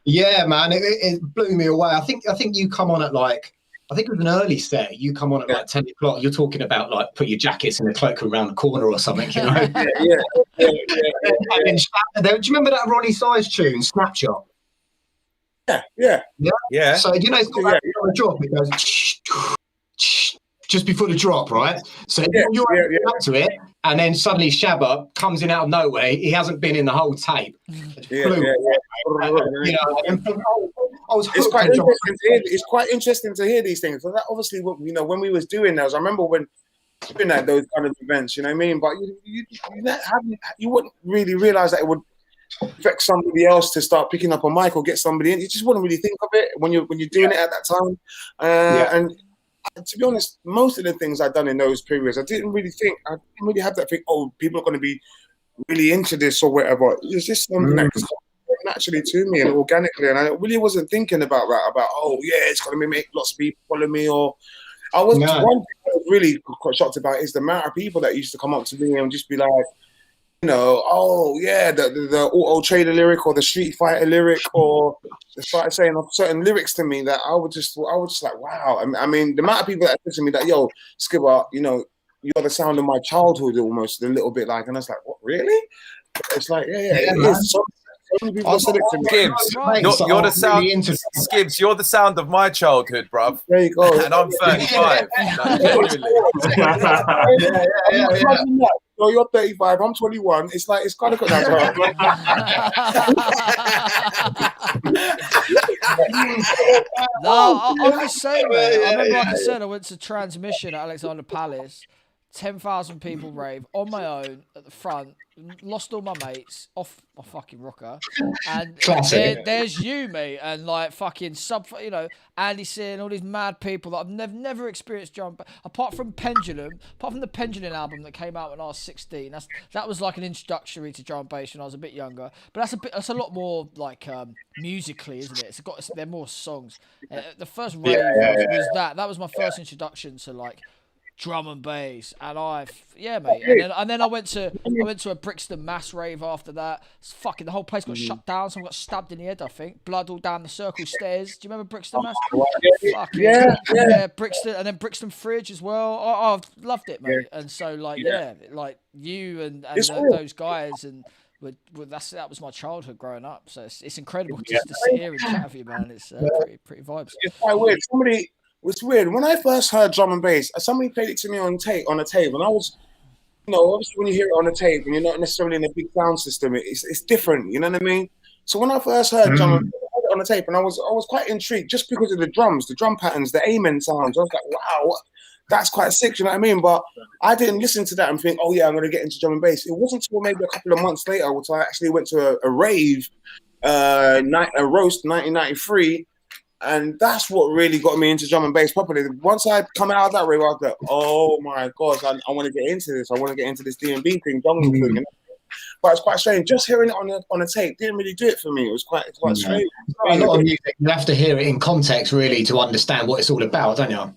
Yeah, man, it blew me away. I think you come on at I think it was an early set. You come on at 10 o'clock. You're talking about put your jackets in a cloak around the corner or something, you know? And then, do you remember that Ronnie Size tune, Snapshot? Yeah. So it's got that drop. It goes just before the drop, right? So you're up to it, and then suddenly Shabba comes in out of nowhere. He hasn't been in the whole tape. It's quite interesting to hear these things. So that obviously, when we was doing those, I remember when doing those kind of events. You know what I mean? But you wouldn't really realize that it would affect somebody else to start picking up a mic or get somebody in. You just wouldn't really think of it when you're doing it at that time. And to be honest, most of the things I've done in those periods, I didn't really have that thing, people are going to be really into this or whatever. It's just something that comes naturally to me and organically, and I really wasn't thinking about that, it's going to make lots of people follow me. Or I was one thing I was really quite shocked about is the amount of people that used to come up to me and just be like, the auto trader lyric or the Street Fighter lyric, or they started saying certain lyrics to me that I was just like, wow. I mean, the amount of people that said to me that, yo, Skibba, you're the sound of my childhood almost a little bit like, and I was like, what, really? It's like, it is. So many people said it to me. Skibs, you're the sound. Skibs, you're the sound of my childhood, bruv. There you go. And I'm 35. So you're 35, I'm 21. It's like, it's kind of good. I was saying, man. I remember, like I said, I went to Transmission at Alexander Palace. 10,000 people rave on my own at the front. Lost all my mates off my fucking rocker, and there's you, mate, and fucking Andy Sin, all these mad people that I've never experienced drum, apart from the Pendulum album that came out when I was 16. That was like an introductory to drum and bass when I was a bit younger, but that's a lot more musically, isn't it? They're more songs. The first rave was that was my first introduction to drum and bass, and mate. And then I went to a Brixton mass rave after that. The whole place got shut down. Someone got stabbed in the head, I think. Blood all down the circle stairs. Do you remember Brixton mass? Yeah, Brixton, and then Brixton Fridge as well. I've loved it, mate. And so you and those guys and. That was my childhood growing up. So it's incredible just to sit here and chat with you, man. It's pretty vibes. It's quite weird. It's weird. When I first heard drum and bass, somebody played it to me on a tape, and I was, obviously when you hear it on a tape and you're not necessarily in a big sound system, it's different. You know what I mean? So when I first heard drum and bass on a tape, and I was quite intrigued just because of the drums, the drum patterns, the amen sounds. I was like, wow, that's quite sick, you know what I mean? But I didn't listen to that and think, oh yeah, I'm going to get into drum and bass. It wasn't until maybe a couple of months later, which I actually went to a rave, a roast 1993, and that's what really got me into drum and bass properly. Once I come out of that rave, I was like, oh my gosh, I want to get into this. I want to get into this D&B thing, jungle thing, you know? But it's quite strange. Just hearing it on a tape didn't really do it for me. It was quite strange. A lot of music, you have to hear it in context really to understand what it's all about, don't you?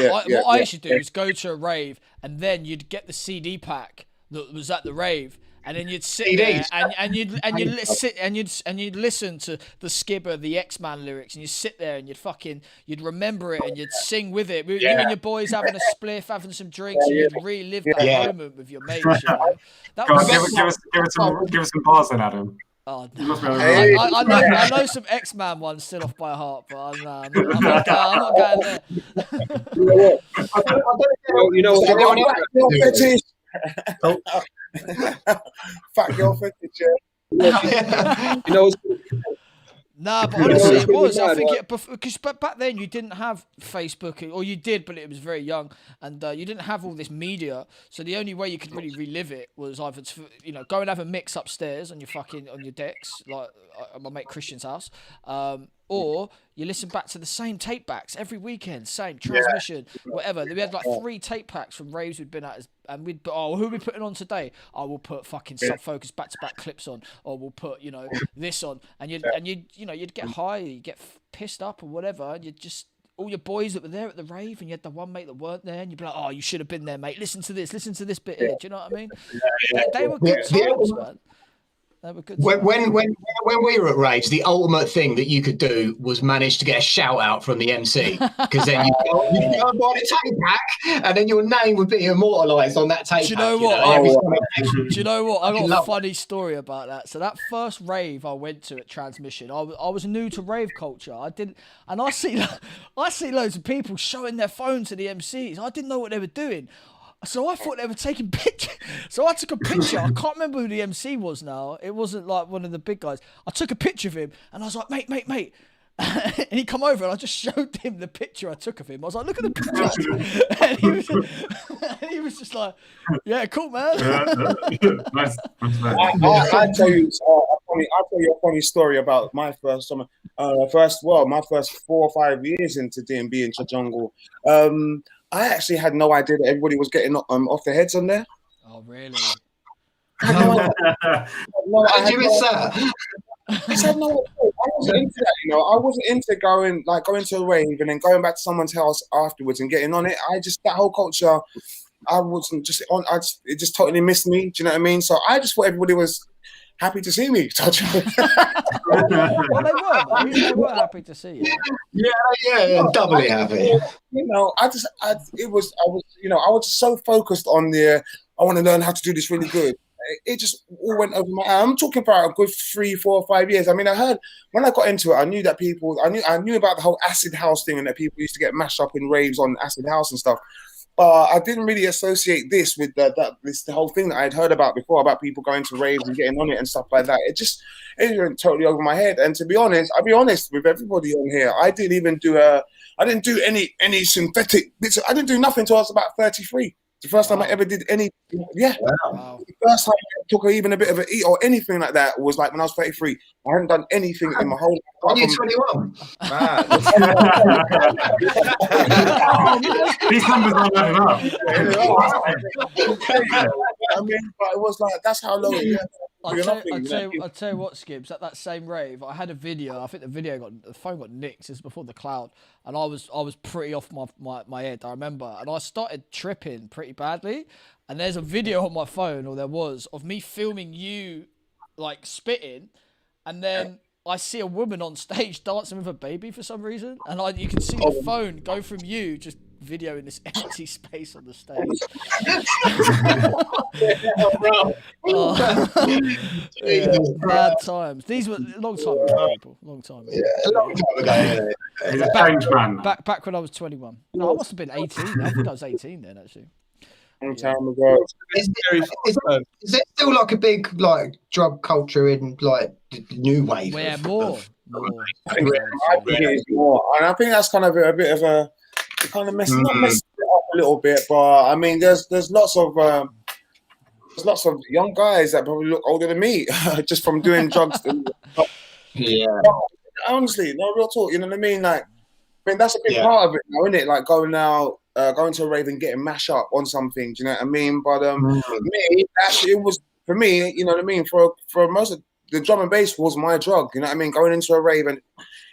What I used to do is go to a rave, and then you'd get the CD pack that was at the rave, and then you'd sit there and you'd listen to the Skibber, the X-Man lyrics, and you'd sit there and you'd remember it and you'd sing with it. You and your boys having a spliff, having some drinks, and you'd relive that moment with your mates. You know? That was give us some bars then, Adam. Oh, no. I know some X-Man ones still off by heart, but I'm not going there. You know what? Fat girl fetish, yeah. You know, Nah, but honestly, it was. I think because back then you didn't have Facebook, or you did, but it was very young, and you didn't have all this media. So the only way you could really relive it was either to, go and have a mix upstairs on your decks, like at my mate Christian's house, or you listen back to the same tape backs every weekend, same transmission, whatever. We had like 3 tape packs from raves we'd been at, and who are we putting on today? We'll put fucking Sub-Focus back-to-back clips on, or we'll put this on, and you'd get high, you'd get pissed up or whatever, and you'd just all your boys that were there at the rave, and you had the one mate that weren't there, and you'd be like, oh, you should have been there, mate. Listen to this bit here. Do you know what I mean? They were good times, man. When we were at raves, the ultimate thing that you could do was manage to get a shout out from the MC, because then you go and buy the tape pack, and then your name would be immortalised on that tape pack. Do you know what? Do you know what? I got a funny story about that. So that first rave I went to at Transmission, I was new to rave culture. I see loads of people showing their phones to the MCs. I didn't know what they were doing. So I thought they were taking pictures. So I took a picture. I can't remember who the MC was now. It wasn't like one of the big guys. I took a picture of him, and I was like, mate. And he come over, and I just showed him the picture I took of him. I was like, look at the picture. And he was just like, yeah, cool, man. Nice. I'll tell you a funny story about my first summer. My first 4 or 5 years into D&B into jungle. I actually had no idea that everybody was getting off their heads on there. Oh, really? I had no idea. I said no. I wasn't into that, I wasn't into going to a rave and then going back to someone's house afterwards and getting on it. That whole culture, I wasn't just on. It just totally missed me. Do you know what I mean? So I just thought everybody was happy to see me. Well, they were, man. They were happy to see you. Yeah, doubly happy. I was just so focused on I want to learn how to do this really good. It just all went over my head. I'm talking about a good 3, 4, 5 years. I mean, I heard when I got into it, I knew that I knew about the whole acid house thing, and that people used to get mashed up in raves on acid house and stuff. I didn't really associate this with the whole thing that I had heard about before, about people going to raves and getting on it and stuff like that. It went totally over my head. And to be honest, I'll be honest with everybody on here. I didn't do any synthetic bits. I didn't do nothing until I was about 33. The first time I ever did any, Wow. The first time I took even a bit of an eat or anything like that was like when I was 33. I hadn't done anything in my whole life. When you're 21. These numbers aren't adding up. I mean, but it was like, that's how long it was. I'll tell you what, Skibbs, at that same rave, I had a video. I think the phone got nicked. It was before the cloud, and I was pretty off my head, I remember, and I started tripping pretty badly. And there's a video on my phone, or there was, of me filming you like spitting, and then I see a woman on stage dancing with a baby for some reason, and you can see the phone go from you just videoing this empty space on the stage. Bad times. These were a long time ago, people. Long time ago. A long time ago. He's a strange man. Back when I was 21. No, I must have been 18. I think I was 18 then, actually. Long time ago. Is there still like a big drug culture in like the new wave? Yeah, more. I think it is more, and I think that's kind of a bit of a kind of not messing it up a little bit, but I mean, there's lots of young guys that probably look older than me just from doing drugs. Yeah. Honestly, no real talk. You know what I mean? Like, I mean, that's a big part of it now, isn't it? Like going to a rave and getting mashed up on something. Do you know what I mean? But me, actually, it was for me. You know what I mean? For most of the drum and bass was my drug. You know what I mean? Going into a rave and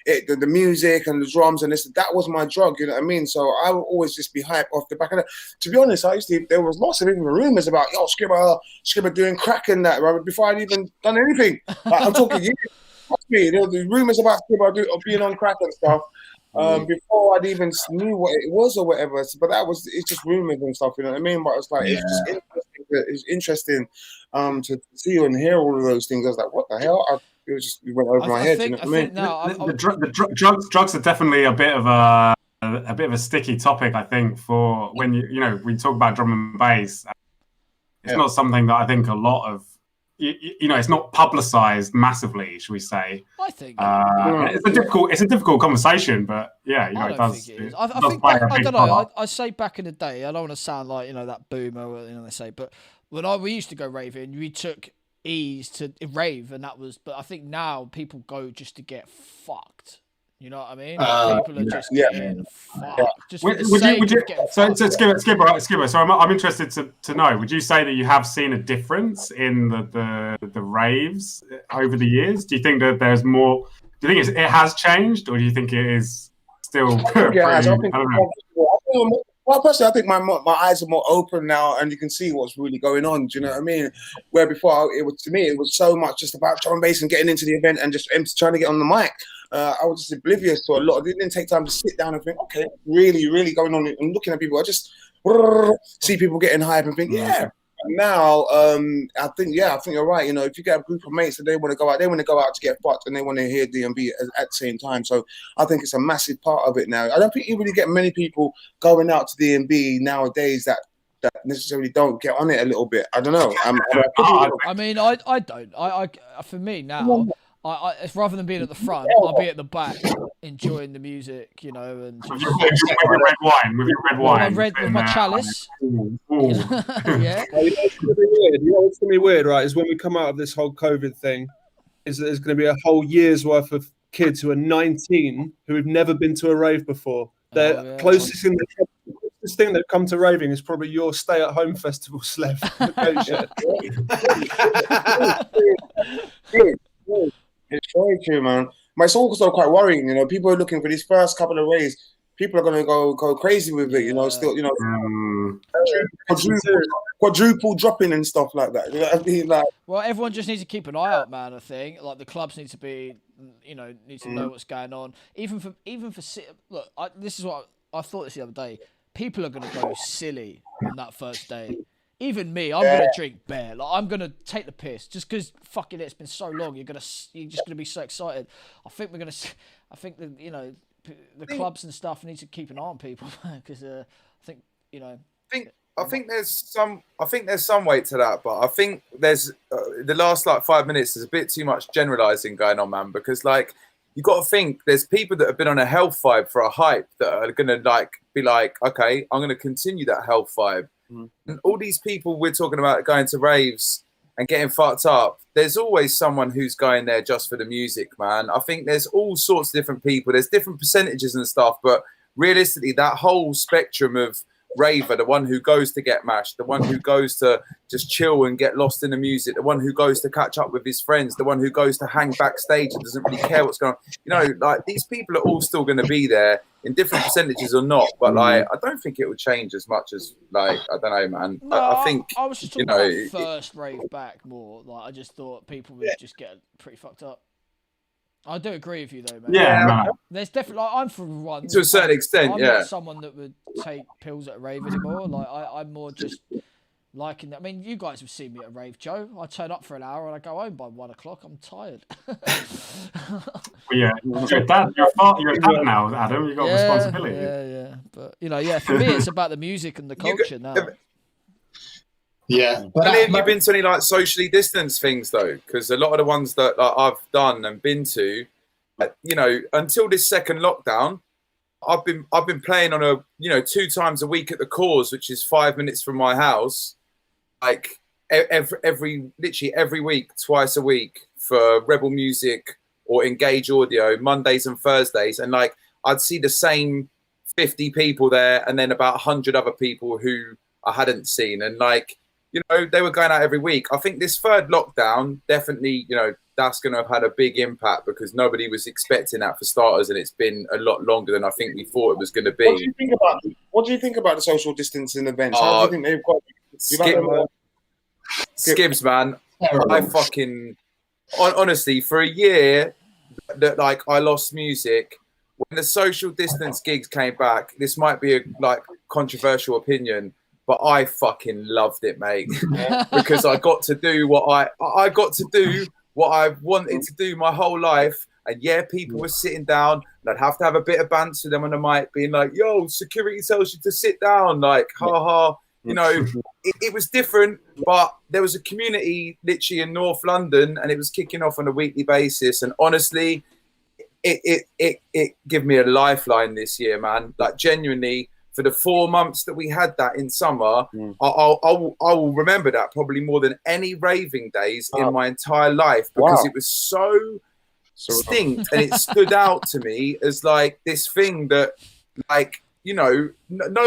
the music and the drums and this, that was my drug. You know what I mean? So I would always just be hyped off the back of that. To be honest, there was lots of even rumors about Skibba doing crack and that, right? Before I'd even done anything. Like, I'm talking years. There were the rumors about Skibba being on crack and stuff. Before I'd even knew what it was or whatever, but it's just rumors and stuff, you know what I mean? But it's like it's just interesting. It's interesting to see and hear all of those things. I was like, what the hell? It went over my head. Think, you know what I mean? The drugs are definitely a bit of a sticky topic. I think for when we talk about drum and bass, it's not something that I think a lot of. It's not publicized massively, should we say? I think it's a difficult conversation, but it does. I don't know. I say back in the day, I don't want to sound like that boomer, they say, but when we used to go raving, we took ease to rave, and that was. But I think now people go just to get fucked. You know what I mean? People are just getting fucked. Just for the sake of getting fucked. Skibba. So I'm interested to know. Would you say that you have seen a difference in the raves over the years? Do you think that there's more? Do you think it has changed, or do you think it is still? I don't know. Well, personally, I think my eyes are more open now, and you can see what's really going on. Do you know what I mean? Where before, it was so much just about drum and bass and getting into the event and just trying to get on the mic. I was just oblivious to a lot. It didn't take time to sit down and think, okay, really, really going on and looking at people. I just see people getting hype and think, Now, I think you're right. If you get a group of mates that they want to go out to get fucked and they want to hear D&B at the same time. So I think it's a massive part of it now. I don't think you really get many people going out to D&B nowadays that necessarily don't get on it a little bit. I don't know. I mean, I don't. For me now, rather than being at the front, I'll be at the back enjoying the music, and with your red wine, with my chalice. Yeah. What's going to be weird, right? Is when we come out of this whole COVID thing, is that there's going to be a whole year's worth of kids who are 19 who have never been to a rave before. The closest thing they've come to raving is probably your stay-at-home festival, Slev. It's very true, man. But it's also quite worrying, People are looking for these first couple of raves. People are going to go crazy with it, still, quadruple dropping and stuff like that. You know what I mean? Like, well, everyone just needs to keep an eye out, man. I think like the clubs need to be, need to know what's going on. Even for look, this is what I thought this the other day. People are going to go silly on that first day. Even me, I'm gonna drink beer. Like I'm gonna take the piss just because fucking it's been so long. You're just gonna be so excited. I think that the clubs and stuff need to keep an eye on people because I think there's some weight to that, but I think there's the last 5 minutes is a bit too much generalizing going on, man. Because you got to think there's people that have been on a health vibe for a hype that are gonna be like, okay, I'm gonna continue that health vibe. And all these people we're talking about going to raves and getting fucked up, there's always someone who's going there just for the music, man. I think there's all sorts of different people. There's different percentages and stuff, but realistically, that whole spectrum of raver, the one who goes to get mashed, the one who goes to just chill and get lost in the music, the one who goes to catch up with his friends, the one who goes to hang backstage and doesn't really care what's going on. These people are all still going to be there in different percentages or not, but I don't think it would change as much as I don't know, man. No, I think I was just talking about first rave back more. I just thought people would just get pretty fucked up. I do agree with you though, man. Yeah, there's definitely I'm for one to a certain extent. I'm not someone that would take pills at a rave anymore. I'm more just liking that. I mean, you guys have seen me at a rave, Joe. I turn up for an hour and I go home by 1 o'clock. I'm tired. You're a dad now, Adam. You've got responsibility. Yeah. But for me, it's about the music and the culture now. Yeah. But have you been to any socially distanced things though? Because a lot of the ones that I've done and been to, until this second lockdown, I've been playing on a 2 times a week at the Cause, which is 5 minutes from my house, like literally every week, twice a week for Rebel Music or Engage Audio, Mondays and Thursdays, and like I'd see the same 50 people there, and then about 100 other people who I hadn't seen, and like they were going out every week. I think this third lockdown definitely, that's going to have had a big impact because nobody was expecting that for starters, and it's been a lot longer than I think we thought it was going to be. What do you think about the social distancing events? How do you think they've got? Skibs, man, I fucking honestly for a year that like I lost music when the social distance gigs came back. This might be a like controversial opinion, but I fucking loved it, mate, because I got to do what I got to do what I wanted to do my whole life. And yeah, people were sitting down, and I'd have to have a bit of banter with them on the mic, being like, "Yo, security tells you to sit down," like, ha ha. It was different, but there was a community literally in North London, and it was kicking off on a weekly basis. And honestly, it gave me a lifeline this year, man. Like genuinely, for the 4 months that we had that in summer, I will remember that probably more than any raving days in my entire life, because it was so distinct and it stood out to me as like this thing that like, no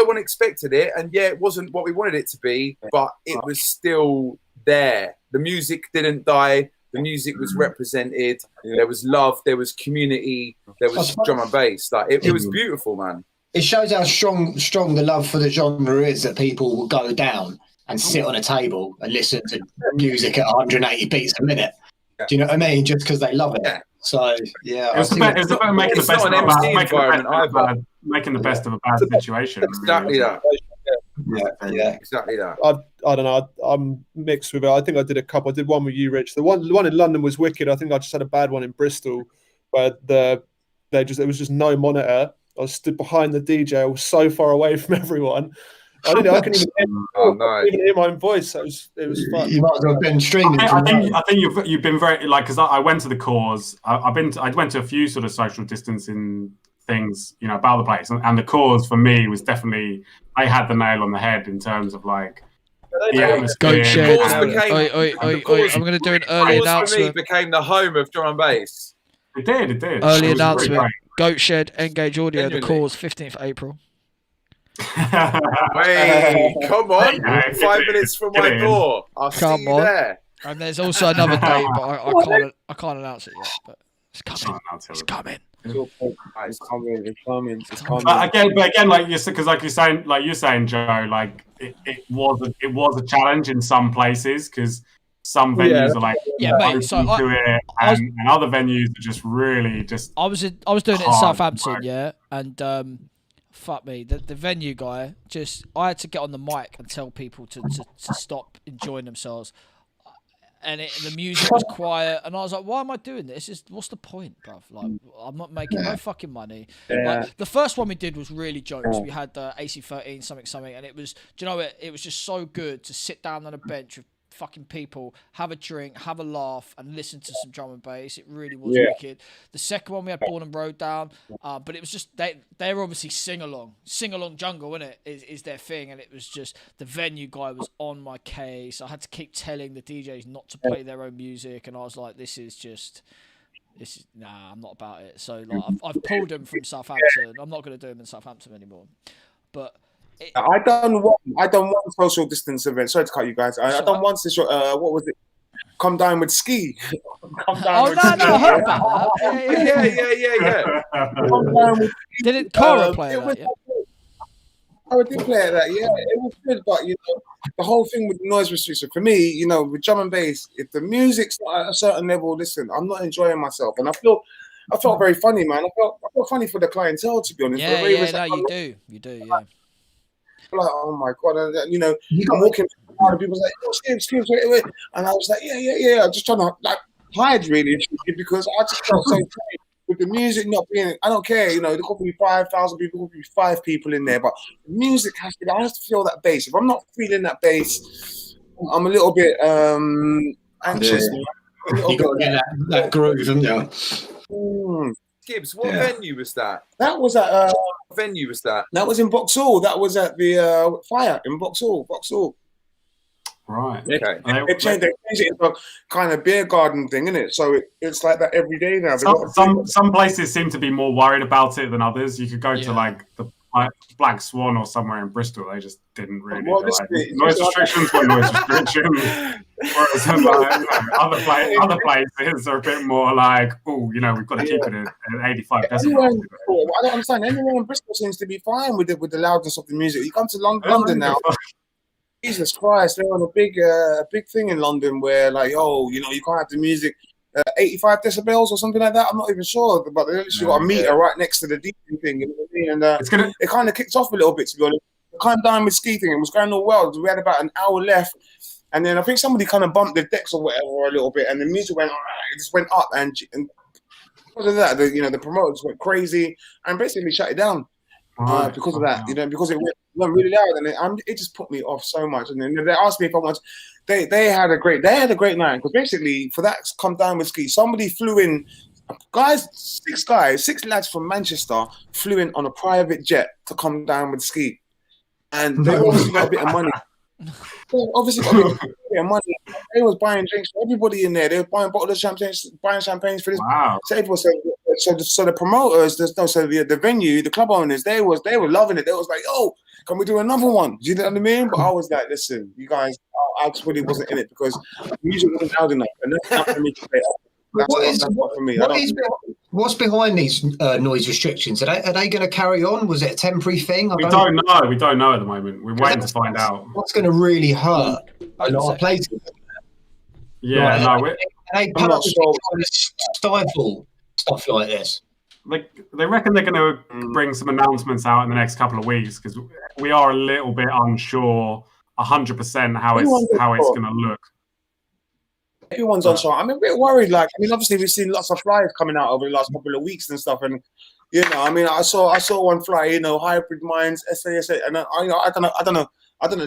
one expected it. And yeah, it wasn't what we wanted it to be, but it was still there. The music didn't die. The music was represented. There was love. There was community. There was drum and bass. Like it was beautiful, man. It shows how strong the love for the genre is, that people will go down and sit on a table and listen to music at 180 beats a minute. Do you know what I mean? Just because they love it. Yeah. So yeah, it's about making the best of a bad situation. Exactly that. Yeah, exactly that. I don't know. I'm mixed with it. I think I did a couple. I did one with you, Rich. The one in London was wicked. I think I just had a bad one in Bristol, where there was just no monitor. I was stood behind the DJ. I was so far away from everyone. I couldn't even hear my own voice. It was fun. You might have been streaming. I think you've been very like, because I went to the Cause. I went to a few sort of social distancing things, about the place, and the Cause for me was definitely, I had the nail on the head in terms of like the atmosphere. I'm going to do an early announcement. For me became the home of drum and bass. It did. Early announcement. Goatshed, Engage Audio, genuinely. The Cause, 15th April. Hey, come on! 5 minutes from my door. I'll see you there. And there's also another date, but I can't announce it yet. But it's coming. It's coming. It's coming. But again, like you're saying, Joe, like it was a challenge in some places because some venues are like mate. So and other venues are just really just. I was doing it in Southampton, and fuck me, the venue guy I had to get on the mic and tell people to stop enjoying themselves, and the music was quiet, and I was like, why am I doing this? What's the point, bruv? Like, I'm not making no fucking money. Like, the first one we did was really jokes. We had AC13 something, and it was, do you know what? It was just so good to sit down on a bench with fucking people, have a drink, have a laugh, and listen to some drum and bass. It really was wicked. The second one we had Born and Road down, but it was just they're obviously sing along jungle, innit? Is their thing, and it was just the venue guy was on my case. I had to keep telling the DJs not to play their own music, and I was like, I'm not about it. So like I've pulled them from Southampton. I'm not going to do them in Southampton anymore. But I done one social distance event. Sorry to cut you guys. I done one what was it? Come down with ski. I heard about that. Yeah. Didn't Cara play that? I did play that. Yeah, it was good, but the whole thing with the noise restriction for me, with drum and bass, if the music's not at a certain level, listen, I'm not enjoying myself, and I felt very funny, man. I felt funny for the clientele, to be honest. You do, yeah. Like, oh my god, I'm walking around and people's like, excuse me, wait. And I was like, yeah. I'm just trying to like hide really, because I just felt so tight with the music not being. I don't care, there could be 5,000 people, there could be 5 people in there, but the music I have to feel that bass. If I'm not feeling that bass, I'm a little bit anxious. You got to get that groove, haven't you? Gibbs, what venue was that? That was at What venue was that? That was in Vauxhall. That was at the Fire in Vauxhall. Right. Okay. They changed it into a kind of beer garden thing, isn't it? So it's like that every day now. Some places seem to be more worried about it than others. You could go to like the Black Swan or somewhere in Bristol. They just didn't really. Well, noise restrictions were noise restrictions. Whereas other places are a bit more like, oh, you know, we've got to keep it at 85 decibels. I don't understand. Anyone in Bristol seems to be fine with the loudness of the music. You come to London now. Jesus Christ, they're on a big thing in London where, like, oh, you know, you can't have the music 85 decibels or something like that. I'm not even sure, but they literally got a meter right next to the DJ thing. You know what I mean? And it kind of kicked off a little bit, to be honest. The kind of down with ski thing, it was going all well. We had about an hour left, and then I think somebody kind of bumped the decks or whatever a little bit, and the music went, it just went up, and because of that, the promoters went crazy and basically shut it down. Because of that, because it went really loud, and it just put me off so much. And then they asked me if I wanted. They had a great night, because basically for that come down with ski, somebody flew in, six lads from Manchester flew in on a private jet to come down with ski, and they obviously got a bit of money. They was buying drinks for everybody in there. They were buying bottles of champagne, buying champagnes for this. Wow. So the promoters, the venue, the club owners, they were loving it. They was like, "Oh, can we do another one?" Do you know what I mean? But I was like, "Listen, you guys, I just really wasn't in it because the music wasn't loud enough, and that's not for me to play. That's not for me. What's behind these noise restrictions? Are they going to carry on? Was it a temporary thing? We don't know. We don't know at the moment. We're waiting to find out. What's going to really hurt a lot of places? Yeah, they stifle stuff like this. They reckon they're going to bring some announcements out in the next couple of weeks, because we are a little bit unsure 100% how it's going to look. Everyone's unsure. I'm a bit worried. Obviously we've seen lots of flyers coming out over the last couple of weeks and stuff, and I saw one flyer, hybrid minds, SAS, and I don't know,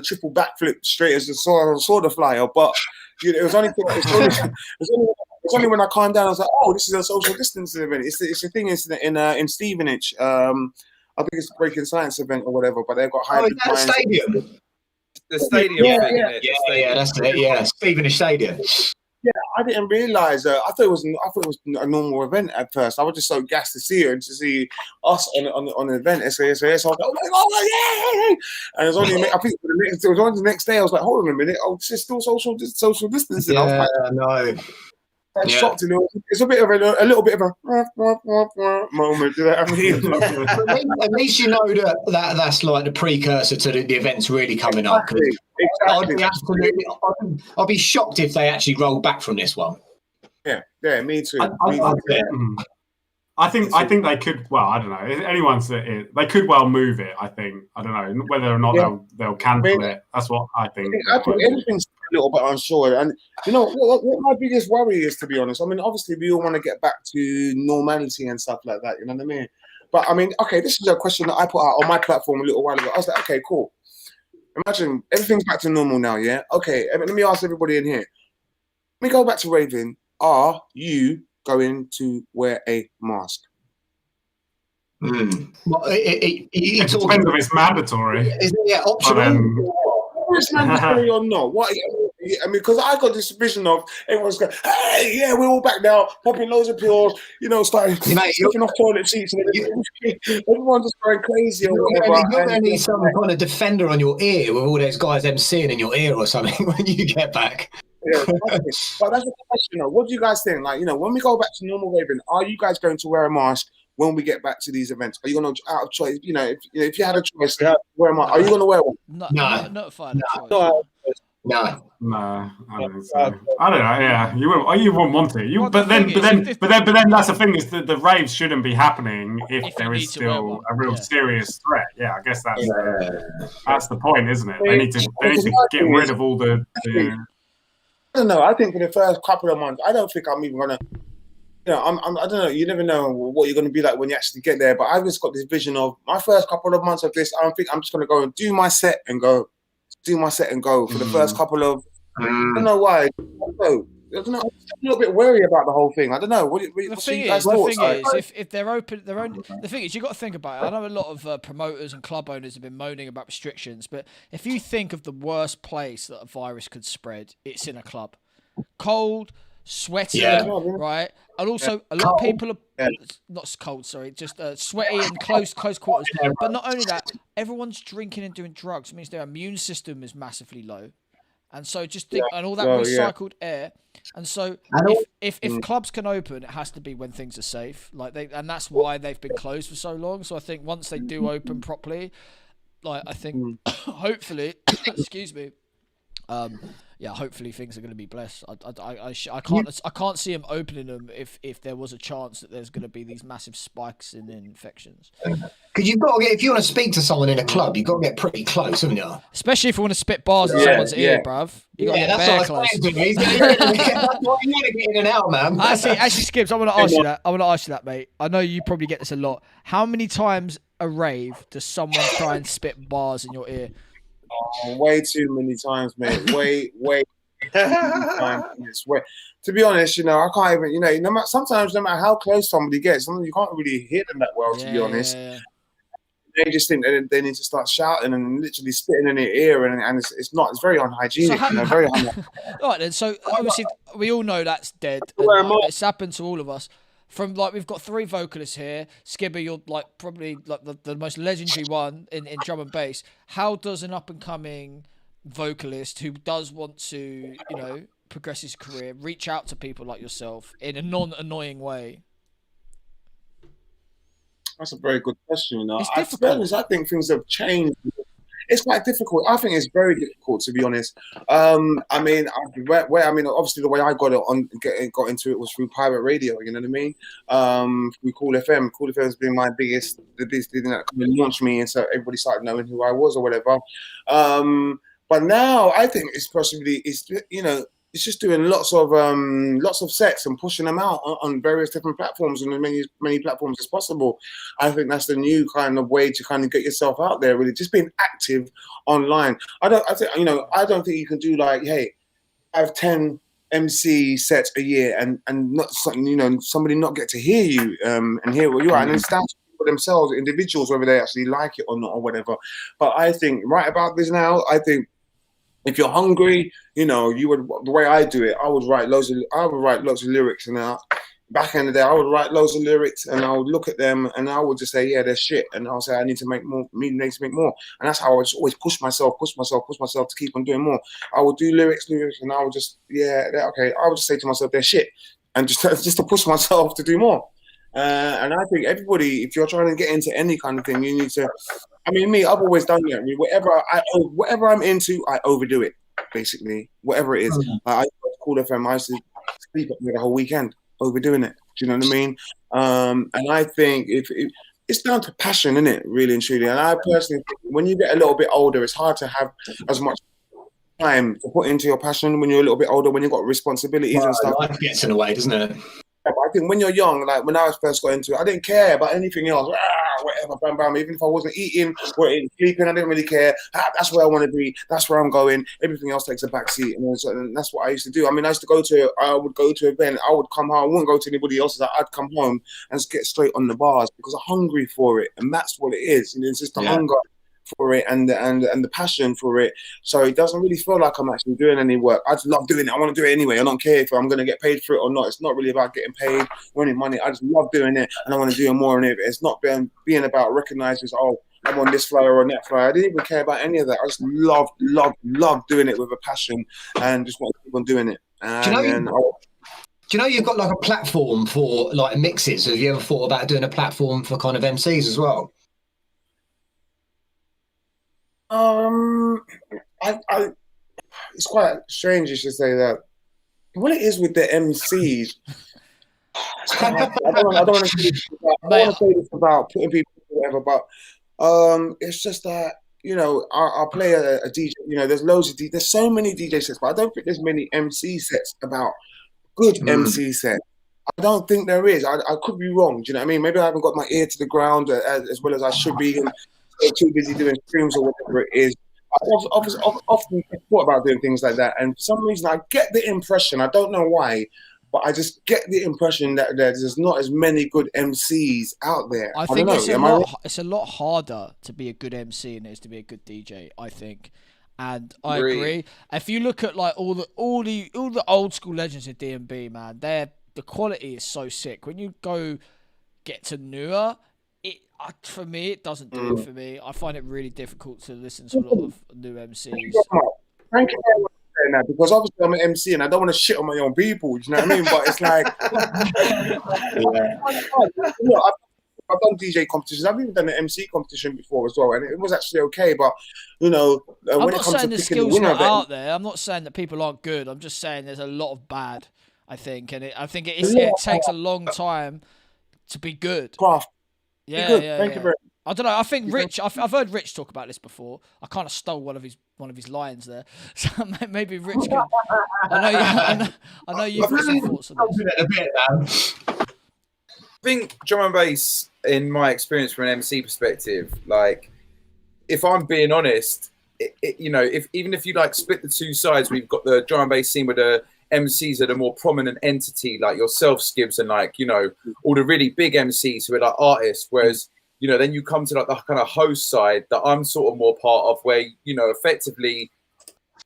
triple backflip straight as I saw the flyer, but it was only when I calmed down I was like, oh, this is a social distancing event. It's a thing in Stevenage. I think it's a Breaking Science event or whatever, but they've got hybrid minds. Stadium. The stadium thing. Yeah, that's it. Yeah, Stevenage Stadium. Yeah, I didn't realise. I thought it was a normal event at first. I was just so gassed to see her and to see us on an event. SAS. I was like, oh my god, yeah! And it was only the next day. I was like, hold on a minute. Oh, this is still social distancing. Yeah, I was like, I'm shocked. It's a little bit of a moment. You know what I mean? At least you know that's like the precursor to the events really coming up. Exactly. I'll be shocked if they actually roll back from this one. Yeah, me too. I think they could. Well, I don't know. They could well move it. I think. I don't know whether or not they'll cancel it. That's what I think. I think everything's a little bit unsure. And what my biggest worry is, to be honest. Obviously we all want to get back to normality and stuff like that. You know what I mean? But okay, this is a question that I put out on my platform a little while ago. I was like, okay, cool. Imagine everything's back to normal now. Yeah. Okay. Let me ask everybody in here. Let me go back to Raven. Are you going to wear a mask? Well, it depends if it's mandatory. Isn't it optional? It's mandatory or not? What? Because I got this vision of everyone's going, hey, yeah, we're all back now, popping loads of pills, starting sniffing off toilet seats, and everyone's just going crazy or whatever. You're going to need some kind of defender on your ear with all those guys MCing in your ear or something when you get back. Yeah, but that's the question. What do you guys think? When we go back to normal Raven, are you guys going to wear a mask when we get back to these events? Are you going to, out of choice, if you had a choice, wear a mask, are you going to wear one? No. No, I don't think so. I don't know. Yeah, you wouldn't want to. But then that's the thing, is that the raves shouldn't be happening if there is still a real serious threat. Yeah, I guess that's the point, isn't it? They need to get rid of all the I don't know. I think for the first couple of months, I don't think I'm even gonna. I don't know. You never know what you're gonna be like when you actually get there. But I've just got this vision of my first couple of months of this. I don't think I'm just gonna go and do my set and go for the first couple of. I don't know why. don't know. I'm a little bit wary about the whole thing. I don't know. The thing is, if they're open, the thing is, you got to think about it. I know a lot of promoters and club owners have been moaning about restrictions, but if you think of the worst place that a virus could spread, it's in a club. Cold, sweaty, right? And also, a lot of people are not cold, sorry, just sweaty and close quarters. But not only that, everyone's drinking and doing drugs. It means their immune system is massively low. And so just think, and all that recycled air. And so if clubs can open, it has to be when things are safe. And that's why they've been closed for so long. So I think once they do open properly, I think hopefully, excuse me, hopefully things are going to be blessed. I can't see them opening them if there was a chance that there's going to be these massive spikes in infections. Because you've got to get, if you want to speak to someone in a club, you've got to get pretty close, haven't you? Especially if you want to spit bars in someone's ear, bruv. You got to get bare close. That's why you want to get in and out, man. Actually, Skibbs, I want to ask you that, mate. I know you probably get this a lot. How many times a rave does someone try and spit bars in your ear? Oh, way too many times, mate. Way times. To be honest, I can't even, sometimes no matter how close somebody gets, you can't really hear them that well, to be honest. They just think that they need to start shouting and literally spitting in their ear, and it's very unhygienic. Very unhygienic. All right, then. So obviously, we all know that's dead. It's happened to all of us. From we've got 3 vocalists here. Skibber, you're probably the most legendary one in drum and bass. How does an up and coming vocalist who does want to, progress his career reach out to people like yourself in a non-annoying way? That's a very good question. It's difficult. To be honest, I think things have changed. It's quite difficult. I think it's very difficult, to be honest. Obviously the way I got into it was through pirate radio. You know what I mean? Through Cool FM. Cool FM has been the biggest thing that launched me, and so everybody started knowing who I was or whatever. But now I think it's just doing lots of sets and pushing them out on various different platforms and as many platforms as possible. I think that's the new kind of way to kind of get yourself out there. Really, just being active online. I don't think you can do hey, I have 10 MC sets a year and not somebody not get to hear you and hear what you are, and then stand for themselves, individuals, whether they actually like it or not or whatever. But I think right about this now, I think, if you're hungry, you would. The way I do it, I would write loads of lyrics, and back in the day, I would write loads of lyrics, and I would look at them, and I would just say, yeah, they're shit, and I'll say I need to make more, and that's how I would just always push myself to keep on doing more. I would do lyrics, and I would just okay. I would just say to myself, they're shit, and just to push myself to do more. And I think everybody, if you're trying to get into any kind of thing, you need to. Me, I've always done that. Whatever I'm into, I overdo it. Basically, whatever it is. I Cool FM. I used to sleep up there the whole weekend, overdoing it. Do you know what I mean? And I think it's down to passion, isn't it? Really and truly. And I personally think when you get a little bit older, it's hard to have as much time to put into your passion when you're a little bit older, when you've got responsibilities and stuff. Life gets in the way, doesn't it? I think when you're young, when I first got into it, I didn't care about anything else. Whatever, bam, bam. Even if I wasn't eating or sleeping, I didn't really care. That's where I want to be. That's where I'm going. Everything else takes a backseat, and that's what I used to do. I would go to an event. I would come home. I wouldn't go to anybody else's. I'd come home and just get straight on the bars because I'm hungry for it, and that's what it is. It's just the hunger for it and the passion for it. So it doesn't really feel like I'm actually doing any work. I just love doing it. I want to do it anyway. I don't care if I'm going to get paid for it or not. It's not really about getting paid or any money. I just love doing it, and I want to do more in it. It's not being about recognizing, I'm on this flyer or that flyer. I didn't even care about any of that. I just love doing it with a passion and just want to keep on doing it. Do you know you've got a platform for mixes? Have you ever thought about doing a platform for kind of MCs as well? It's quite strange you should say that. What it is with the MCs, I don't want to say this about putting people whatever, but it's just that I'll play a DJ. There's so many DJ sets, but I don't think there's many MC sets about good MC sets. I don't think there is. I could be wrong. Do you know what I mean? Maybe I haven't got my ear to the ground as well as I should be. And too busy doing streams or whatever it is. often thought about doing things like that, and for some reason I get the impression, I don't know why, but I just get the impression that there's not as many good MCs out there. I think it's a lot harder to be a good MC than it is to be a good DJ, I think. And I agree. If you look at like all the old school legends of D&B, man, the quality is so sick. When you go get to newer, for me, it doesn't do it for me. I find it really difficult to listen to a lot of new MCs. Thank you very much for saying that, because obviously I'm an MC and I don't want to shit on my own people. You know what I mean? But it's like, I've done DJ competitions. I've even done an MC competition before as well, and it was actually okay. But when I'm it not comes saying to the picking skills the winner, not out there. I'm not saying that people aren't good. I'm just saying there's a lot of bad, I think, and I think it takes a long time to be good. Craft. Yeah, good. yeah. Thank you very much. I don't know. I think Rich. I've heard Rich talk about this before. I kind of stole one of his lines there. So maybe Rich can. I know you've got some thoughts on this. I think drum and bass, in my experience from an MC perspective, like, if I'm being honest, even if you like split the two sides, we've got the drum and bass scene with the MCs are the more prominent entity, like yourself, Skibs, and like, all the really big MCs who are like artists, whereas, then you come to like the kind of host side that I'm sort of more part of, where, effectively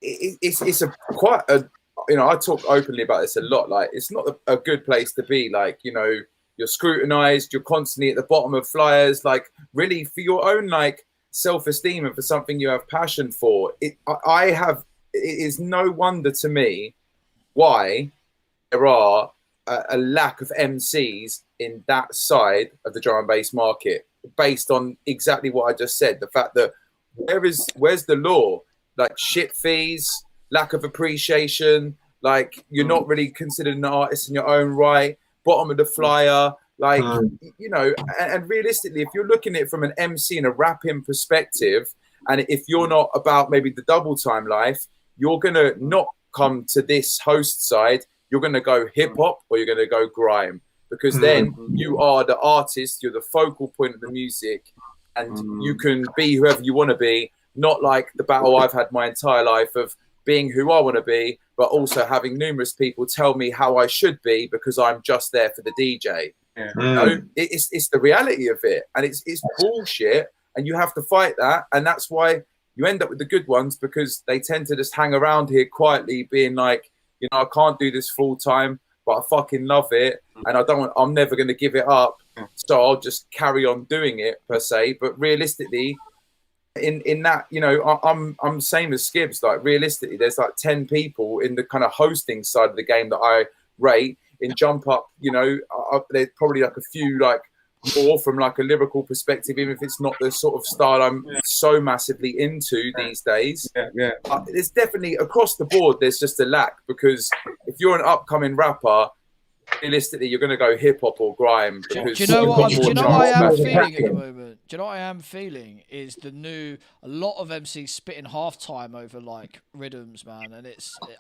it's quite a, I talk openly about this a lot, like, it's not a good place to be, like, you're scrutinized, you're constantly at the bottom of flyers, like, really for your own like self-esteem and for something you have passion for. It is no wonder to me why there are a lack of MCs in that side of the drum and bass market, based on exactly what I just said. The fact that where's the law? Like, shit fees, lack of appreciation, like, you're not really considered an artist in your own right, bottom of the flyer, like, and realistically, if you're looking at it from an MC and a rapping perspective, and if you're not about maybe the double time life, you're gonna not come to this host side. You're gonna go hip hop or you're gonna go grime, because then you are the artist, you're the focal point of the music, and you can be whoever you want to be, not like the battle I've had my entire life of being who I want to be, but also having numerous people tell me how I should be because I'm just there for the DJ. Yeah. It's the reality of it, and it's bullshit, and you have to fight that, and that's why you end up with the good ones, because they tend to just hang around here quietly, being like, I can't do this full time, but I fucking love it, and I'm never going to give it up, so I'll just carry on doing it, per se. But realistically, in that, I'm same as Skibs. Like, realistically, there's like 10 people in the kind of hosting side of the game that I rate. In Jump Up, there's probably like a few like more from like a lyrical perspective, even if it's not the sort of style I'm so massively into these days. It's definitely across the board, there's just a lack, because if you're an upcoming rapper, realistically, you're going to go hip hop or grime. Do you know what I am feeling at the moment? Do you know what I am feeling is a lot of MCs spitting halftime over like rhythms, man, and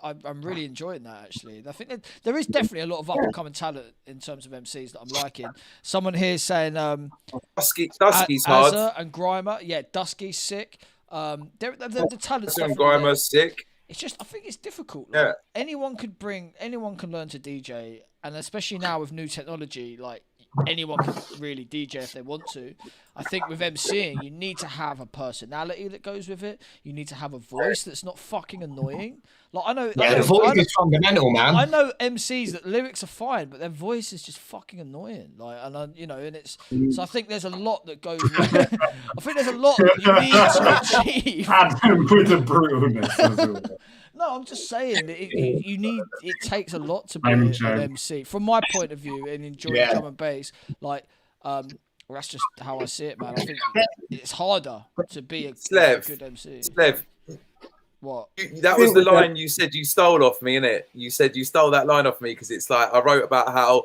I'm really enjoying that, actually. I think there is definitely a lot of up and coming talent in terms of MCs that I'm liking. Someone here saying Dusky's hard, hard, and Grimer, Dusky's sick. The talent's and Grimer's sick. It's just, I think it's difficult. Like, anyone can learn to DJ, and especially now with new technology, like, anyone can really DJ if they want to. I think with MCing, you need to have a personality that goes with it. You need to have a voice that's not fucking annoying. Like, I know the voice is fundamental, man. I know MCs that lyrics are fine, but their voice is just fucking annoying. Like, and it's so I think there's a lot that goes. I think there's a lot that you need to achieve. With the brutalness. No, I'm just saying that it takes a lot to be an MC. From my point of view, and enjoying drum and bass, like, that's just how I see it, man. I think it's harder to be a good MC. Slev, what? That was the line you said you stole off me, innit? You said you stole that line off me, because it's like, I wrote about how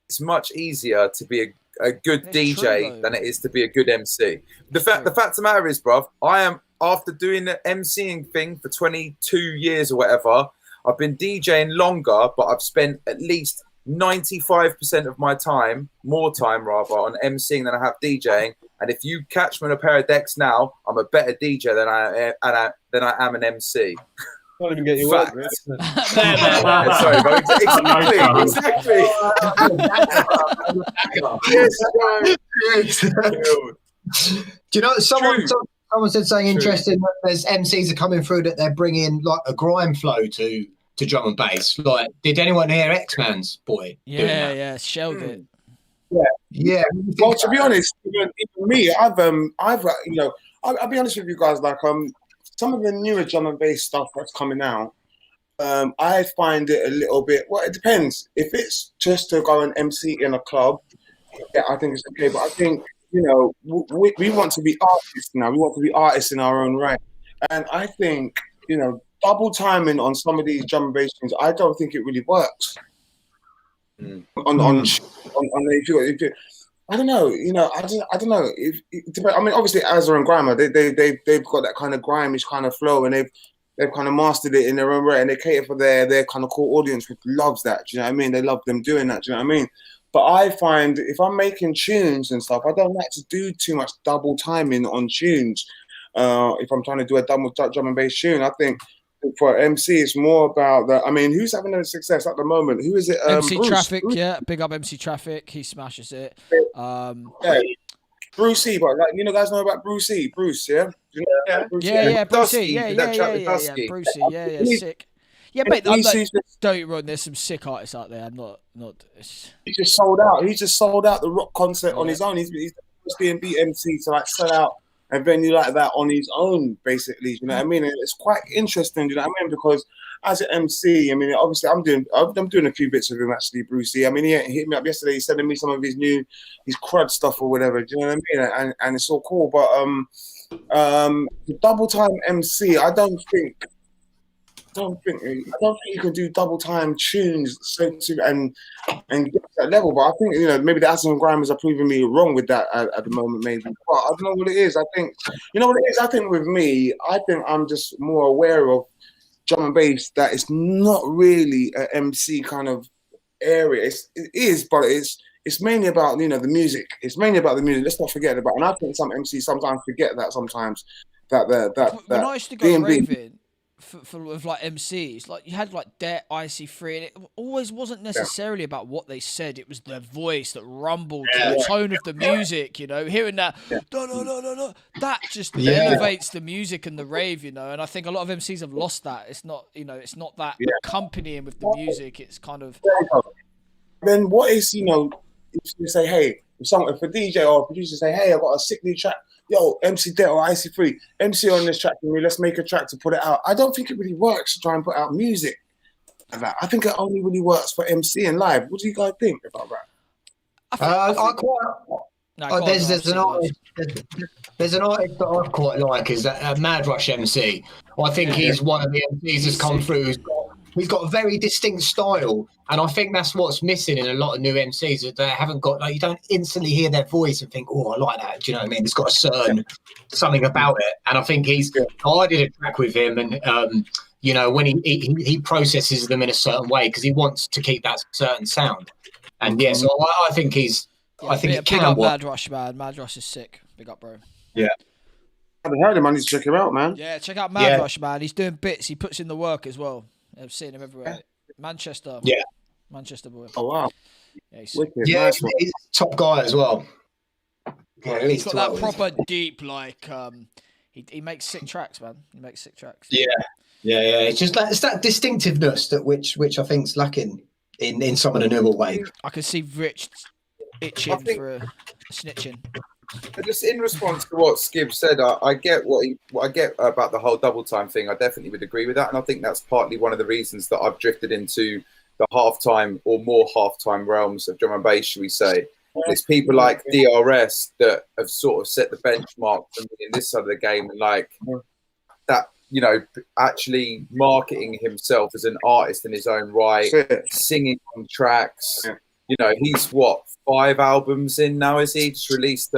it's much easier to be a good DJ than it is to be a good MC. The fact of the matter is, bruv, I am, after doing the MCing thing for 22 years or whatever, I've been DJing longer, but I've spent at least 95% of my time, more time rather, on MCing than I have DJing. And if you catch me on a pair of decks now, I'm a better DJ than I am an MC. Can't even get your Fact. work. Sorry, but exactly. Do you know someone said something interesting? That there's MCs are coming through that they're bringing like a grime flow to drum and bass. Like, did anyone hear X-Man's boy? Yeah, shelled it. Yeah. Well, to be honest, even me, I'll be honest with you guys. Like, some of the newer drum and bass stuff that's coming out, I find it a little bit. Well, it depends. If it's just to go and MC in a club, yeah, I think it's okay. But I think we want to be artists now. We want to be artists in our own right, and I think double timing on some of these drum and bass things, I don't think it really works. I don't know. I don't know. Obviously, Azza and Grandma, they've got that kind of grimish kind of flow, and they've kind of mastered it in their own right, and they cater for their kind of core audience, which loves that. Do you know what I mean? They love them doing that. Do you know what I mean? But I find if I'm making tunes and stuff, I don't like to do too much double timing on tunes. If I'm trying to do a double drum and bass tune, I think for MC, it's more about that. I mean, who's having a success at the moment? Who is it? MC Bruce. Traffic, yeah, big up MC Traffic. He smashes it. Brucey, but guys know about Brucey. Bruce, yeah, Brucey, yeah, Brucey, sick. Yeah, mate, don't get me wrong. There's some sick artists out there. I'm not. He just sold out. He just sold out the rock concert on his own. He's the first B&B MC to sell out a venue like that on his own, basically. You know what I mean? And it's quite interesting. You know what I mean? Because as an MC, obviously I'm doing a few bits of him actually, Brucey. I mean, he hit me up yesterday. He's sending me some of his crud stuff or whatever. Do you know what I mean? And it's all cool. But the double time MC, I don't think you can do double time tunes and get to that level. But I think maybe the Azza and Grinders are proving me wrong with that at the moment, maybe. But I don't know what it is. I think I think with me, I think I'm just more aware of drum and bass that it's not really an MC kind of area. It is, but it's mainly about the music. It's mainly about the music. Let's not forget about. And I think some MCs sometimes forget that. Sometimes that when I used to go raving. For like MCs, like you had like Det, IC3, and it always wasn't necessarily about what they said. It was their voice that rumbled, the tone of the music. Hearing that, no, that just elevates the music and the rave. And I think a lot of MCs have lost that. It's not, it's not that accompanying with the music. It's kind of. Then what is if you say, hey, if a DJ or a producer say, hey, I've got a sick new track. Yo, MC Det or IC3, MC on this track for me, let's make a track to put it out. I don't think it really works to try and put out music like that. I think it only really works for MC and live. What do you guys think about that? There's an artist that I quite like, is that Mad Rush MC. I think he's one of the MCs that's come through. He's got a very distinct style, and I think that's what's missing in a lot of new MCs, that they haven't got, you don't instantly hear their voice and think, oh, I like that. Do you know what I mean? It's got a certain something about it. And I think I did a track with him, and when he processes them in a certain way because he wants to keep that certain sound. And so I think I think it big can up work. Mad Rush, man. Mad Rush is sick. Big up, bro. Yeah. I haven't heard him. I need to check him out, man. Yeah, check out Mad Rush, man. He's doing bits. He puts in the work as well. I've seen him everywhere. Manchester. Yeah. Manchester boy. Oh, wow. Yeah, he's he's a top guy as well. Yeah, he's got that proper deep, he makes sick tracks, man. He makes sick tracks. Yeah. It's just it's that distinctiveness which I think's lacking in some of the newer wave. I can see Rich itching for a snitching. Just in response to what Skib said, I get what I get about the whole double time thing. I definitely would agree with that, and I think that's partly one of the reasons that I've drifted into the halftime or more halftime realms of drum and bass, shall we say. It's people like DRS that have sort of set the benchmark for me in this side of the game, and that, actually marketing himself as an artist in his own right, singing on tracks. He's 5 albums in now, is he? Just released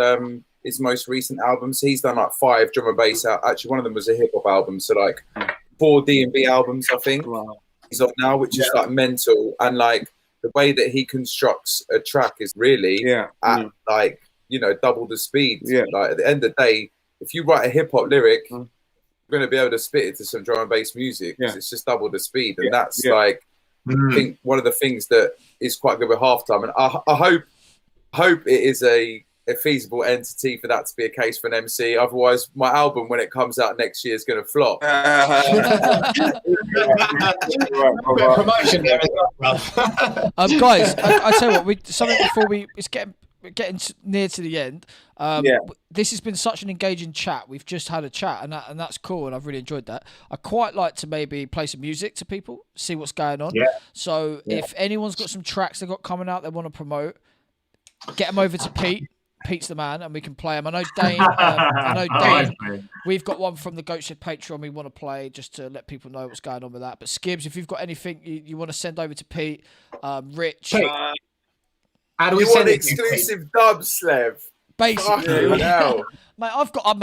his most recent albums. He's done 5 drum and bass out. Actually, one of them was a hip hop album, so 4 D&B albums, I think. Wow. He's on now, which is mental. And the way that he constructs a track is really at like, you know, double the speed. Like at the end of the day, if you write a hip hop lyric, you're going to be able to spit it to some drum and bass music because it's just double the speed. And that's like, I think one of the things that is quite good with Halftime. And I hope it is a feasible entity for that to be a case for an MC. Otherwise, my album, when it comes out next year, is going to flop. Promotion there as well, guys, I tell you what, something before it's getting near to the end. This has been such an engaging chat. We've just had a chat, and that's cool, and I've really enjoyed that. I quite like to maybe play some music to people, see what's going on. So if anyone's got some tracks they've got coming out they want to promote, get them over to Pete. Pete's the man, and we can play them. I know Dane. We've got one from the Watershed Patreon we want to play just to let people know what's going on with that. But Skibs, if you've got anything you want to send over to Pete, Rich. How do we send exclusive dubs, Slev? Basically, mate. I've got.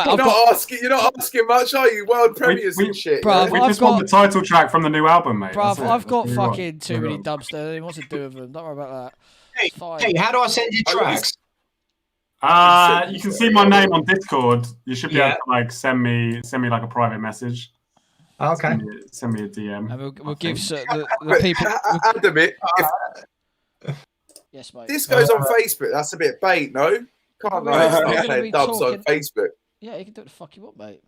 You're not asking much, are you? World premieres and shit. Bruv, we just want the title track from the new album, mate. Bruv, I've got fucking too many dubs there. He wants to do with them. Don't worry about that. Hey, how do I send you tracks? You can see my name on Discord. You should be able to like send me like a private message. Okay. Send me a DM. And we'll give the people. Yes, mate. This goes on Facebook. That's a bit bait, no? Can't play dubs on Facebook. Yeah, you can do what the fuck you want, mate.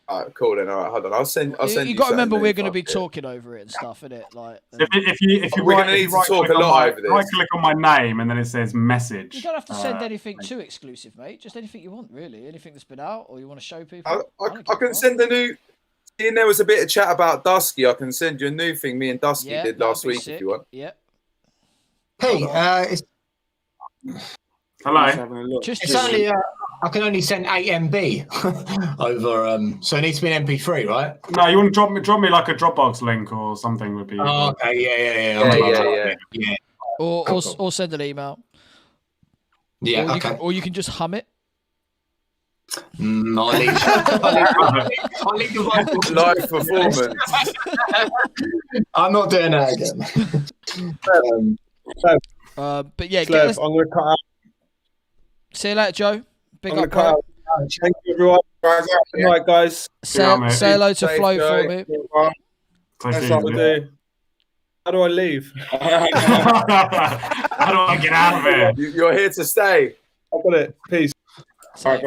All right, cool then. All right, hold on. I'll send. You got to remember we're going to be talking over it and stuff, innit? Like, if you we're going to need to talk a lot over this. Right click on my name and then it says message. You don't have to send anything too exclusive, mate. Just anything you want, really. Anything that's been out or you want to show people. I can send a new. Seeing there was a bit of chat about Dusky, I can send you a new thing me and Dusky did last week if you want. Yeah. Hey, hello. It's only I can only send 8 MB over. So it needs to be an MP3, right? No, you want to drop me like a Dropbox link or something would be. Oh, okay, yeah. Or send an email. Yeah, or you can just hum it. I'll leave your live performance. I'm not doing that again. But yeah, I'm going to cut out. See you later, Joe. Big I'm up, cut out. Thank you, everyone. Good night, guys. Say hello to Flo for me. That's what I do. How do I leave? How do I get out of here? You're here to stay. I've got it. Peace. So,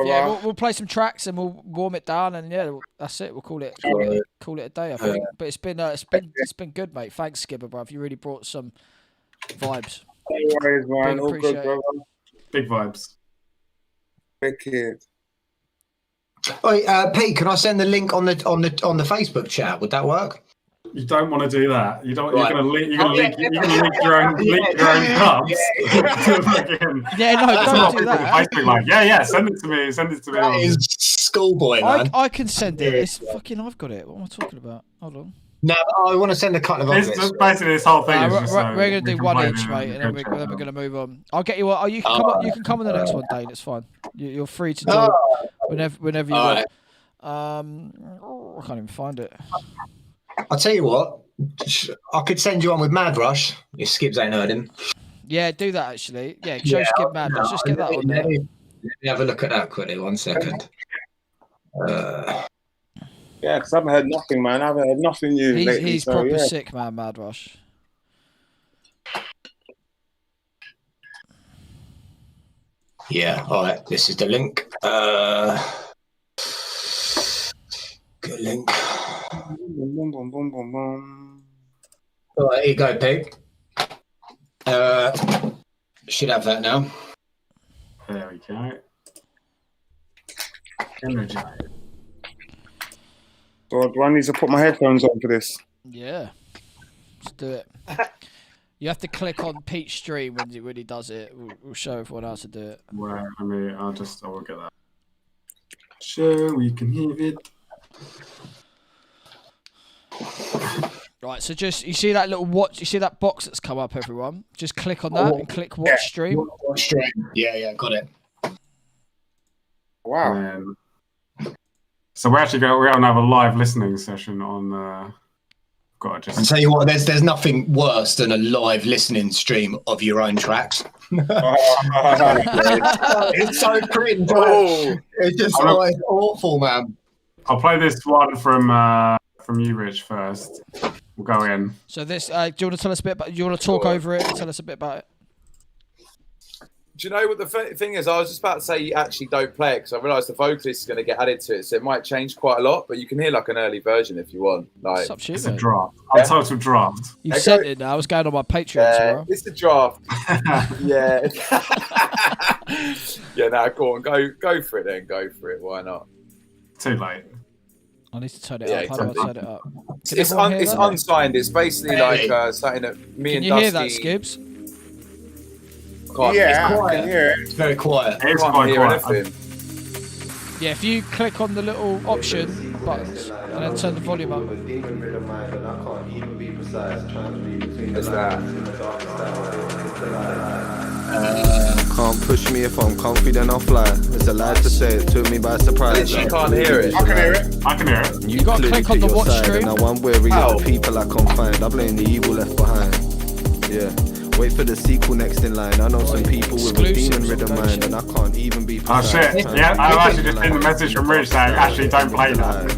we'll play some tracks and we'll warm it down, and that's it. We'll call it a day, I think. But it's been good, mate. Thanks, Skibber, bruv. You really brought some vibes. No worries, man. All good, brother. Big vibes. Big kid. Wait, Pete, can I send the link on the Facebook chat? Would that work? You don't want to do that. You don't. Right. You're gonna leak your own dubs. Don't do that. Facebook like, send it to me. That is schoolboy, man. I can send it. It's fucking. I've got it. What am I talking about? Hold on. No, I want to send a couple of others. Basically, this whole thing is just we're going to do one each, mate, and then we're going to move on. I'll get you. You can come on the next one, Dane. It's fine. You're free to do it whenever you want. I can't even find it. I'll tell you what. I could send you on with Mad Rush if Skibs ain't heard him. Yeah, do that actually. Yeah, show Skib Mad Rush. Just get that on there. Let me have a look at that quickly. 1 second. Yeah, because I haven't heard nothing, man. I haven't heard nothing new. He's proper sick, man, Mad Rush. Yeah, all right. This is the link. Good link. All right, here you go, Pete. Should have that now. There we go. Energy. Do I need to put my headphones on for this? Yeah. Let's do it. You have to click on Pete's stream when he does it. We'll show everyone else to do it. Well, I will get that. Sure, we can hear it. Right, so just you see that little watch, you see that box that's come up, everyone. Just click on that and click watch stream. Watch stream. Yeah, got it. Wow. So we're going to have a live listening session on Got to And just. tell you what, there's nothing worse than a live listening stream of your own tracks. It's so cringe. It's just it's awful, man. I'll play this one from you, Rich, first. We'll go in. So this, do you want to tell us a bit about? Do you want to talk over it? And tell us a bit about it. Do you know what the thing is? I was just about to say you actually don't play it because I realised the vocalist is going to get added to it, so it might change quite a lot. But you can hear like an early version if you want. Like it's a draft. A total draft. You sent it now. I was going on my Patreon tomorrow. It's a draft. Yeah. Yeah. Now go on, go for it then. Go for it. Why not? Too late. I need to turn it up. How do I turn it up? It's unsigned. It's basically like something that me and Dusty. Can you hear that, Skibs? It's very quiet. It's quite quiet. Yeah, if you click on the little option buttons and then turn the volume up. Can't push me if I'm comfy, then I'll fly. It's a lie to say it took me by surprise. You can't hear it. I can hear it. I can hear it. You got to click on the watch stream. Now I'm weary of the people I can't find. I blame the evil left behind. Yeah. Wait for the sequel next in line. I know some people with a demon ridden mind, and I can't even be precise. Oh shit! Yeah, I've actually just seen the message from Rich saying, "Actually, don't play that."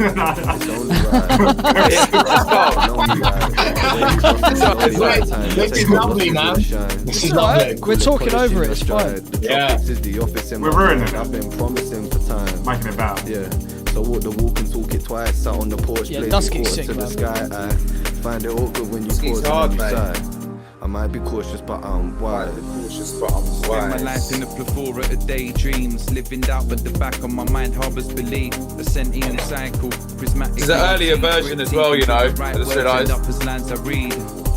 This is lovely, man. This is lovely. We're talking over it. It's fine. Yeah. We're ruining it. I've been promising for time. Making it bad. Yeah. So walk the walk and talk it twice. Sat on the porch, Yeah, blazing Dusky's quarter sick, to the man. sky. I find it awkward when you pause and you sigh. I might be cautious, but I'm wise. Spend my life in a plethora of daydreams, living out, but the back of my mind harbours belief. The sentient cycle, prismatic. There's an earlier version as well, you know. I just realised. Up as lands I read,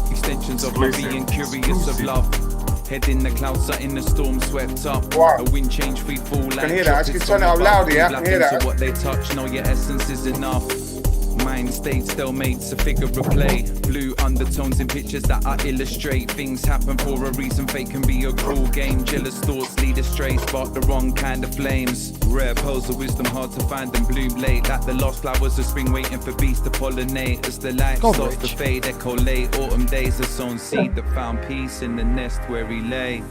extensions of my being curious of love. Head in the clouds, in the storm swept up. Wow. A wind change, free fall. I can hear that. I can turn it up loud, yeah. I can hear that. What they touch, know your essence is enough. Mind state still mates a figure of play. Blue undertones in pictures that I illustrate. Things happen for a reason. Fate can be a cruel game. Jealous thoughts lead astray. Spark the wrong kind of flames. Rare pearls of wisdom hard to find and bloom late. Like the lost flowers of spring waiting for bees to pollinate. As the light starts to fade, echo late. Autumn days are sown seed that found peace in the nest where he lay.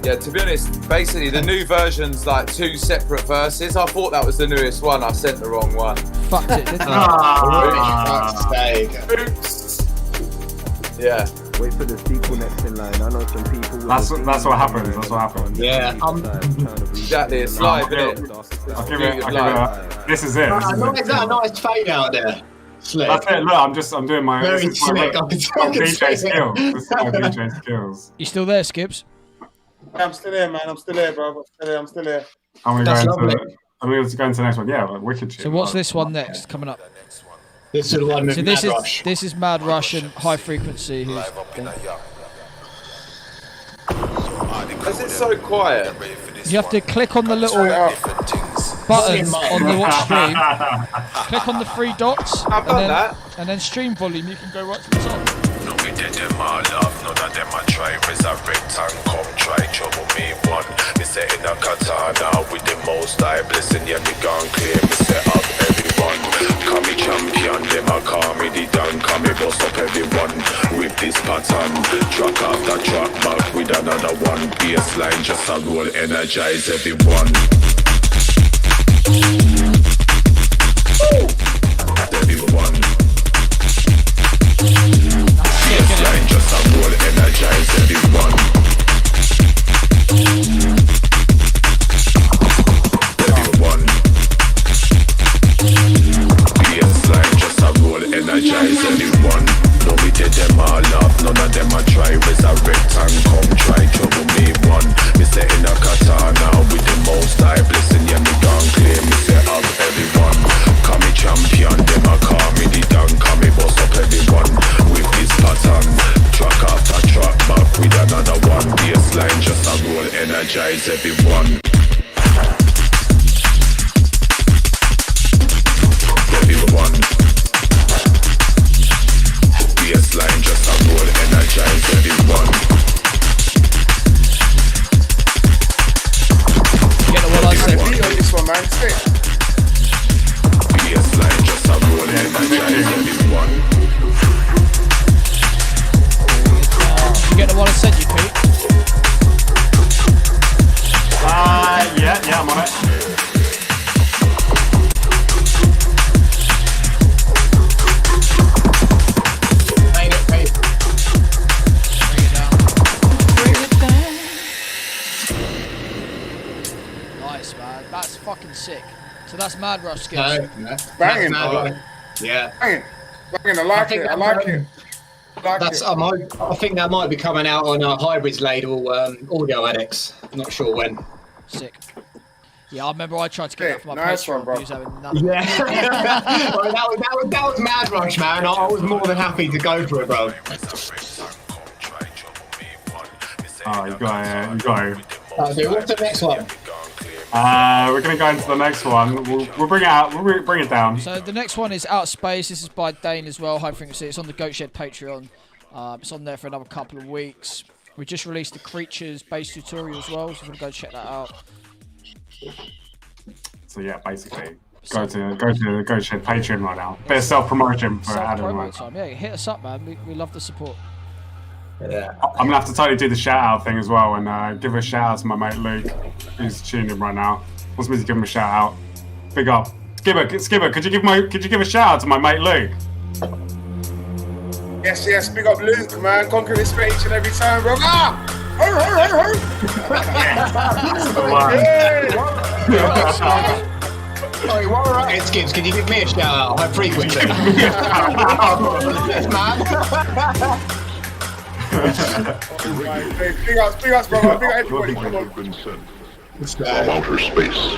Yeah, to be honest, basically the new version's like 2 separate verses. I thought that was the newest one. I sent the wrong one. Fucked it, didn't I? Oops. Yeah. Wait for the sequel next in line. I know some people. That's what happens. That's what happens. Yeah. Exactly. It's live, isn't it? I'll give it. This is it. Is that a nice fade out there? Slick. That's it. Look, I'm doing my Very slick. DJ skills. This is my DJ skills. You still there, Skibs? I'm still here, man. I'm still here, bro. I'm still here. I'm going to go into the next one. Yeah, like wicked shit. So what's this one next coming up? This is the one with Mad Rush. This is Mad Rush and High Frequency. Is it so quiet? You have to click on the little buttons on the watch stream. Click on the 3 dots. I've done that. And then stream volume. You can go right to the top. No, we did them all love, none of them I try resurrect and come try trouble me one. Me say in a katana with the most high blessing, yeah, me gone clear, me say up everyone. Call me champion, them a call me the down, call me bust up everyone. With this pattern, track after track back with another one. Baseline just a roll, energize everyone. Everyone. Baseline just a roll, energize everyone. Everyone. Baseline just a roll, energize everyone. No, we did them all up, none of them I try resurrect and come try trouble me one. Me say in a katana with the most high blessing, yeah, me gone clear, me say up everyone. Call me champion, them a call me the down, call me bust up everyone. With this pattern, track after track back with another one. Baseline just a roll, energize everyone. Everyone. Baseline just a roll, energize everyone. Get the one I said. This one, man. Sick. Baseline just a roll, energize everyone. fucking sick. So that's Mad Rush skills. Banging, yeah. Banging. I like it. I like it. I think that might be coming out on a Hybrids label, Audio Addicts. I'm not sure when. Sick. Yeah, I remember I tried to get that for my nice Patreon, one, bro. he was having nothing. Yeah. that was Mad Rush, man. I was more than happy to go for it, bro. Oh, you got it. Okay, what's the next one? We're going to go into the next one. We'll bring it out. We'll bring it down. So the next one is Out of Space. This is by Dane as well, high frequency. It's on the Goatshed Patreon. It's on there for another couple of weeks. We just released the Creatures bass tutorial as well, so we're going to go check that out. So yeah, basically, go to the Goatshed Patreon right now. Bit of self-promotion for Adam. Right? Time. Yeah, hit us up, man. We love the support. Yeah. I'm gonna have to totally do the shout out thing as well and give a shout out to my mate Luke, who's tuning in right now. Wants me to give him a shout out. Big up, Skibber. Could you give a shout out to my mate Luke? Yes. Big up Luke, man. Conquer this for each and every time, bro. Sorry, what are right, Skibbs? Can you give me a shout out? High frequency. Yes, man. Big ups, brother. Big up everybody. Come on. From outer space.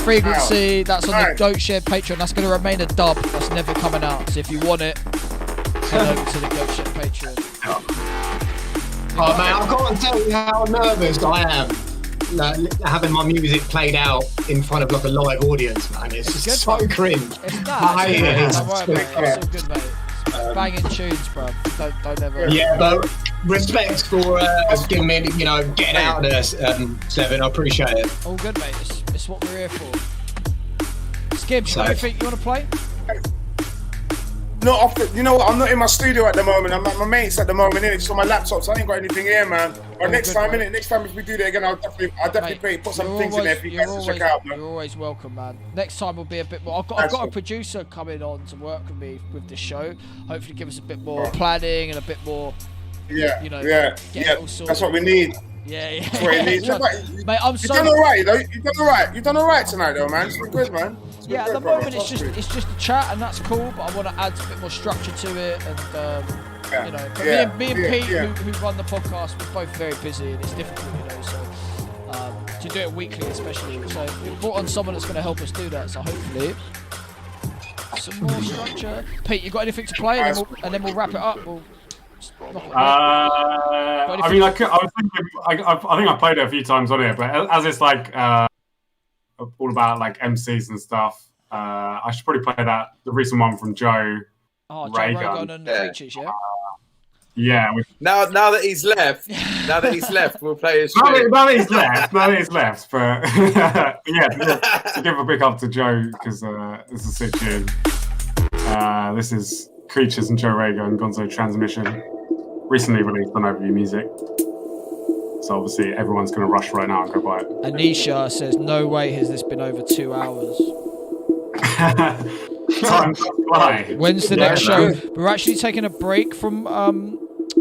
Frequency, that's on the Goatshed Patreon. That's going to remain a dub. That's never coming out. So if you want it, head over to the Goatshed Patreon. Oh man, I can't tell you how nervous I am having my music played out in front of like a live audience, man. It's just so cringe. It's not. Don't worry about it. It's all good, mate. Banging tunes, bro. Don't ever. Yeah, but respect for giving me, getting out of this, Seven. I appreciate it. All good, mate. It's what we're here for. Skibs, anything you want to play? Not often. You know what? I'm not in my studio at the moment. I'm at my mate's at the moment, innit? Just on my laptop, so I ain't got anything here, man. But next time, innit? Next time if we do that again, I'll definitely put some things in there for you guys to check out, man. You're always welcome, man. Next time will be a bit more. I've got a producer coming on to work with me with the show. Hopefully, give us a bit more planning and a bit more. Yeah. All sorted. That's what we need. Yeah. That's what it needs. Mate, I'm You've done alright, though. You've done alright tonight, though, man. It's been good, man. Yeah, at the moment it's just a chat and that's cool, but I want to add a bit more structure to it and me and Pete who run the podcast, we're both very busy and it's difficult, so to do it weekly especially. So we brought on someone that's going to help us do that. So hopefully some more structure. Pete, you got anything to play and then we'll wrap it up. I mean, I was thinking, I think I played it a few times on here, but as it's like all about like MCs and stuff, I should probably play the recent one from Joe. Oh, Raygun and the Creatures, yeah. Yeah. Now that he's left, we'll play his. Now that he's left. But yeah, to give a big up to Joe because this is a sick tune. This is Creatures and Joe Raygun, Gonzo Transmission, recently released on Overview Music. So obviously everyone's going to rush right now and go buy it. Anisha says, no way has this been over 2 hours. Time to fly. When's the next show? We're actually taking a break from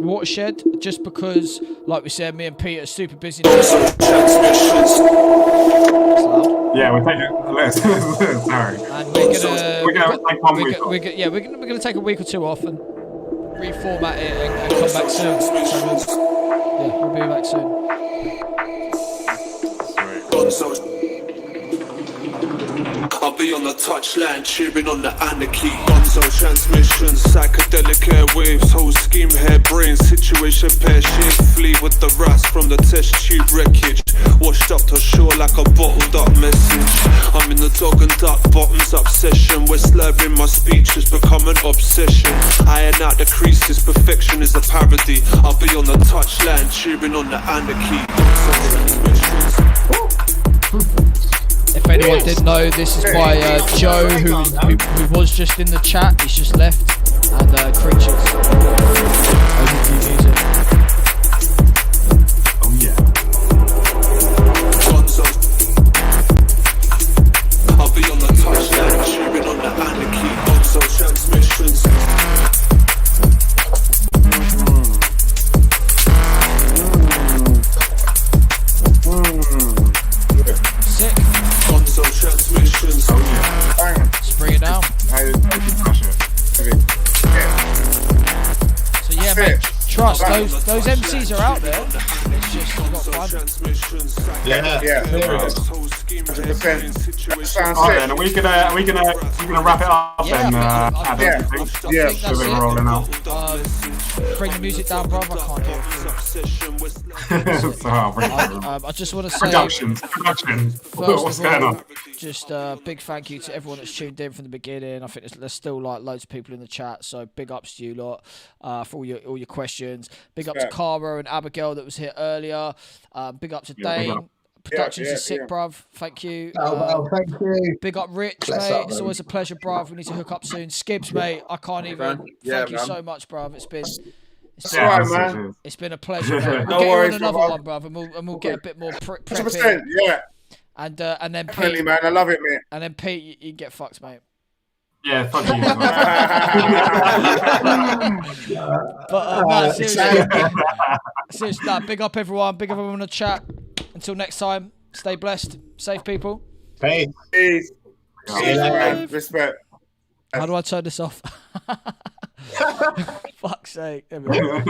Watershed, just because, like we said, me and Pete are super busy now. Yeah, we're taking. Sorry. And we're gonna take a week or two off and reformat it and come back soon. So we'll be back soon. I'll be on the touchline, cheering on the anarchy. Gonzo transmissions, psychedelic airwaves, whole scheme, hair, brain, situation, pear shape. Flee with the rats from the test tube wreckage. Washed up to shore like a bottled up message. I'm in the dog and duck bottoms up session, where slurring my speech has become an obsession. Iron out the creases, perfection is a parody. I'll be on the touchline, cheering on the anarchy. Gonzo transmissions. If anyone didn't know, this is by Joe, who was just in the chat. He's just left. And Creatures. Overview music. Oh yeah. I'll be on the touchline, cheering on the anarchy. Gonzo transmissions. Sick. Gonzo transmissions. Oh yeah. Just bring it down. So yeah, mate, trust those MCs are out there. It's just you've got fun. Yeah. 100%. Sounds Alright sick. then, are we gonna wrap it up then? Yeah. So we're rolling out. Bring the music down, bro. I can't hear it. So I'll bring it down. I just want to say, Production. What's going on? just big thank you to everyone that's tuned in from the beginning. I think there's still like loads of people in the chat, so big ups to you lot for all your questions. Big up to Cara and Abigail that was here earlier. Big up to Dane. Productions are sick, bruv. Thank you. Thank you. Big up Rich, mate. It's always a pleasure, bruv. We need to hook up soon. Skibs, mate. I can't even. Thank you so much, bruv. It's been a pleasure, mate. We'll get you on another one, bruv, and we'll get a bit more prep. 100%, yeah. And then Definitely, Pete, man. I love it, mate. and then Pete, you can get fucked, mate. Yeah, fuck you. But no, seriously, no, big up everyone. Big up everyone in the chat. Until next time, stay blessed. Safe people. Peace. Peace. Respect. How do I turn this off? Fuck's sake. There we go.